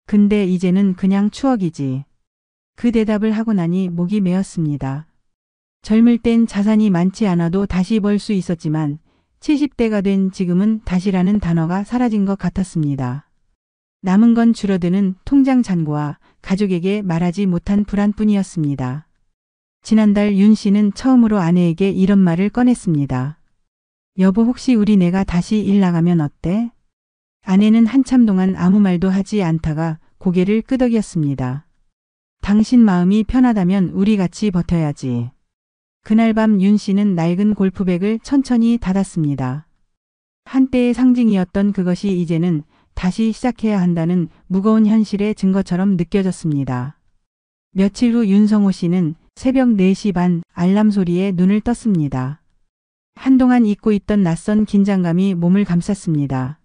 근데 이제는 그냥 추억이지. 그 대답을 하고 나니 목이 메었습니다. 젊을 땐 자산이 많지 않아도 다시 벌 수 있었지만 70대가 된 지금은 다시라는 단어가 사라진 것 같았습니다. 남은 건 줄어드는 통장 잔고와 가족에게 말하지 못한 불안뿐이었습니다. 지난달 윤 씨는 처음으로 아내에게 이런 말을 꺼냈습니다. 여보, 혹시 우리 내가 다시 일 나가면 어때? 아내는 한참 동안 아무 말도 하지 않다가 고개를 끄덕였습니다. 당신 마음이 편하다면 우리 같이 버텨야지. 그날 밤 윤 씨는 낡은 골프백을 천천히 닫았습니다. 한때의 상징이었던 그것이 이제는 다시 시작해야 한다는 무거운 현실의 증거처럼 느껴졌습니다. 며칠 후 윤성호 씨는 새벽 4시 반 알람 소리에 눈을 떴습니다. 한동안 잊고 있던 낯선 긴장감이 몸을 감쌌습니다.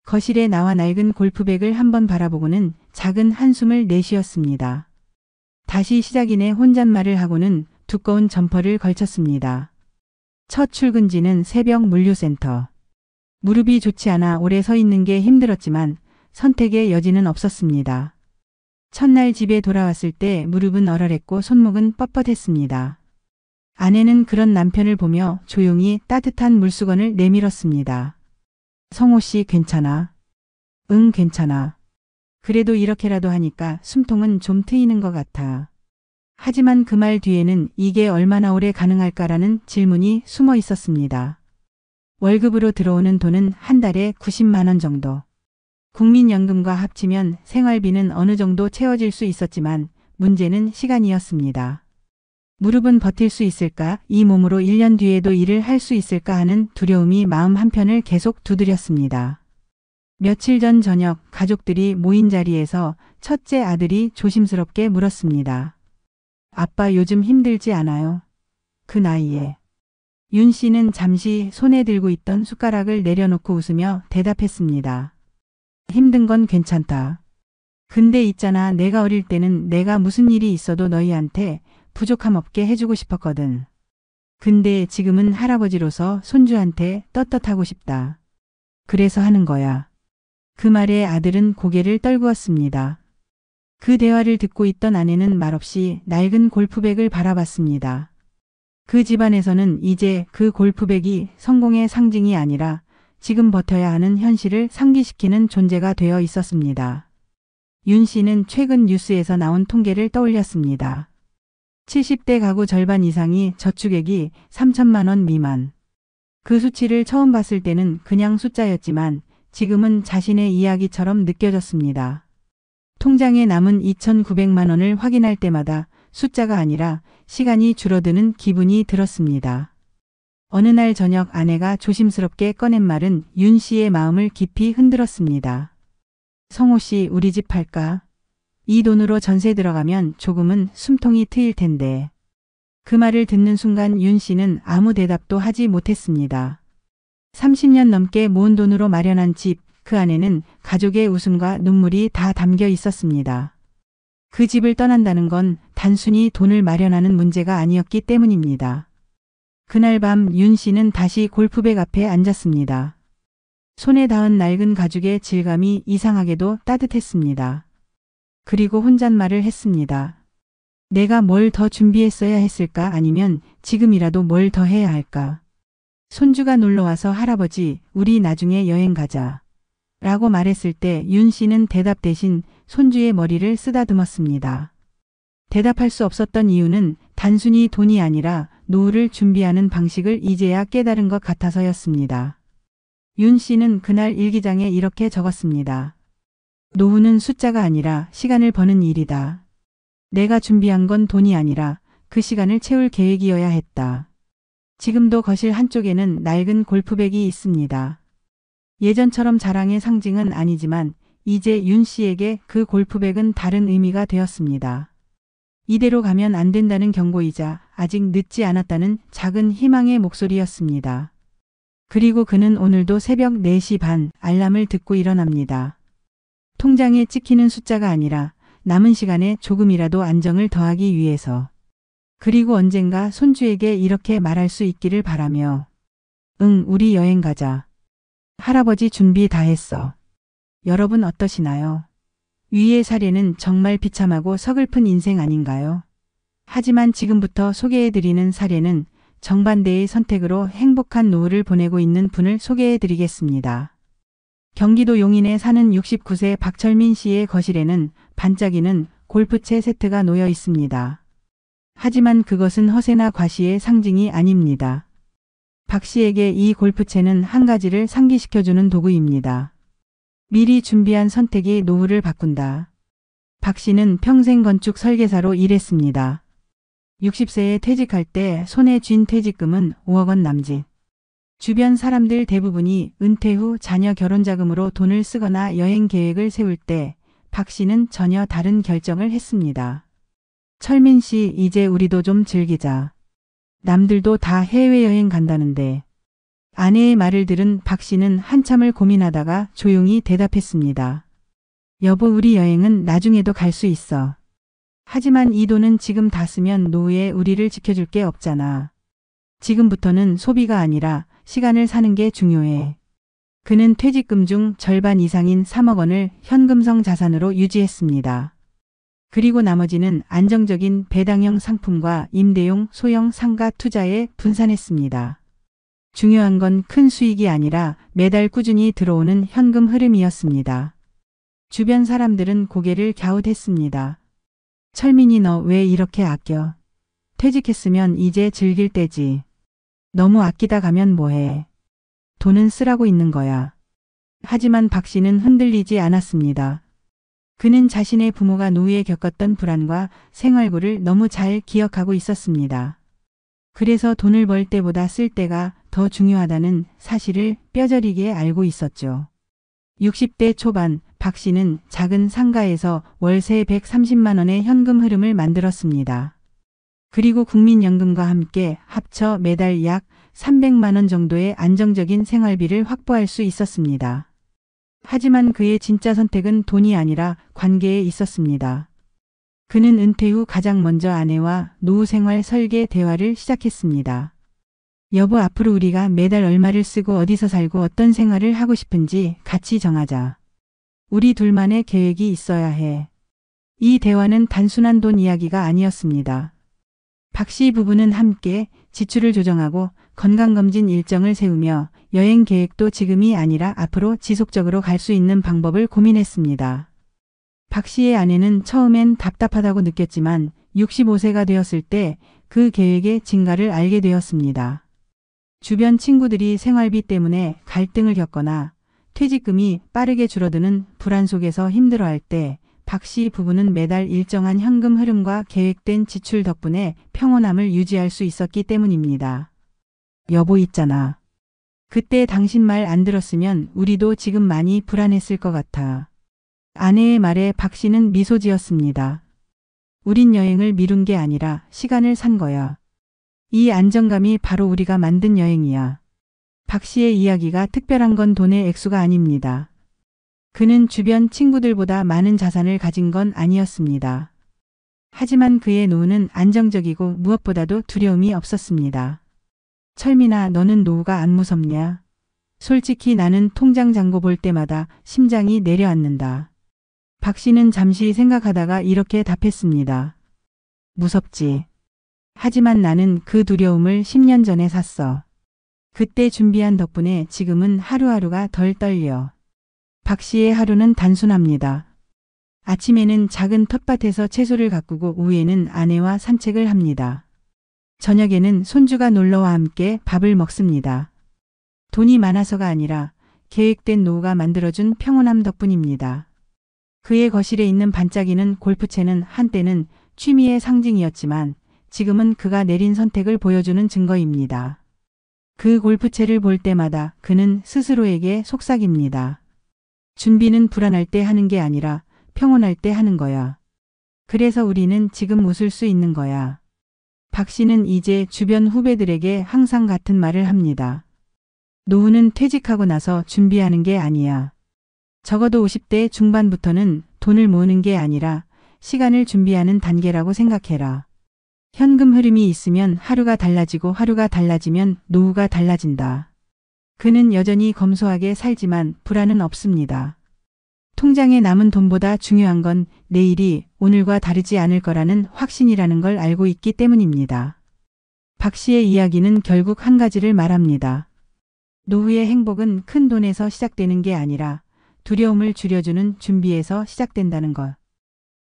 거실에 나와 낡은 골프백을 한번 바라보고는 작은 한숨을 내쉬었습니다. 다시 시작이네 혼잣말을 하고는 두꺼운 점퍼를 걸쳤습니다. 첫 출근지는 새벽 물류센터. 무릎이 좋지 않아 오래 서 있는 게 힘들었지만 선택의 여지는 없었습니다. 첫날 집에 돌아왔을 때 무릎은 얼얼했고 손목은 뻣뻣했습니다. 아내는 그런 남편을 보며 조용히 따뜻한 물수건을 내밀었습니다. 성호 씨 괜찮아? 응, 괜찮아. 그래도 이렇게라도 하니까 숨통은 좀 트이는 것 같아. 하지만 그 말 뒤에는 이게 얼마나 오래 가능할까라는 질문이 숨어 있었습니다. 월급으로 들어오는 돈은 한 달에 90만 원 정도. 국민연금과 합치면 생활비는 어느 정도 채워질 수 있었지만 문제는 시간이었습니다. 무릎은 버틸 수 있을까? 이 몸으로 1년 뒤에도 일을 할 수 있을까 하는 두려움이 마음 한편을 계속 두드렸습니다. 며칠 전 저녁 가족들이 모인 자리에서 첫째 아들이 조심스럽게 물었습니다. 아빠 요즘 힘들지 않아요? 그 나이에. 윤 씨는 잠시 손에 들고 있던 숟가락을 내려놓고 웃으며 대답했습니다. 힘든 건 괜찮다. 근데 있잖아, 내가 어릴 때는 내가 무슨 일이 있어도 너희한테 부족함 없게 해주고 싶었거든. 근데 지금은 할아버지로서 손주한테 떳떳하고 싶다. 그래서 하는 거야. 그 말에 아들은 고개를 떨구었습니다. 그 대화를 듣고 있던 아내는 말없이 낡은 골프백을 바라봤습니다. 그 집안에서는 이제 그 골프백이 성공의 상징이 아니라 지금 버텨야 하는 현실을 상기시키는 존재가 되어 있었습니다. 윤 씨는 최근 뉴스에서 나온 통계를 떠올렸습니다. 70대 가구 절반 이상이 저축액이 3천만 원 미만. 그 수치를 처음 봤을 때는 그냥 숫자였지만 지금은 자신의 이야기처럼 느껴졌습니다. 통장에 남은 2,900만 원을 확인할 때마다 숫자가 아니라 시간이 줄어드는 기분이 들었습니다. 어느 날 저녁 아내가 조심스럽게 꺼낸 말은 윤 씨의 마음을 깊이 흔들었습니다. 성호 씨, 우리 집 팔까? 이 돈으로 전세 들어가면 조금은 숨통이 트일 텐데. 그 말을 듣는 순간 윤 씨는 아무 대답도 하지 못했습니다. 30년 넘게 모은 돈으로 마련한 집, 그 안에는 가족의 웃음과 눈물이 다 담겨 있었습니다. 그 집을 떠난다는 건 단순히 돈을 마련하는 문제가 아니었기 때문입니다. 그날 밤 윤 씨는 다시 골프백 앞에 앉았습니다. 손에 닿은 낡은 가죽의 질감이 이상하게도 따뜻했습니다. 그리고 혼잣말을 했습니다. 내가 뭘 더 준비했어야 했을까? 아니면 지금이라도 뭘 더 해야 할까? 손주가 놀러와서 할아버지, 우리 나중에 여행 가자. 라고 말했을 때 윤 씨는 대답 대신 손주의 머리를 쓰다듬었습니다. 대답할 수 없었던 이유는 단순히 돈이 아니라 노후를 준비하는 방식을 이제야 깨달은 것 같아서였습니다. 윤 씨는 그날 일기장에 이렇게 적었습니다. 노후는 숫자가 아니라 시간을 버는 일이다. 내가 준비한 건 돈이 아니라 그 시간을 채울 계획이어야 했다. 지금도 거실 한쪽에는 낡은 골프백이 있습니다. 예전처럼 자랑의 상징은 아니지만 이제 윤 씨에게 그 골프백은 다른 의미가 되었습니다. 이대로 가면 안 된다는 경고이자 아직 늦지 않았다는 작은 희망의 목소리였습니다. 그리고 그는 오늘도 새벽 4시 반 알람을 듣고 일어납니다. 통장에 찍히는 숫자가 아니라 남은 시간에 조금이라도 안정을 더하기 위해서. 그리고 언젠가 손주에게 이렇게 말할 수 있기를 바라며 응, 우리 여행 가자. 할아버지 준비 다 했어. 여러분 어떠시나요? 위의 사례는 정말 비참하고 서글픈 인생 아닌가요? 하지만 지금부터 소개해드리는 사례는 정반대의 선택으로 행복한 노후를 보내고 있는 분을 소개해드리겠습니다. 경기도 용인에 사는 69세 박철민 씨의 거실에는 반짝이는 골프채 세트가 놓여 있습니다. 하지만 그것은 허세나 과시의 상징이 아닙니다. 박 씨에게 이 골프채는 한 가지를 상기시켜주는 도구입니다. 미리 준비한 선택이 노후를 바꾼다. 박 씨는 평생 건축 설계사로 일했습니다. 60세에 퇴직할 때 손에 쥔 퇴직금은 5억 원 남짓. 주변 사람들 대부분이 은퇴 후 자녀 결혼 자금으로 돈을 쓰거나 여행 계획을 세울 때 박 씨는 전혀 다른 결정을 했습니다. 철민 씨, 이제 우리도 좀 즐기자. 남들도 다 해외여행 간다는데. 아내의 말을 들은 박 씨는 한참을 고민하다가 조용히 대답했습니다. 여보, 우리 여행은 나중에도 갈 수 있어. 하지만 이 돈은 지금 다 쓰면 노후에 우리를 지켜줄 게 없잖아. 지금부터는 소비가 아니라 시간을 사는 게 중요해. 그는 퇴직금 중 절반 이상인 3억 원을 현금성 자산으로 유지했습니다. 그리고 나머지는 안정적인 배당형 상품과 임대용 소형 상가 투자에 분산했습니다. 중요한 건 큰 수익이 아니라 매달 꾸준히 들어오는 현금 흐름이었습니다. 주변 사람들은 고개를 갸웃했습니다. 철민이, 너 왜 이렇게 아껴? 퇴직했으면 이제 즐길 때지. 너무 아끼다 가면 뭐해. 돈은 쓰라고 있는 거야. 하지만 박 씨는 흔들리지 않았습니다. 그는 자신의 부모가 노후에 겪었던 불안과 생활고를 너무 잘 기억하고 있었습니다. 그래서 돈을 벌 때보다 쓸 때가 더 중요하다는 사실을 뼈저리게 알고 있었죠. 60대 초반 박 씨는 작은 상가에서 월세 130만 원의 현금 흐름을 만들었습니다. 그리고 국민연금과 함께 합쳐 매달 약 300만 원 정도의 안정적인 생활비를 확보할 수 있었습니다. 하지만 그의 진짜 선택은 돈이 아니라 관계에 있었습니다. 그는 은퇴 후 가장 먼저 아내와 노후 생활 설계 대화를 시작했습니다. 여보, 앞으로 우리가 매달 얼마를 쓰고 어디서 살고 어떤 생활을 하고 싶은지 같이 정하자. 우리 둘만의 계획이 있어야 해. 이 대화는 단순한 돈 이야기가 아니었습니다. 박 씨 부부는 함께 지출을 조정하고 건강검진 일정을 세우며 여행 계획도 지금이 아니라 앞으로 지속적으로 갈 수 있는 방법을 고민했습니다. 박 씨의 아내는 처음엔 답답하다고 느꼈지만 65세가 되었을 때 그 계획의 진가를 알게 되었습니다. 주변 친구들이 생활비 때문에 갈등을 겪거나 퇴직금이 빠르게 줄어드는 불안 속에서 힘들어할 때 박 씨 부부는 매달 일정한 현금 흐름과 계획된 지출 덕분에 평온함을 유지할 수 있었기 때문입니다. 여보, 있잖아. 그때 당신 말 안 들었으면 우리도 지금 많이 불안했을 것 같아. 아내의 말에 박 씨는 미소 지었습니다. 우린 여행을 미룬 게 아니라 시간을 산 거야. 이 안정감이 바로 우리가 만든 여행이야. 박 씨의 이야기가 특별한 건 돈의 액수가 아닙니다. 그는 주변 친구들보다 많은 자산을 가진 건 아니었습니다. 하지만 그의 노후는 안정적이고 무엇보다도 두려움이 없었습니다. 철민아, 너는 노후가 안 무섭냐? 솔직히 나는 통장 잔고 볼 때마다 심장이 내려앉는다. 박 씨는 잠시 생각하다가 이렇게 답했습니다. 무섭지. 하지만 나는 그 두려움을 10년 전에 샀어. 그때 준비한 덕분에 지금은 하루하루가 덜 떨려. 박 씨의 하루는 단순합니다. 아침에는 작은 텃밭에서 채소를 가꾸고 오후에는 아내와 산책을 합니다. 저녁에는 손주가 놀러와 함께 밥을 먹습니다. 돈이 많아서가 아니라 계획된 노후가 만들어준 평온함 덕분입니다. 그의 거실에 있는 반짝이는 골프채는 한때는 취미의 상징이었지만 지금은 그가 내린 선택을 보여주는 증거입니다. 그 골프채를 볼 때마다 그는 스스로에게 속삭입니다. 준비는 불안할 때 하는 게 아니라 평온할 때 하는 거야. 그래서 우리는 지금 웃을 수 있는 거야. 박 씨는 이제 주변 후배들에게 항상 같은 말을 합니다. 노후는 퇴직하고 나서 준비하는 게 아니야. 적어도 50대 중반부터는 돈을 모으는 게 아니라 시간을 준비하는 단계라고 생각해라. 현금 흐름이 있으면 하루가 달라지고 하루가 달라지면 노후가 달라진다. 그는 여전히 검소하게 살지만 불안은 없습니다. 통장에 남은 돈보다 중요한 건 내일이 오늘과 다르지 않을 거라는 확신이라는 걸 알고 있기 때문입니다. 박 씨의 이야기는 결국 한 가지를 말합니다. 노후의 행복은 큰 돈에서 시작되는 게 아니라 두려움을 줄여주는 준비에서 시작된다는 것.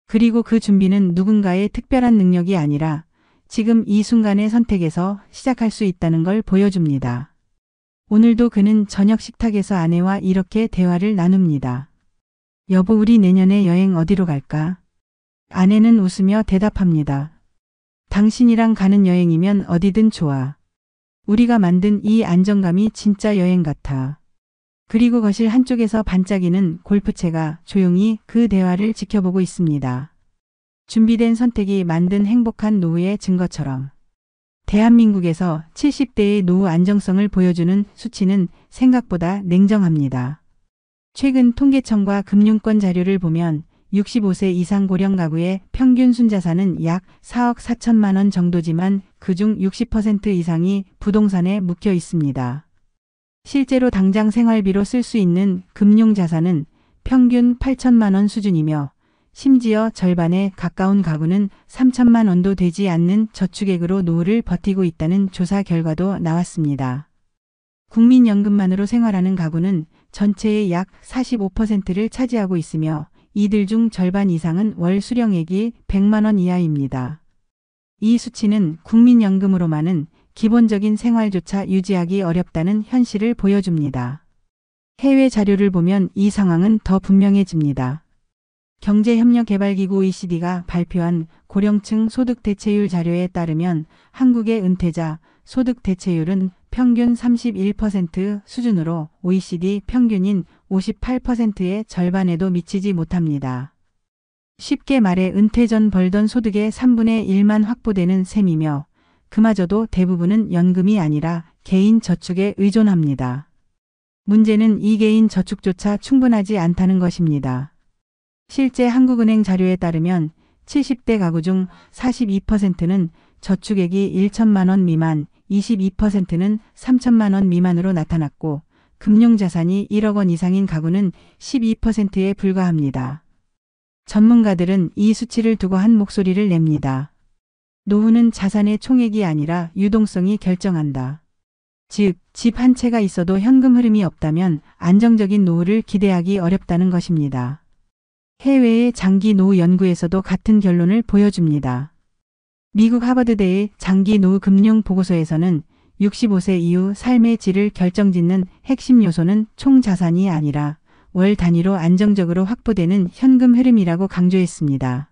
그리고 그 준비는 누군가의 특별한 능력이 아니라 지금 이 순간의 선택에서 시작할 수 있다는 걸 보여줍니다. 오늘도 그는 저녁 식탁에서 아내와 이렇게 대화를 나눕니다. 여보, 우리 내년에 여행 어디로 갈까? 아내는 웃으며 대답합니다. 당신이랑 가는 여행이면 어디든 좋아. 우리가 만든 이 안정감이 진짜 여행 같아. 그리고 거실 한쪽에서 반짝이는 골프채가 조용히 그 대화를 지켜보고 있습니다. 준비된 선택이 만든 행복한 노후의 증거처럼. 대한민국에서 70대의 노후 안정성을 보여주는 수치는 생각보다 냉정합니다. 최근 통계청과 금융권 자료를 보면 65세 이상 고령 가구의 평균 순자산은 약 4억 4천만 원 정도지만 그중 60% 이상이 부동산에 묵혀 있습니다. 실제로 당장 생활비로 쓸 수 있는 금융자산은 평균 8천만 원 수준이며 심지어 절반에 가까운 가구는 3천만 원도 되지 않는 저축액으로 노후를 버티고 있다는 조사 결과도 나왔습니다. 국민연금만으로 생활하는 가구는 전체의 약 45%를 차지하고 있으며 이들 중 절반 이상은 월 수령액이 100만 원 이하입니다. 이 수치는 국민연금으로만은 기본적인 생활조차 유지하기 어렵다는 현실을 보여줍니다. 해외 자료를 보면 이 상황은 더 분명해집니다. 경제협력개발기구 OECD가 발표한 고령층 소득 대체율 자료에 따르면 한국의 은퇴자 소득 대체율은 평균 31% 수준으로 OECD 평균인 58%의 절반에도 미치지 못합니다. 쉽게 말해 은퇴 전 벌던 소득의 3분의 1만 확보되는 셈이며 그마저도 대부분은 연금이 아니라 개인 저축에 의존합니다. 문제는 이 개인 저축조차 충분하지 않다는 것입니다. 실제 한국은행 자료에 따르면 70대 가구 중 42%는 저축액이 1천만 원 미만, 22%는 3천만 원 미만으로 나타났고 금융자산이 1억 원 이상인 가구는 12%에 불과합니다. 전문가들은 이 수치를 두고 한 목소리를 냅니다. 노후는 자산의 총액이 아니라 유동성이 결정한다. 즉, 집 한 채가 있어도 현금 흐름이 없다면 안정적인 노후를 기대하기 어렵다는 것입니다. 해외의 장기 노후 연구에서도 같은 결론을 보여줍니다. 미국 하버드대의 장기 노후 금융 보고서에서는 65세 이후 삶의 질을 결정짓는 핵심 요소는 총 자산이 아니라 월 단위로 안정적으로 확보되는 현금 흐름이라고 강조했습니다.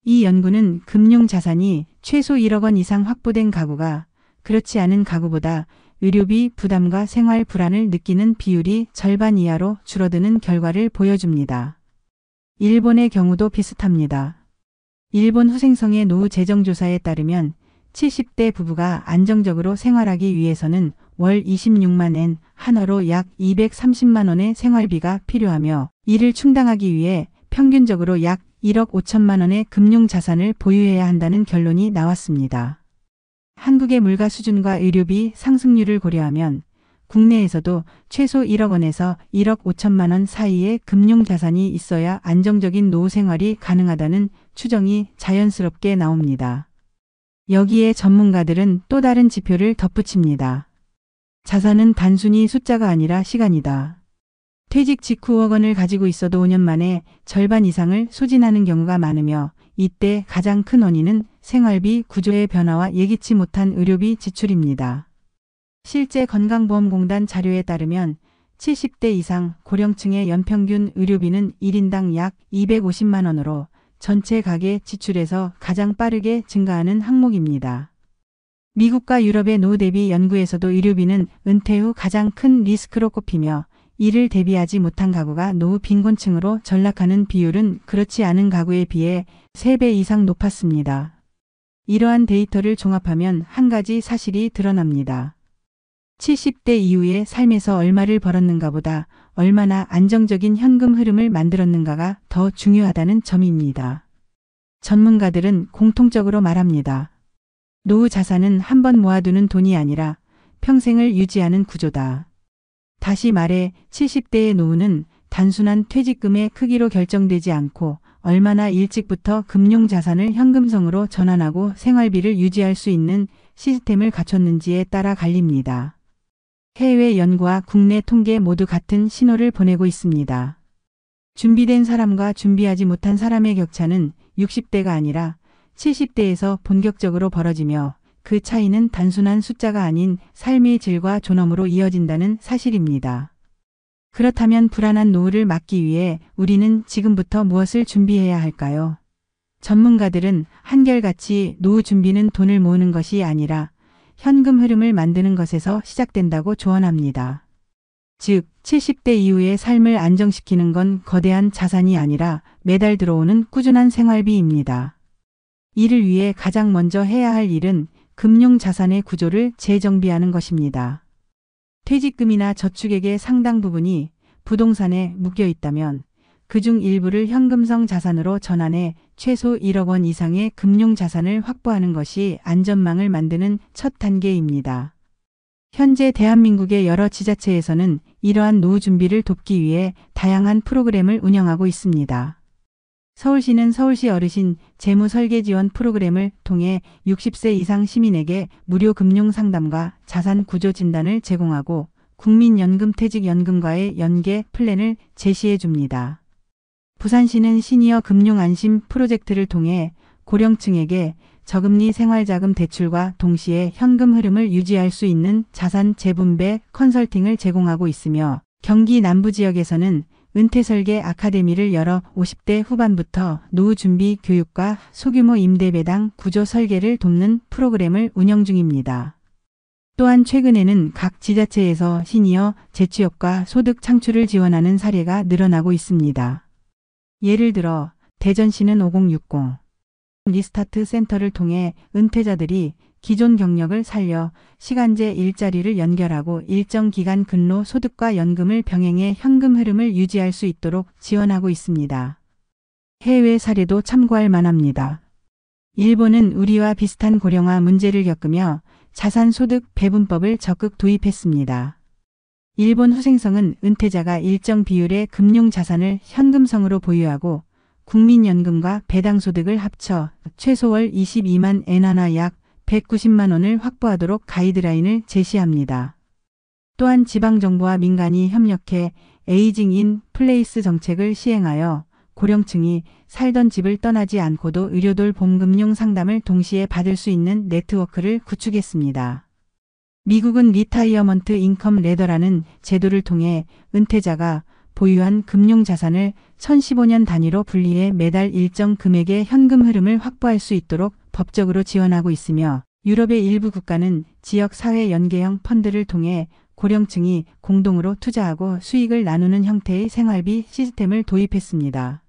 이 연구는 금융 자산이 최소 1억 원 이상 확보된 가구가 그렇지 않은 가구보다 의료비 부담과 생활 불안을 느끼는 비율이 절반 이하로 줄어드는 결과를 보여줍니다. 일본의 경우도 비슷합니다. 일본 후생성의 노후 재정조사에 따르면 70대 부부가 안정적으로 생활하기 위해서는 월 26만 엔, 한화로 약 230만 원의 생활비가 필요하며 이를 충당하기 위해 평균적으로 약 1억 5천만 원의 금융자산을 보유해야 한다는 결론이 나왔습니다. 한국의 물가 수준과 의료비 상승률을 고려하면 국내에서도 최소 1억 원에서 1억 5천만 원 사이의 금융자산이 있어야 안정적인 노후 생활이 가능하다는 추정이 자연스럽게 나옵니다. 여기에 전문가들은 또 다른 지표를 덧붙입니다. 자산은 단순히 숫자가 아니라 시간이다. 퇴직 직후 5억 원을 가지고 있어도 5년 만에 절반 이상을 소진하는 경우가 많으며 이때 가장 큰 원인은 생활비 구조의 변화와 예기치 못한 의료비 지출입니다. 실제 건강보험공단 자료에 따르면 70대 이상 고령층의 연평균 의료비는 1인당 약 250만 원으로 전체 가계 지출에서 가장 빠르게 증가하는 항목입니다. 미국과 유럽의 노후 대비 연구에서도 의료비는 은퇴 후 가장 큰 리스크로 꼽히며 이를 대비하지 못한 가구가 노후 빈곤층으로 전락하는 비율은 그렇지 않은 가구에 비해 3배 이상 높았습니다. 이러한 데이터를 종합하면 한 가지 사실이 드러납니다. 70대 이후의 삶에서 얼마를 벌었는가보다 얼마나 안정적인 현금 흐름을 만들었는가가 더 중요하다는 점입니다. 전문가들은 공통적으로 말합니다. 노후 자산은 한 번 모아두는 돈이 아니라 평생을 유지하는 구조다. 다시 말해 70대의 노후는 단순한 퇴직금의 크기로 결정되지 않고 얼마나 일찍부터 금융자산을 현금성으로 전환하고 생활비를 유지할 수 있는 시스템을 갖췄는지에 따라 갈립니다. 해외 연구와 국내 통계 모두 같은 신호를 보내고 있습니다. 준비된 사람과 준비하지 못한 사람의 격차는 60대가 아니라 70대에서 본격적으로 벌어지며 그 차이는 단순한 숫자가 아닌 삶의 질과 존엄으로 이어진다는 사실입니다. 그렇다면 불안한 노후를 막기 위해 우리는 지금부터 무엇을 준비해야 할까요? 전문가들은 한결같이 노후 준비는 돈을 모으는 것이 아니라 현금 흐름을 만드는 것에서 시작된다고 조언합니다. 즉, 70대 이후의 삶을 안정시키는 건 거대한 자산이 아니라 매달 들어오는 꾸준한 생활비입니다. 이를 위해 가장 먼저 해야 할 일은 금융자산의 구조를 재정비하는 것입니다. 퇴직금이나 저축액의 상당 부분이 부동산에 묶여 있다면 그중 일부를 현금성 자산으로 전환해 최소 1억 원 이상의 금융자산을 확보하는 것이 안전망을 만드는 첫 단계입니다. 현재 대한민국의 여러 지자체에서는 이러한 노후 준비를 돕기 위해 다양한 프로그램을 운영하고 있습니다. 서울시는 서울시 어르신 재무 설계 지원 프로그램을 통해 60세 이상 시민에게 무료 금융 상담과 자산 구조 진단을 제공하고 국민연금퇴직연금과의 연계 플랜을 제시해 줍니다. 부산시는 시니어 금융 안심 프로젝트를 통해 고령층에게 저금리 생활자금 대출과 동시에 현금 흐름을 유지할 수 있는 자산 재분배 컨설팅을 제공하고 있으며 경기 남부 지역에서는 은퇴설계 아카데미를 열어 50대 후반부터 노후 준비 교육과 소규모 임대 배당 구조 설계를 돕는 프로그램을 운영 중입니다. 또한 최근에는 각 지자체에서 시니어 재취업과 소득 창출을 지원하는 사례가 늘어나고 있습니다. 예를 들어 대전시는 5060 리스타트 센터를 통해 은퇴자들이 기존 경력을 살려 시간제 일자리를 연결하고 일정 기간 근로 소득과 연금을 병행해 현금 흐름을 유지할 수 있도록 지원하고 있습니다. 해외 사례도 참고할 만합니다. 일본은 우리와 비슷한 고령화 문제를 겪으며 자산소득 배분법을 적극 도입했습니다. 일본 후생성은 은퇴자가 일정 비율의 금융자산을 현금성으로 보유하고 국민연금과 배당소득을 합쳐 최소 월 22만 엔 하나 약 190만 원을 확보하도록 가이드라인을 제시합니다. 또한 지방정부와 민간이 협력해 에이징 인 플레이스 정책을 시행하여 고령층이 살던 집을 떠나지 않고도 의료돌 보금융 상담을 동시에 받을 수 있는 네트워크를 구축했습니다. 미국은 리타이어먼트 인컴 레더라는 제도를 통해 은퇴자가 보유한 금융자산을 1015년 단위로 분리해 매달 일정 금액의 현금 흐름을 확보할 수 있도록 법적으로 지원하고 있으며 유럽의 일부 국가는 지역사회 연계형 펀드를 통해 고령층이 공동으로 투자하고 수익을 나누는 형태의 생활비 시스템을 도입했습니다.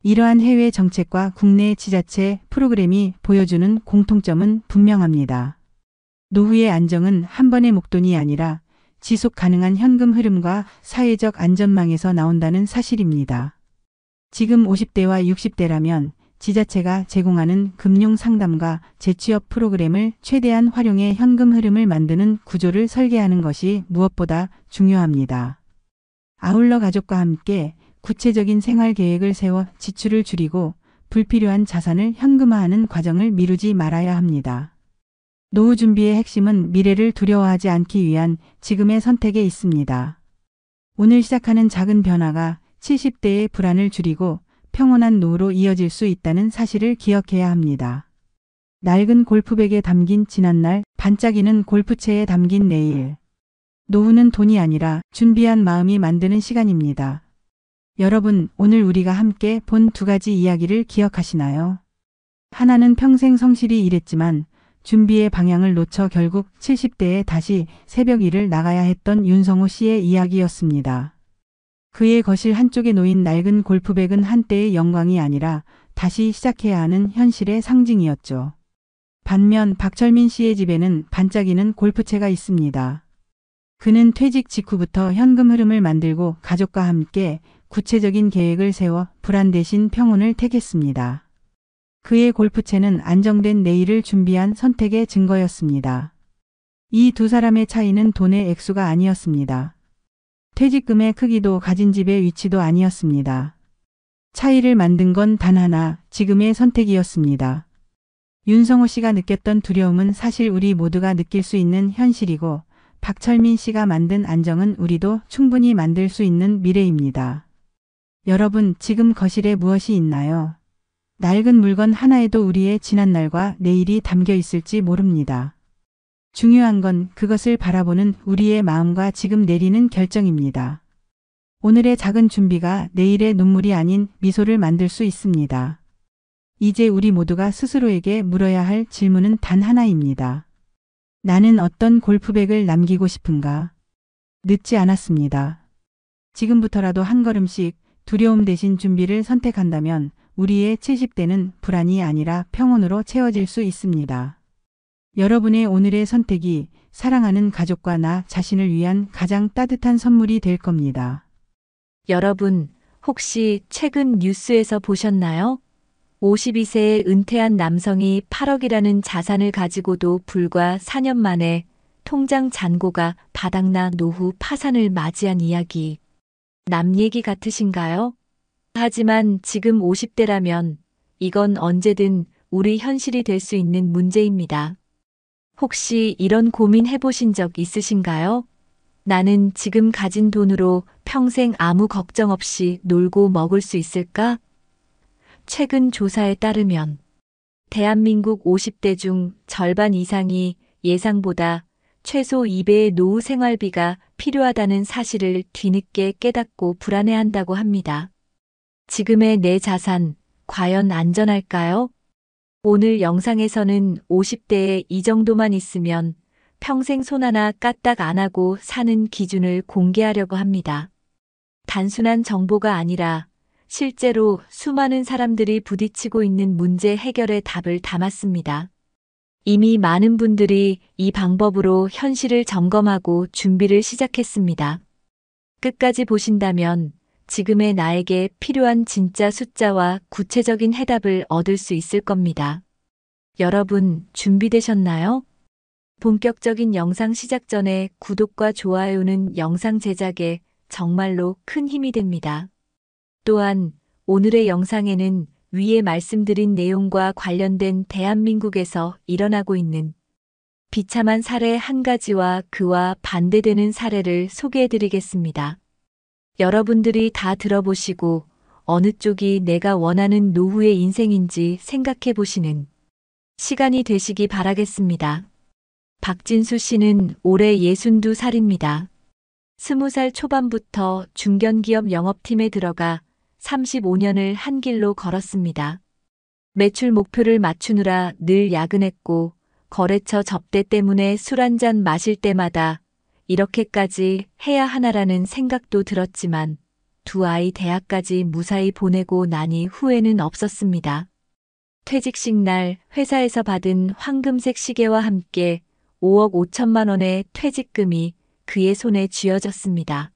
이러한 해외 정책과 국내 지자체 프로그램이 보여주는 공통점은 분명합니다. 노후의 안정은 한 번의 목돈이 아니라 지속 가능한 현금 흐름과 사회적 안전망에서 나온다는 사실입니다. 지금 50대와 60대라면 지자체가 제공하는 금융 상담과 재취업 프로그램을 최대한 활용해 현금 흐름을 만드는 구조를 설계하는 것이 무엇보다 중요합니다. 아울러 가족과 함께 구체적인 생활 계획을 세워 지출을 줄이고 불필요한 자산을 현금화하는 과정을 미루지 말아야 합니다. 노후 준비의 핵심은 미래를 두려워하지 않기 위한 지금의 선택에 있습니다. 오늘 시작하는 작은 변화가 70대의 불안을 줄이고 평온한 노후로 이어질 수 있다는 사실을 기억해야 합니다. 낡은 골프백에 담긴 지난날, 반짝이는 골프채에 담긴 내일. 노후는 돈이 아니라 준비한 마음이 만드는 시간입니다. 여러분, 오늘 우리가 함께 본 두 가지 이야기를 기억하시나요? 하나는 평생 성실히 일했지만 준비의 방향을 놓쳐 결국 70대에 다시 새벽 일을 나가야 했던 윤성호 씨의 이야기였습니다. 그의 거실 한쪽에 놓인 낡은 골프백은 한때의 영광이 아니라 다시 시작해야 하는 현실의 상징이었죠. 반면 박철민 씨의 집에는 반짝이는 골프채가 있습니다. 그는 퇴직 직후부터 현금 흐름을 만들고 가족과 함께 구체적인 계획을 세워 불안 대신 평온을 택했습니다. 그의 골프채는 안정된 내일을 준비한 선택의 증거였습니다. 이 두 사람의 차이는 돈의 액수가 아니었습니다. 퇴직금의 크기도 가진 집의 위치도 아니었습니다. 차이를 만든 건 단 하나, 지금의 선택이었습니다. 윤성호 씨가 느꼈던 두려움은 사실 우리 모두가 느낄 수 있는 현실이고, 박철민 씨가 만든 안정은 우리도 충분히 만들 수 있는 미래입니다. 여러분, 지금 거실에 무엇이 있나요? 낡은 물건 하나에도 우리의 지난날과 내일이 담겨 있을지 모릅니다. 중요한 건 그것을 바라보는 우리의 마음과 지금 내리는 결정입니다. 오늘의 작은 준비가 내일의 눈물이 아닌 미소를 만들 수 있습니다. 이제 우리 모두가 스스로에게 물어야 할 질문은 단 하나입니다. 나는 어떤 골프백을 남기고 싶은가? 늦지 않았습니다. 지금부터라도 한 걸음씩 두려움 대신 준비를 선택한다면 우리의 70대는 불안이 아니라 평온으로 채워질 수 있습니다. 여러분의 오늘의 선택이 사랑하는 가족과 나 자신을 위한 가장 따뜻한 선물이 될 겁니다. 여러분, 혹시 최근 뉴스에서 보셨나요? 52세에 은퇴한 남성이 8억이라는 자산을 가지고도 불과 4년 만에 통장 잔고가 바닥나 노후 파산을 맞이한 이야기. 남 얘기 같으신가요? 하지만 지금 50대라면 이건 언제든 우리 현실이 될 수 있는 문제입니다. 혹시 이런 고민 해보신 적 있으신가요? 나는 지금 가진 돈으로 평생 아무 걱정 없이 놀고 먹을 수 있을까? 최근 조사에 따르면 대한민국 50대 중 절반 이상이 예상보다 최소 2배의 노후 생활비가 필요하다는 사실을 뒤늦게 깨닫고 불안해한다고 합니다. 지금의 내 자산, 과연 안전할까요? 오늘 영상에서는 50대에 이 정도만 있으면 평생 손 하나 까딱 안 하고 사는 기준을 공개하려고 합니다. 단순한 정보가 아니라 실제로 수많은 사람들이 부딪히고 있는 문제 해결의 답을 담았습니다. 이미 많은 분들이 이 방법으로 현실을 점검하고 준비를 시작했습니다. 끝까지 보신다면 지금의 나에게 필요한 진짜 숫자와 구체적인 해답을 얻을 수 있을 겁니다. 여러분, 준비되셨나요? 본격적인 영상 시작 전에 구독과 좋아요는 영상 제작에 정말로 큰 힘이 됩니다. 또한 오늘의 영상에는 위에 말씀드린 내용과 관련된 대한민국에서 일어나고 있는 비참한 사례 한 가지와 그와 반대되는 사례를 소개해드리겠습니다. 여러분들이 다 들어보시고 어느 쪽이 내가 원하는 노후의 인생인지 생각해보시는 시간이 되시기 바라겠습니다. 박진수 씨는 올해 62살입니다. 20살 초반부터 중견기업 영업팀에 들어가 35년을 한 길로 걸었습니다. 매출 목표를 맞추느라 늘 야근했고 거래처 접대 때문에 술 한잔 마실 때마다 이렇게까지 해야 하나라는 생각도 들었지만 두 아이 대학까지 무사히 보내고 나니 후회는 없었습니다. 퇴직식 날 회사에서 받은 황금색 시계와 함께 5억 5천만 원의 퇴직금이 그의 손에 쥐어졌습니다.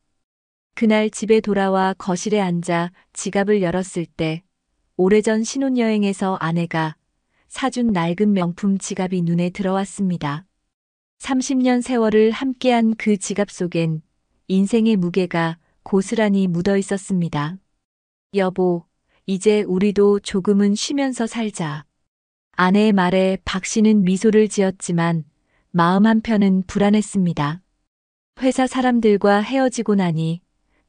그날 집에 돌아와 거실에 앉아 지갑을 열었을 때 오래전 신혼여행에서 아내가 사준 낡은 명품 지갑이 눈에 들어왔습니다. 30년 세월을 함께한 그 지갑 속엔 인생의 무게가 고스란히 묻어 있었습니다. 여보, 이제 우리도 조금은 쉬면서 살자. 아내의 말에 박 씨는 미소를 지었지만 마음 한편은 불안했습니다. 회사 사람들과 헤어지고 나니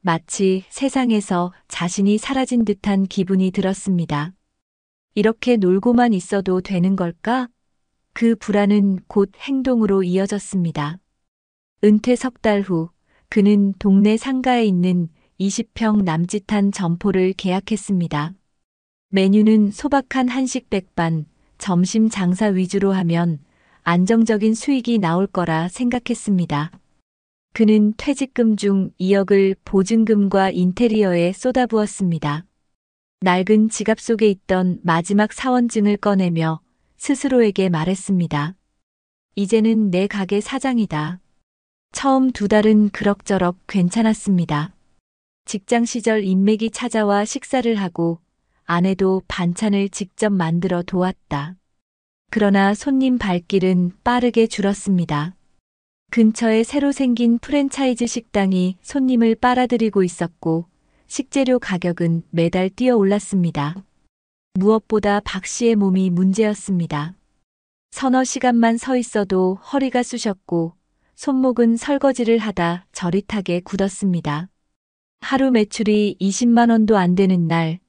마치 세상에서 자신이 사라진 듯한 기분이 들었습니다. 이렇게 놀고만 있어도 되는 걸까? 그 불안은 곧 행동으로 이어졌습니다. 은퇴 석 달 후 그는 동네 상가에 있는 20평 남짓한 점포를 계약했습니다. 메뉴는 소박한 한식 백반, 점심 장사 위주로 하면 안정적인 수익이 나올 거라 생각했습니다. 그는 퇴직금 중 2억을 보증금과 인테리어에 쏟아부었습니다. 낡은 지갑 속에 있던 마지막 사원증을 꺼내며 스스로에게 말했습니다. 이제는 내 가게 사장이다. 처음 2달은 그럭저럭 괜찮았습니다. 직장 시절 인맥이 찾아와 식사를 하고 아내도 반찬을 직접 만들어 도왔다. 그러나 손님 발길은 빠르게 줄었습니다. 근처에 새로 생긴 프랜차이즈 식당이 손님을 빨아들이고 있었고 식재료 가격은 매달 뛰어 올랐습니다. 무엇보다 박 씨의 몸이 문제였습니다. 서너 시간만 서 있어도 허리가 쑤셨고 손목은 설거지를 하다 저릿하게 굳었습니다. 하루 매출이 20만 원도 안 되는 날,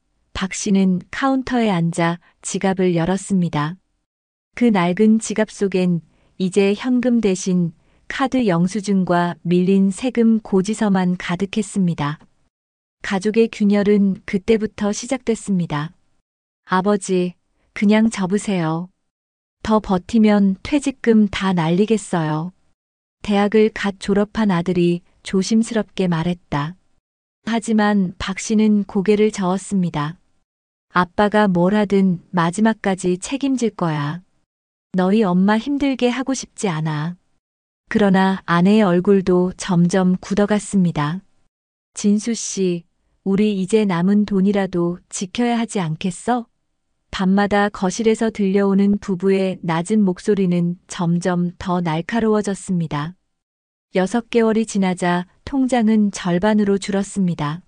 박 씨는 카운터에 앉아 지갑을 열었습니다. 그 낡은 지갑 속엔 이제 현금 대신 카드 영수증과 밀린 세금 고지서만 가득했습니다. 가족의 균열은 그때부터 시작됐습니다. 아버지, 그냥 접으세요. 더 버티면 퇴직금 다 날리겠어요. 대학을 갓 졸업한 아들이 조심스럽게 말했다. 하지만 박 씨는 고개를 저었습니다. 아빠가 뭘 하든 마지막까지 책임질 거야. 너희 엄마 힘들게 하고 싶지 않아. 그러나 아내의 얼굴도 점점 굳어갔습니다. 진수 씨, 우리 이제 남은 돈이라도 지켜야 하지 않겠어? 밤마다 거실에서 들려오는 부부의 낮은 목소리는 점점 더 날카로워졌습니다. 6개월이 지나자 통장은 절반으로 줄었습니다.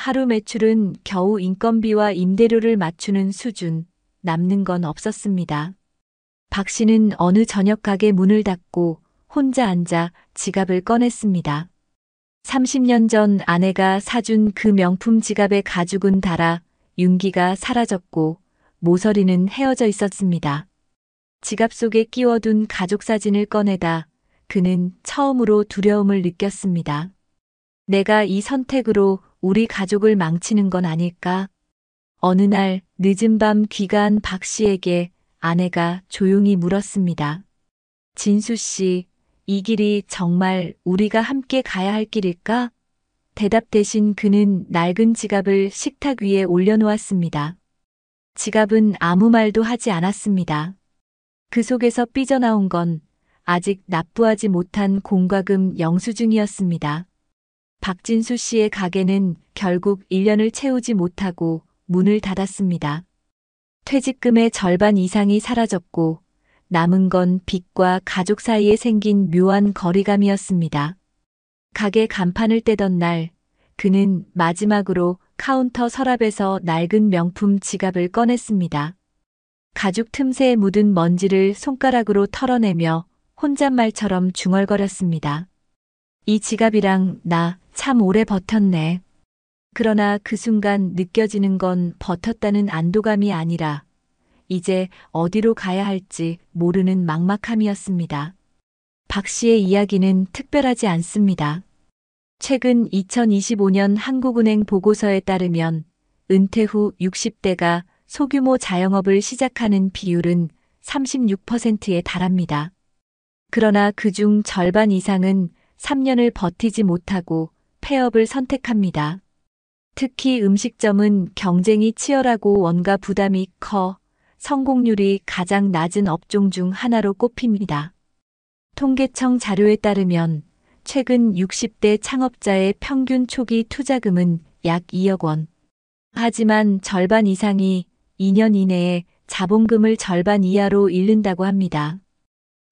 하루 매출은 겨우 인건비와 임대료를 맞추는 수준, 남는 건 없었습니다. 박 씨는 어느 저녁 가게 문을 닫고 혼자 앉아 지갑을 꺼냈습니다. 30년 전 아내가 사준 그 명품 지갑의 가죽은 닳아 윤기가 사라졌고 모서리는 헤어져 있었습니다. 지갑 속에 끼워둔 가족 사진을 꺼내다 그는 처음으로 두려움을 느꼈습니다. 내가 이 선택으로 우리 가족을 망치는 건 아닐까? 어느 날 늦은 밤 귀가한 박 씨에게 아내가 조용히 물었습니다. 진수 씨, 이 길이 정말 우리가 함께 가야 할 길일까? 대답 대신 그는 낡은 지갑을 식탁 위에 올려놓았습니다. 지갑은 아무 말도 하지 않았습니다. 그 속에서 삐져나온 건 아직 납부하지 못한 공과금 영수증이었습니다. 박진수 씨의 가게는 결국 1년을 채우지 못하고 문을 닫았습니다. 퇴직금의 절반 이상이 사라졌고 남은 건 빚과 가족 사이에 생긴 묘한 거리감이었습니다. 가게 간판을 떼던 날 그는 마지막으로 카운터 서랍에서 낡은 명품 지갑을 꺼냈습니다. 가죽 틈새에 묻은 먼지를 손가락으로 털어내며 혼잣말처럼 중얼거렸습니다. 이 지갑이랑 나 참 오래 버텼네. 그러나 그 순간 느껴지는 건 버텼다는 안도감이 아니라 이제 어디로 가야 할지 모르는 막막함이었습니다. 박 씨의 이야기는 특별하지 않습니다. 최근 2025년 한국은행 보고서에 따르면 은퇴 후 60대가 소규모 자영업을 시작하는 비율은 36%에 달합니다. 그러나 그중 절반 이상은 3년을 버티지 못하고 폐업을 선택합니다. 특히 음식점은 경쟁이 치열하고 원가 부담이 커 성공률이 가장 낮은 업종 중 하나로 꼽힙니다. 통계청 자료에 따르면 최근 60대 창업자의 평균 초기 투자금은 약 2억 원. 하지만 절반 이상이 2년 이내에 자본금을 절반 이하로 잃는다고 합니다.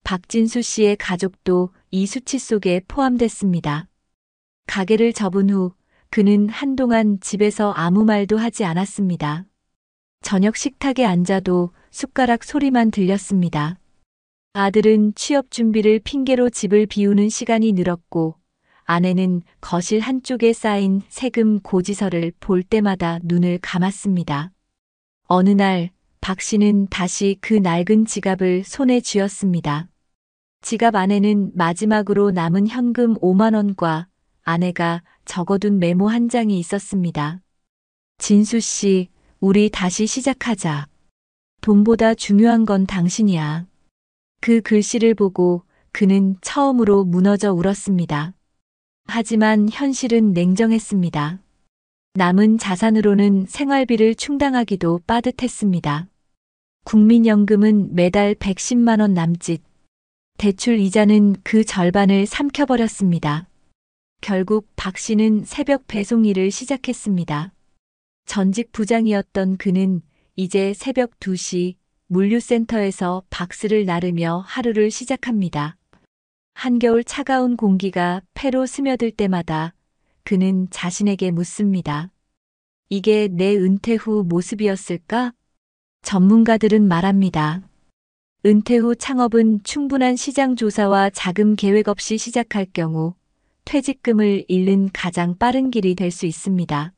박진수 씨의 가족도 이 수치 속에 포함됐습니다. 가게를 접은 후 그는 한동안 집에서 아무 말도 하지 않았습니다. 저녁 식탁에 앉아도 숟가락 소리만 들렸습니다. 아들은 취업 준비를 핑계로 집을 비우는 시간이 늘었고 아내는 거실 한쪽에 쌓인 세금 고지서를 볼 때마다 눈을 감았습니다. 어느 날 박 씨는 다시 그 낡은 지갑을 손에 쥐었습니다. 지갑 안에는 마지막으로 남은 현금 5만 원과 아내가 적어둔 메모 한 장이 있었습니다. 진수 씨, 우리 다시 시작하자. 돈보다 중요한 건 당신이야. 그 글씨를 보고 그는 처음으로 무너져 울었습니다. 하지만 현실은 냉정했습니다. 남은 자산으로는 생활비를 충당하기도 빠듯했습니다. 국민연금은 매달 110만 원 남짓, 대출 이자는 그 절반을 삼켜버렸습니다. 결국 박 씨는 새벽 배송 일을 시작했습니다. 전직 부장이었던 그는 이제 새벽 2시 물류센터에서 박스를 나르며 하루를 시작합니다. 한겨울 차가운 공기가 폐로 스며들 때마다 그는 자신에게 묻습니다. 이게 내 은퇴 후 모습이었을까? 전문가들은 말합니다. 은퇴 후 창업은 충분한 시장 조사와 자금 계획 없이 시작할 경우 퇴직금을 잃는 가장 빠른 길이 될 수 있습니다.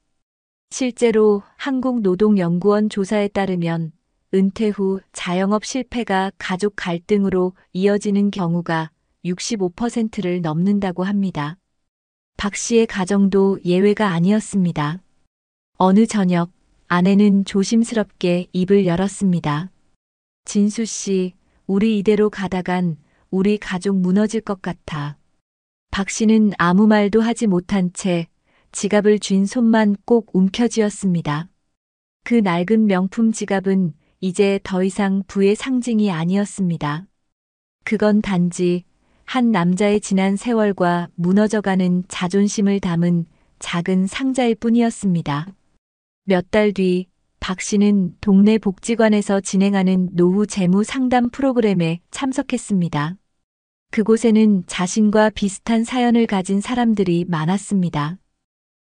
실제로 한국노동연구원 조사에 따르면 은퇴 후 자영업 실패가 가족 갈등으로 이어지는 경우가 65%를 넘는다고 합니다. 박 씨의 가정도 예외가 아니었습니다. 어느 저녁 아내는 조심스럽게 입을 열었습니다. 진수 씨, 우리 이대로 가다간 우리 가족 무너질 것 같아. 박 씨는 아무 말도 하지 못한 채 지갑을 쥔 손만 꼭 움켜쥐었습니다. 그 낡은 명품 지갑은 이제 더 이상 부의 상징이 아니었습니다. 그건 단지 한 남자의 지난 세월과 무너져가는 자존심을 담은 작은 상자일 뿐이었습니다. 몇 달 뒤 박 씨는 동네 복지관에서 진행하는 노후 재무 상담 프로그램에 참석했습니다. 그곳에는 자신과 비슷한 사연을 가진 사람들이 많았습니다.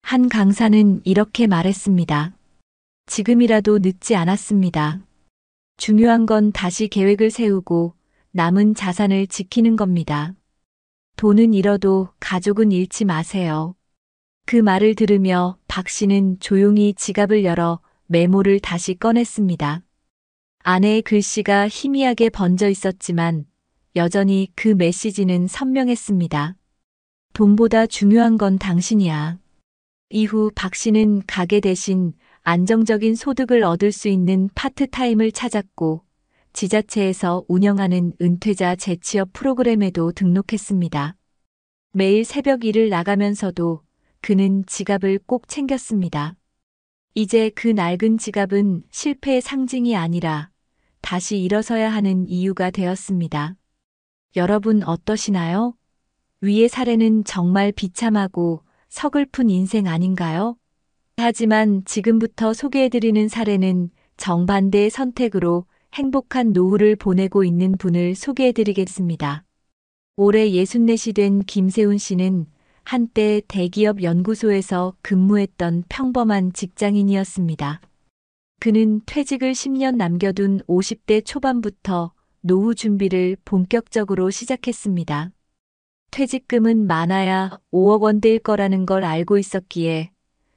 한 강사는 이렇게 말했습니다. 지금이라도 늦지 않았습니다. 중요한 건 다시 계획을 세우고 남은 자산을 지키는 겁니다. 돈은 잃어도 가족은 잃지 마세요. 그 말을 들으며 박 씨는 조용히 지갑을 열어 메모를 다시 꺼냈습니다. 아내의 글씨가 희미하게 번져 있었지만 여전히 그 메시지는 선명했습니다. 돈보다 중요한 건 당신이야. 이후 박 씨는 가게 대신 안정적인 소득을 얻을 수 있는 파트타임을 찾았고 지자체에서 운영하는 은퇴자 재취업 프로그램에도 등록했습니다. 매일 새벽 일을 나가면서도 그는 지갑을 꼭 챙겼습니다. 이제 그 낡은 지갑은 실패의 상징이 아니라 다시 일어서야 하는 이유가 되었습니다. 여러분 어떠시나요? 위의 사례는 정말 비참하고 서글픈 인생 아닌가요? 하지만 지금부터 소개해드리는 사례는 정반대의 선택으로 행복한 노후를 보내고 있는 분을 소개해드리겠습니다. 올해 64이 된 김세훈 씨는 한때 대기업 연구소에서 근무했던 평범한 직장인이었습니다. 그는 퇴직을 10년 남겨둔 50대 초반부터 노후 준비를 본격적으로 시작했습니다. 퇴직금은 많아야 5억 원대일 거라는 걸 알고 있었기에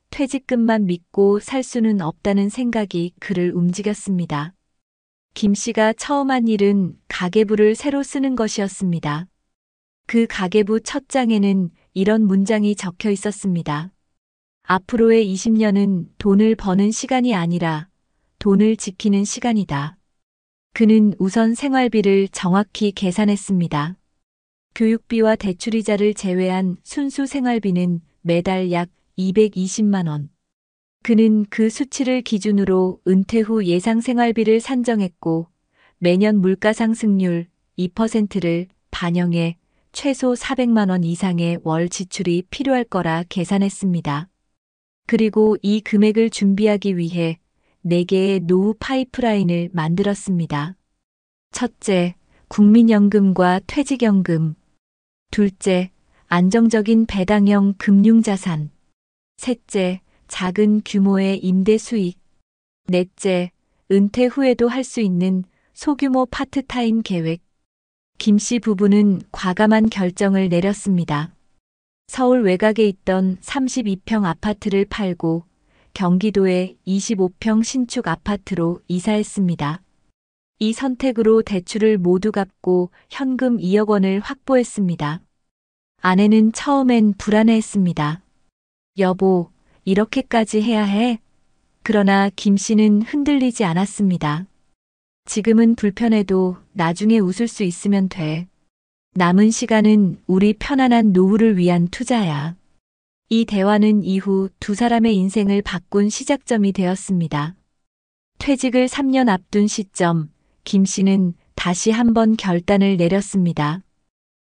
퇴직금만 믿고 살 수는 없다는 생각이 그를 움직였습니다. 김 씨가 처음 한 일은 가계부를 새로 쓰는 것이었습니다. 그 가계부 첫 장에는 이런 문장이 적혀 있었습니다. 앞으로의 20년은 돈을 버는 시간이 아니라 돈을 지키는 시간이다. 그는 우선 생활비를 정확히 계산했습니다. 교육비와 대출이자를 제외한 순수 생활비는 매달 약 220만 원. 그는 그 수치를 기준으로 은퇴 후 예상 생활비를 산정했고 매년 물가 상승률 2%를 반영해 최소 400만 원 이상의 월 지출이 필요할 거라 계산했습니다. 그리고 이 금액을 준비하기 위해 4개의 노후 파이프라인을 만들었습니다. 첫째, 국민연금과 퇴직연금. 둘째, 안정적인 배당형 금융자산. 셋째, 작은 규모의 임대 수익. 넷째, 은퇴 후에도 할 수 있는 소규모 파트타임 계획. 김 씨 부부는 과감한 결정을 내렸습니다. 서울 외곽에 있던 32평 아파트를 팔고 경기도의 25평 신축 아파트로 이사했습니다. 이 선택으로 대출을 모두 갚고 현금 2억 원을 확보했습니다. 아내는 처음엔 불안해했습니다. 여보, 이렇게까지 해야 해? 그러나 김 씨는 흔들리지 않았습니다. 지금은 불편해도 나중에 웃을 수 있으면 돼. 남은 시간은 우리 편안한 노후를 위한 투자야. 이 대화는 이후 두 사람의 인생을 바꾼 시작점이 되었습니다. 퇴직을 3년 앞둔 시점, 김 씨는 다시 한번 결단을 내렸습니다.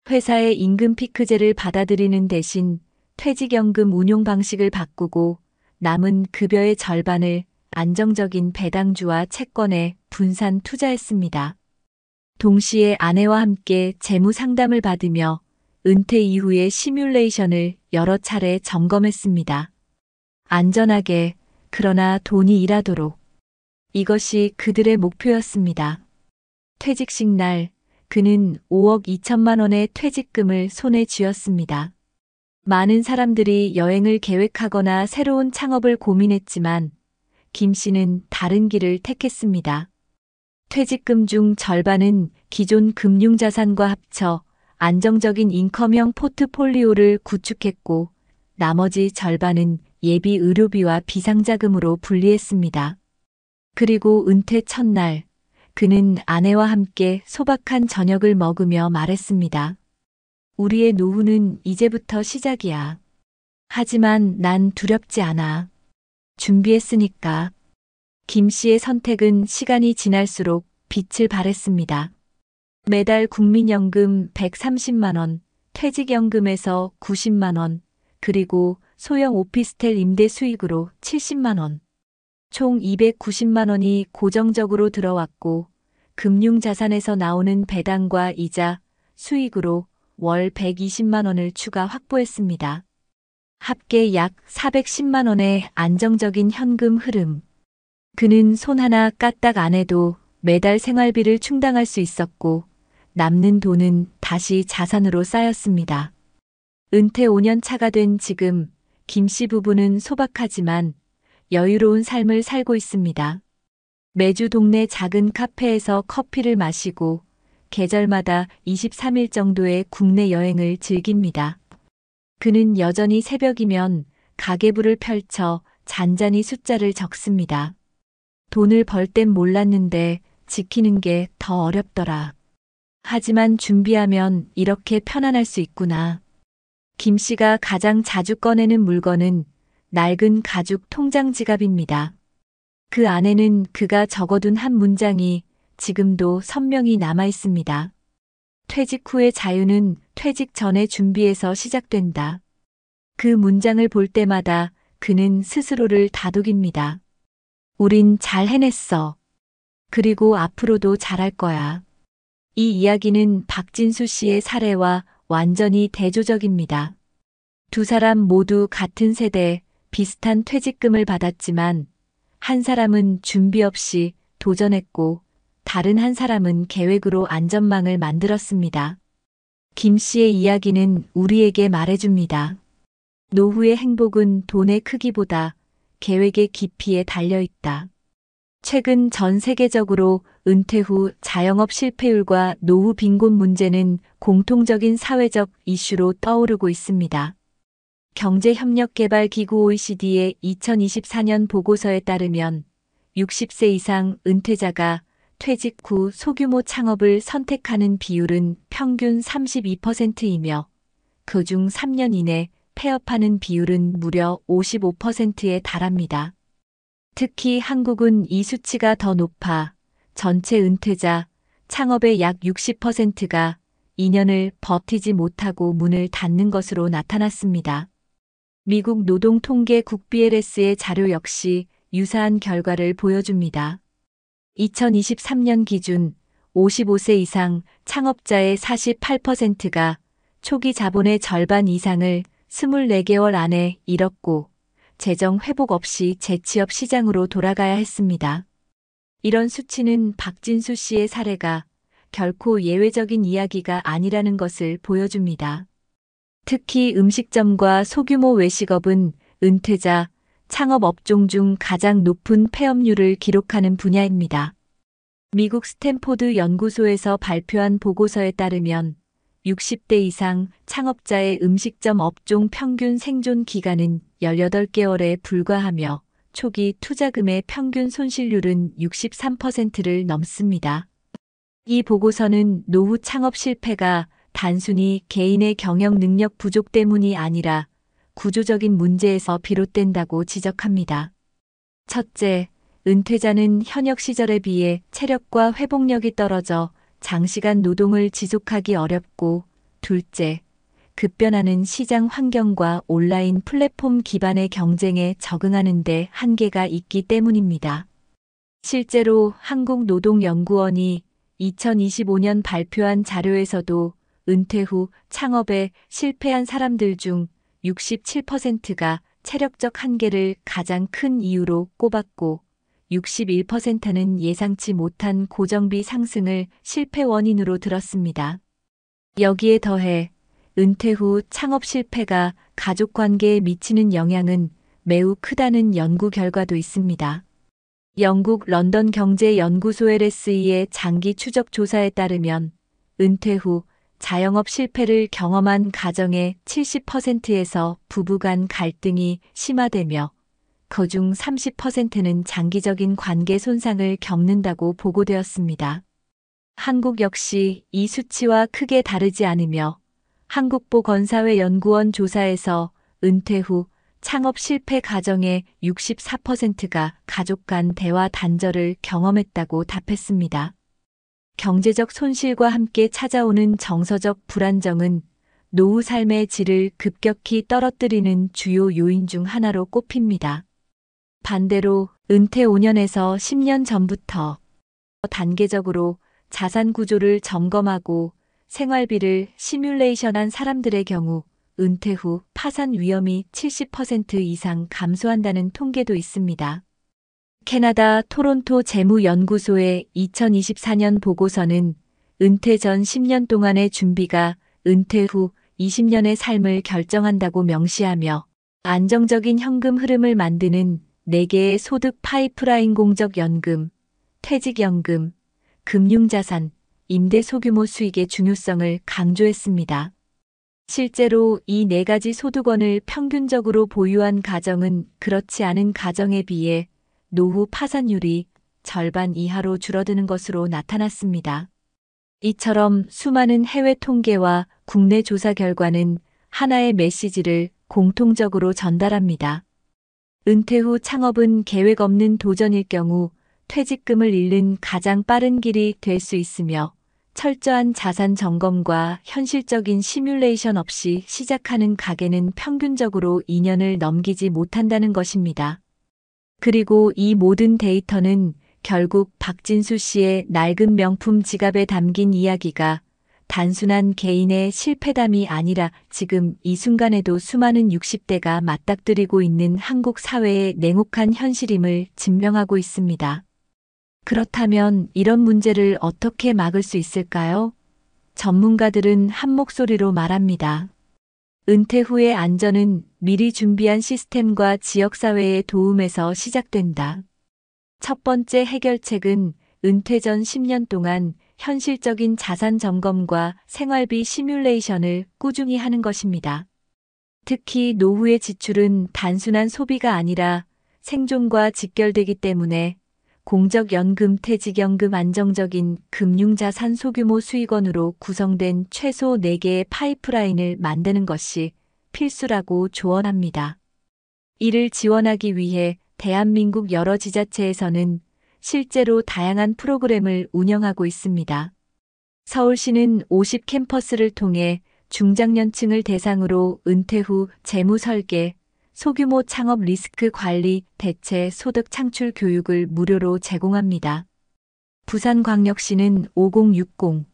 회사의 임금 피크제를 받아들이는 대신 퇴직연금 운용 방식을 바꾸고 남은 급여의 절반을 안정적인 배당주와 채권에 분산 투자했습니다. 동시에 아내와 함께 재무 상담을 받으며 은퇴 이후의 시뮬레이션을 여러 차례 점검했습니다. 안전하게, 그러나 돈이 일하도록. 이것이 그들의 목표였습니다. 퇴직식 날, 그는 5억 2천만 원의 퇴직금을 손에 쥐었습니다. 많은 사람들이 여행을 계획하거나 새로운 창업을 고민했지만 김 씨는 다른 길을 택했습니다. 퇴직금 중 절반은 기존 금융자산과 합쳐 안정적인 인컴형 포트폴리오를 구축했고 나머지 절반은 예비 의료비와 비상자금으로 분리했습니다. 그리고 은퇴 첫날, 그는 아내와 함께 소박한 저녁을 먹으며 말했습니다. 우리의 노후는 이제부터 시작이야. 하지만 난 두렵지 않아. 준비했으니까. 김 씨의 선택은 시간이 지날수록 빛을 발했습니다. 매달 국민연금 130만 원, 퇴직연금에서 90만 원, 그리고 소형 오피스텔 임대 수익으로 70만 원. 총 290만 원이 고정적으로 들어왔고 금융자산에서 나오는 배당과 이자, 수익으로 월 120만 원을 추가 확보했습니다. 합계 약 410만 원의 안정적인 현금 흐름. 그는 손 하나 까딱 안 해도 매달 생활비를 충당할 수 있었고 남는 돈은 다시 자산으로 쌓였습니다. 은퇴 5년 차가 된 지금 김 씨 부부는 소박하지만 여유로운 삶을 살고 있습니다. 매주 동네 작은 카페에서 커피를 마시고 계절마다 23일 정도의 국내 여행을 즐깁니다. 그는 여전히 새벽이면 가계부를 펼쳐 잔잔히 숫자를 적습니다. 돈을 벌 땐 몰랐는데 지키는 게 더 어렵더라. 하지만 준비하면 이렇게 편안할 수 있구나. 김 씨가 가장 자주 꺼내는 물건은 낡은 가죽 통장 지갑입니다. 그 안에는 그가 적어둔 한 문장이 지금도 선명히 남아 있습니다. 퇴직 후의 자유는 퇴직 전의 준비에서 시작된다. 그 문장을 볼 때마다 그는 스스로를 다독입니다. 우린 잘 해냈어. 그리고 앞으로도 잘할 거야. 이 이야기는 박진수 씨의 사례와 완전히 대조적입니다. 두 사람 모두 같은 세대, 비슷한 퇴직금을 받았지만 한 사람은 준비 없이 도전했고 다른 한 사람은 계획으로 안전망을 만들었습니다. 김 씨의 이야기는 우리에게 말해줍니다. 노후의 행복은 돈의 크기보다 계획의 깊이에 달려있다. 최근 전 세계적으로 은퇴 후 자영업 실패율과 노후 빈곤 문제는 공통적인 사회적 이슈로 떠오르고 있습니다. 경제협력개발기구 OECD의 2024년 보고서에 따르면 60세 이상 은퇴자가 퇴직 후 소규모 창업을 선택하는 비율은 평균 32%이며 그중 3년 이내 폐업하는 비율은 무려 55%에 달합니다. 특히 한국은 이 수치가 더 높아 전체 은퇴자, 창업의 약 60%가 2년을 버티지 못하고 문을 닫는 것으로 나타났습니다. 미국 노동통계국 BLS의 자료 역시 유사한 결과를 보여줍니다. 2023년 기준 55세 이상 창업자의 48%가 초기 자본의 절반 이상을 24개월 안에 잃었고 재정 회복 없이 재취업 시장으로 돌아가야 했습니다. 이런 수치는 박진수 씨의 사례가 결코 예외적인 이야기가 아니라는 것을 보여줍니다. 특히 음식점과 소규모 외식업은 은퇴자, 창업 업종 중 가장 높은 폐업률을 기록하는 분야입니다. 미국 스탠포드 연구소에서 발표한 보고서에 따르면 60대 이상 창업자의 음식점 업종 평균 생존 기간은 18개월에 불과하며 초기 투자금의 평균 손실률은 63%를 넘습니다. 이 보고서는 노후 창업 실패가 단순히 개인의 경영 능력 부족 때문이 아니라 구조적인 문제에서 비롯된다고 지적합니다. 첫째, 은퇴자는 현역 시절에 비해 체력과 회복력이 떨어져 장시간 노동을 지속하기 어렵고, 둘째, 급변하는 시장 환경과 온라인 플랫폼 기반의 경쟁에 적응하는 데 한계가 있기 때문입니다. 실제로 한국노동연구원이 2025년 발표한 자료에서도 은퇴 후 창업에 실패한 사람들 중 67%가 체력적 한계를 가장 큰 이유로 꼽았고 61%는 예상치 못한 고정비 상승을 실패 원인으로 들었습니다. 여기에 더해 은퇴 후 창업 실패가 가족 관계에 미치는 영향은 매우 크다는 연구 결과도 있습니다. 영국 런던 경제연구소 LSE의 장기 추적 조사에 따르면 은퇴 후 자영업 실패를 경험한 가정의 70%에서 부부간 갈등이 심화되며 그중 30%는 장기적인 관계 손상을 겪는다고 보고되었습니다. 한국 역시 이 수치와 크게 다르지 않으며 한국보건사회연구원 조사에서 은퇴 후 창업 실패 가정의 64%가 가족 간 대화 단절을 경험했다고 답했습니다. 경제적 손실과 함께 찾아오는 정서적 불안정은 노후 삶의 질을 급격히 떨어뜨리는 주요 요인 중 하나로 꼽힙니다. 반대로 은퇴 5년에서 10년 전부터 단계적으로 자산 구조를 점검하고 생활비를 시뮬레이션한 사람들의 경우 은퇴 후 파산 위험이 70% 이상 감소한다는 통계도 있습니다. 캐나다 토론토 재무연구소의 2024년 보고서는 은퇴 전 10년 동안의 준비가 은퇴 후 20년의 삶을 결정한다고 명시하며 안정적인 현금 흐름을 만드는 4개의 소득 파이프라인 공적연금, 퇴직연금, 금융자산, 임대 소규모 수익의 중요성을 강조했습니다. 실제로 이 4가지 소득원을 평균적으로 보유한 가정은 그렇지 않은 가정에 비해 노후 파산율이 절반 이하로 줄어드는 것으로 나타났습니다. 이처럼 수많은 해외 통계와 국내 조사 결과는 하나의 메시지를 공통적으로 전달합니다. 은퇴 후 창업은 계획 없는 도전일 경우 퇴직금을 잃는 가장 빠른 길이 될 수 있으며 철저한 자산 점검과 현실적인 시뮬레이션 없이 시작하는 가게는 평균적으로 2년을 넘기지 못한다는 것입니다. 그리고 이 모든 데이터는 결국 박진수 씨의 낡은 명품 지갑에 담긴 이야기가 단순한 개인의 실패담이 아니라 지금 이 순간에도 수많은 60대가 맞닥뜨리고 있는 한국 사회의 냉혹한 현실임을 증명하고 있습니다. 그렇다면 이런 문제를 어떻게 막을 수 있을까요? 전문가들은 한 목소리로 말합니다. 은퇴 후의 안전은 미리 준비한 시스템과 지역사회의 도움에서 시작된다. 첫 번째 해결책은 은퇴 전 10년 동안 현실적인 자산 점검과 생활비 시뮬레이션을 꾸준히 하는 것입니다. 특히 노후의 지출은 단순한 소비가 아니라 생존과 직결되기 때문에 공적연금, 퇴직연금, 안정적인 금융자산, 소규모 수익원으로 구성된 최소 4개의 파이프라인을 만드는 것이 필수라고 조언합니다. 이를 지원하기 위해 대한민국 여러 지자체에서는 실제로 다양한 프로그램을 운영하고 있습니다. 서울시는 50 캠퍼스를 통해 중장년층을 대상으로 은퇴 후 재무 설계, 소규모 창업 리스크 관리, 대체 소득 창출 교육을 무료로 제공합니다. 부산광역시는 5060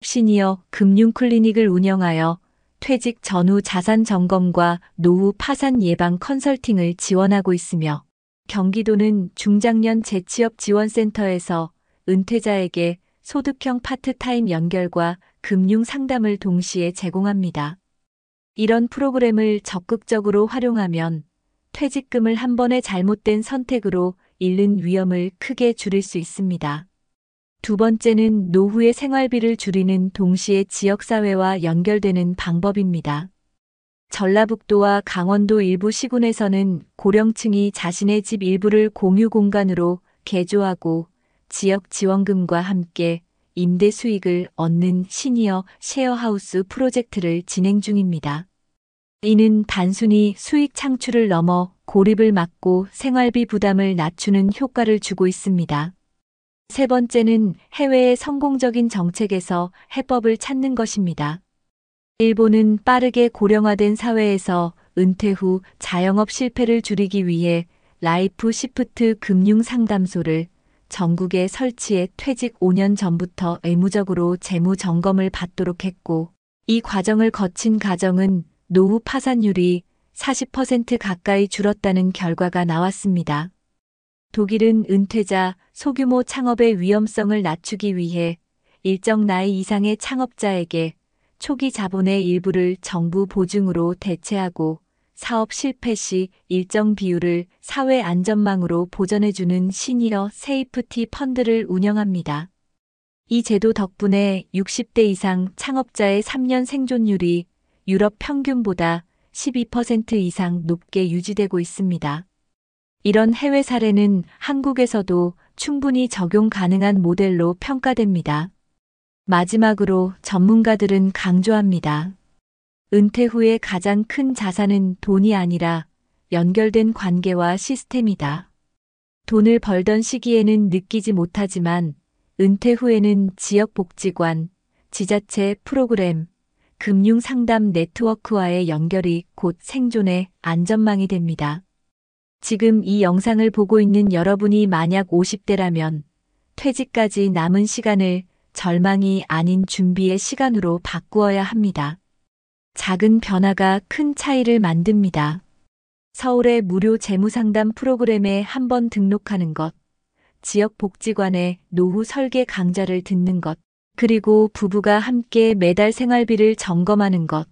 시니어 금융 클리닉을 운영하여 퇴직 전후 자산 점검과 노후 파산 예방 컨설팅을 지원하고 있으며 경기도는 중장년 재취업 지원센터에서 은퇴자에게 소득형 파트타임 연결과 금융 상담을 동시에 제공합니다. 이런 프로그램을 적극적으로 활용하면 퇴직금을 한 번의 잘못된 선택으로 잃는 위험을 크게 줄일 수 있습니다. 두 번째는 노후의 생활비를 줄이는 동시에 지역사회와 연결되는 방법입니다. 전라북도와 강원도 일부 시군에서는 고령층이 자신의 집 일부를 공유 공간으로 개조하고 지역 지원금과 함께 임대 수익을 얻는 시니어 셰어하우스 프로젝트를 진행 중입니다. 이는 단순히 수익 창출을 넘어 고립을 막고 생활비 부담을 낮추는 효과를 주고 있습니다. 세 번째는 해외의 성공적인 정책에서 해법을 찾는 것입니다. 일본은 빠르게 고령화된 사회에서 은퇴 후 자영업 실패를 줄이기 위해 라이프 시프트 금융상담소를 전국에 설치해 퇴직 5년 전부터 의무적으로 재무 점검을 받도록 했고, 이 과정을 거친 가정은 노후 파산율이 40% 가까이 줄었다는 결과가 나왔습니다. 독일은 은퇴자 소규모 창업의 위험성을 낮추기 위해 일정 나이 이상의 창업자에게 초기 자본의 일부를 정부 보증으로 대체하고 사업 실패 시 일정 비율을 사회 안전망으로 보전해주는 시니어 세이프티 펀드를 운영합니다. 이 제도 덕분에 60대 이상 창업자의 3년 생존율이 유럽 평균보다 12% 이상 높게 유지되고 있습니다. 이런 해외 사례는 한국에서도 충분히 적용 가능한 모델로 평가됩니다. 마지막으로 전문가들은 강조합니다. 은퇴 후에 가장 큰 자산은 돈이 아니라 연결된 관계와 시스템이다. 돈을 벌던 시기에는 느끼지 못하지만 은퇴 후에는 지역복지관, 지자체 프로그램, 금융상담 네트워크와의 연결이 곧 생존의 안전망이 됩니다. 지금 이 영상을 보고 있는 여러분이 만약 50대라면 퇴직까지 남은 시간을 절망이 아닌 준비의 시간으로 바꾸어야 합니다. 작은 변화가 큰 차이를 만듭니다. 서울의 무료 재무상담 프로그램에 한번 등록하는 것, 지역 복지관의 노후 설계 강좌를 듣는 것, 그리고 부부가 함께 매달 생활비를 점검하는 것.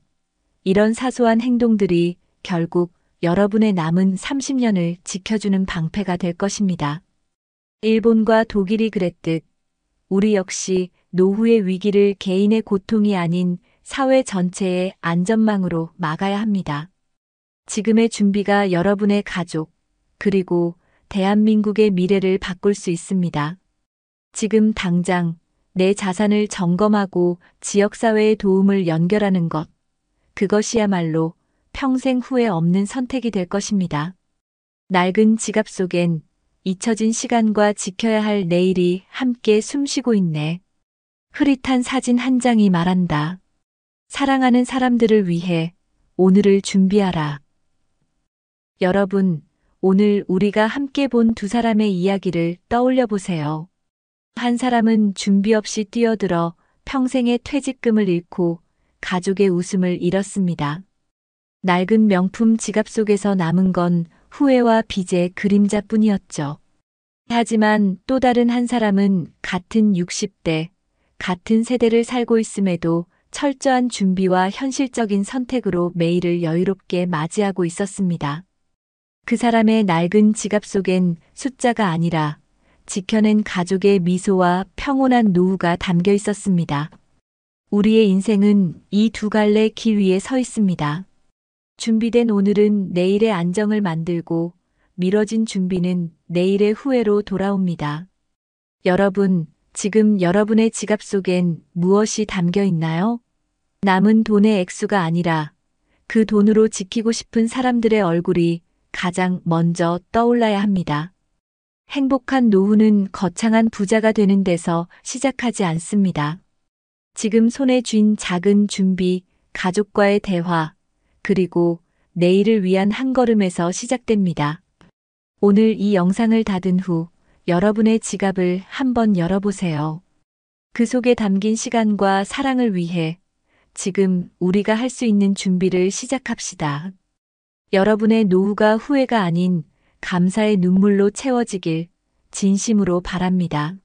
이런 사소한 행동들이 결국 여러분의 남은 30년을 지켜주는 방패가 될 것입니다. 일본과 독일이 그랬듯 우리 역시 노후의 위기를 개인의 고통이 아닌 사회 전체의 안전망으로 막아야 합니다. 지금의 준비가 여러분의 가족, 그리고 대한민국의 미래를 바꿀 수 있습니다. 지금 당장 내 자산을 점검하고 지역사회의 도움을 연결하는 것, 그것이야말로 평생 후회 없는 선택이 될 것입니다. 낡은 지갑 속엔 잊혀진 시간과 지켜야 할 내일이 함께 숨쉬고 있네. 흐릿한 사진 한 장이 말한다. 사랑하는 사람들을 위해 오늘을 준비하라. 여러분, 오늘 우리가 함께 본 두 사람의 이야기를 떠올려 보세요. 한 사람은 준비 없이 뛰어들어 평생의 퇴직금을 잃고 가족의 웃음을 잃었습니다. 낡은 명품 지갑 속에서 남은 건 후회와 빚의 그림자뿐이었죠. 하지만 또 다른 한 사람은 같은 60대, 같은 세대를 살고 있음에도 철저한 준비와 현실적인 선택으로 매일을 여유롭게 맞이하고 있었습니다. 그 사람의 낡은 지갑 속엔 숫자가 아니라 지켜낸 가족의 미소와 평온한 노후가 담겨 있었습니다. 우리의 인생은 이 두 갈래 길 위에 서 있습니다. 준비된 오늘은 내일의 안정을 만들고 미뤄진 준비는 내일의 후회로 돌아옵니다. 여러분, 지금 여러분의 지갑 속엔 무엇이 담겨 있나요? 남은 돈의 액수가 아니라 그 돈으로 지키고 싶은 사람들의 얼굴이 가장 먼저 떠올라야 합니다. 행복한 노후는 거창한 부자가 되는 데서 시작하지 않습니다. 지금 손에 쥔 작은 준비, 가족과의 대화, 그리고 내일을 위한 한 걸음에서 시작됩니다. 오늘 이 영상을 닫은 후 여러분의 지갑을 한번 열어보세요. 그 속에 담긴 시간과 사랑을 위해 지금 우리가 할 수 있는 준비를 시작합시다. 여러분의 노후가 후회가 아닌 감사의 눈물로 채워지길 진심으로 바랍니다.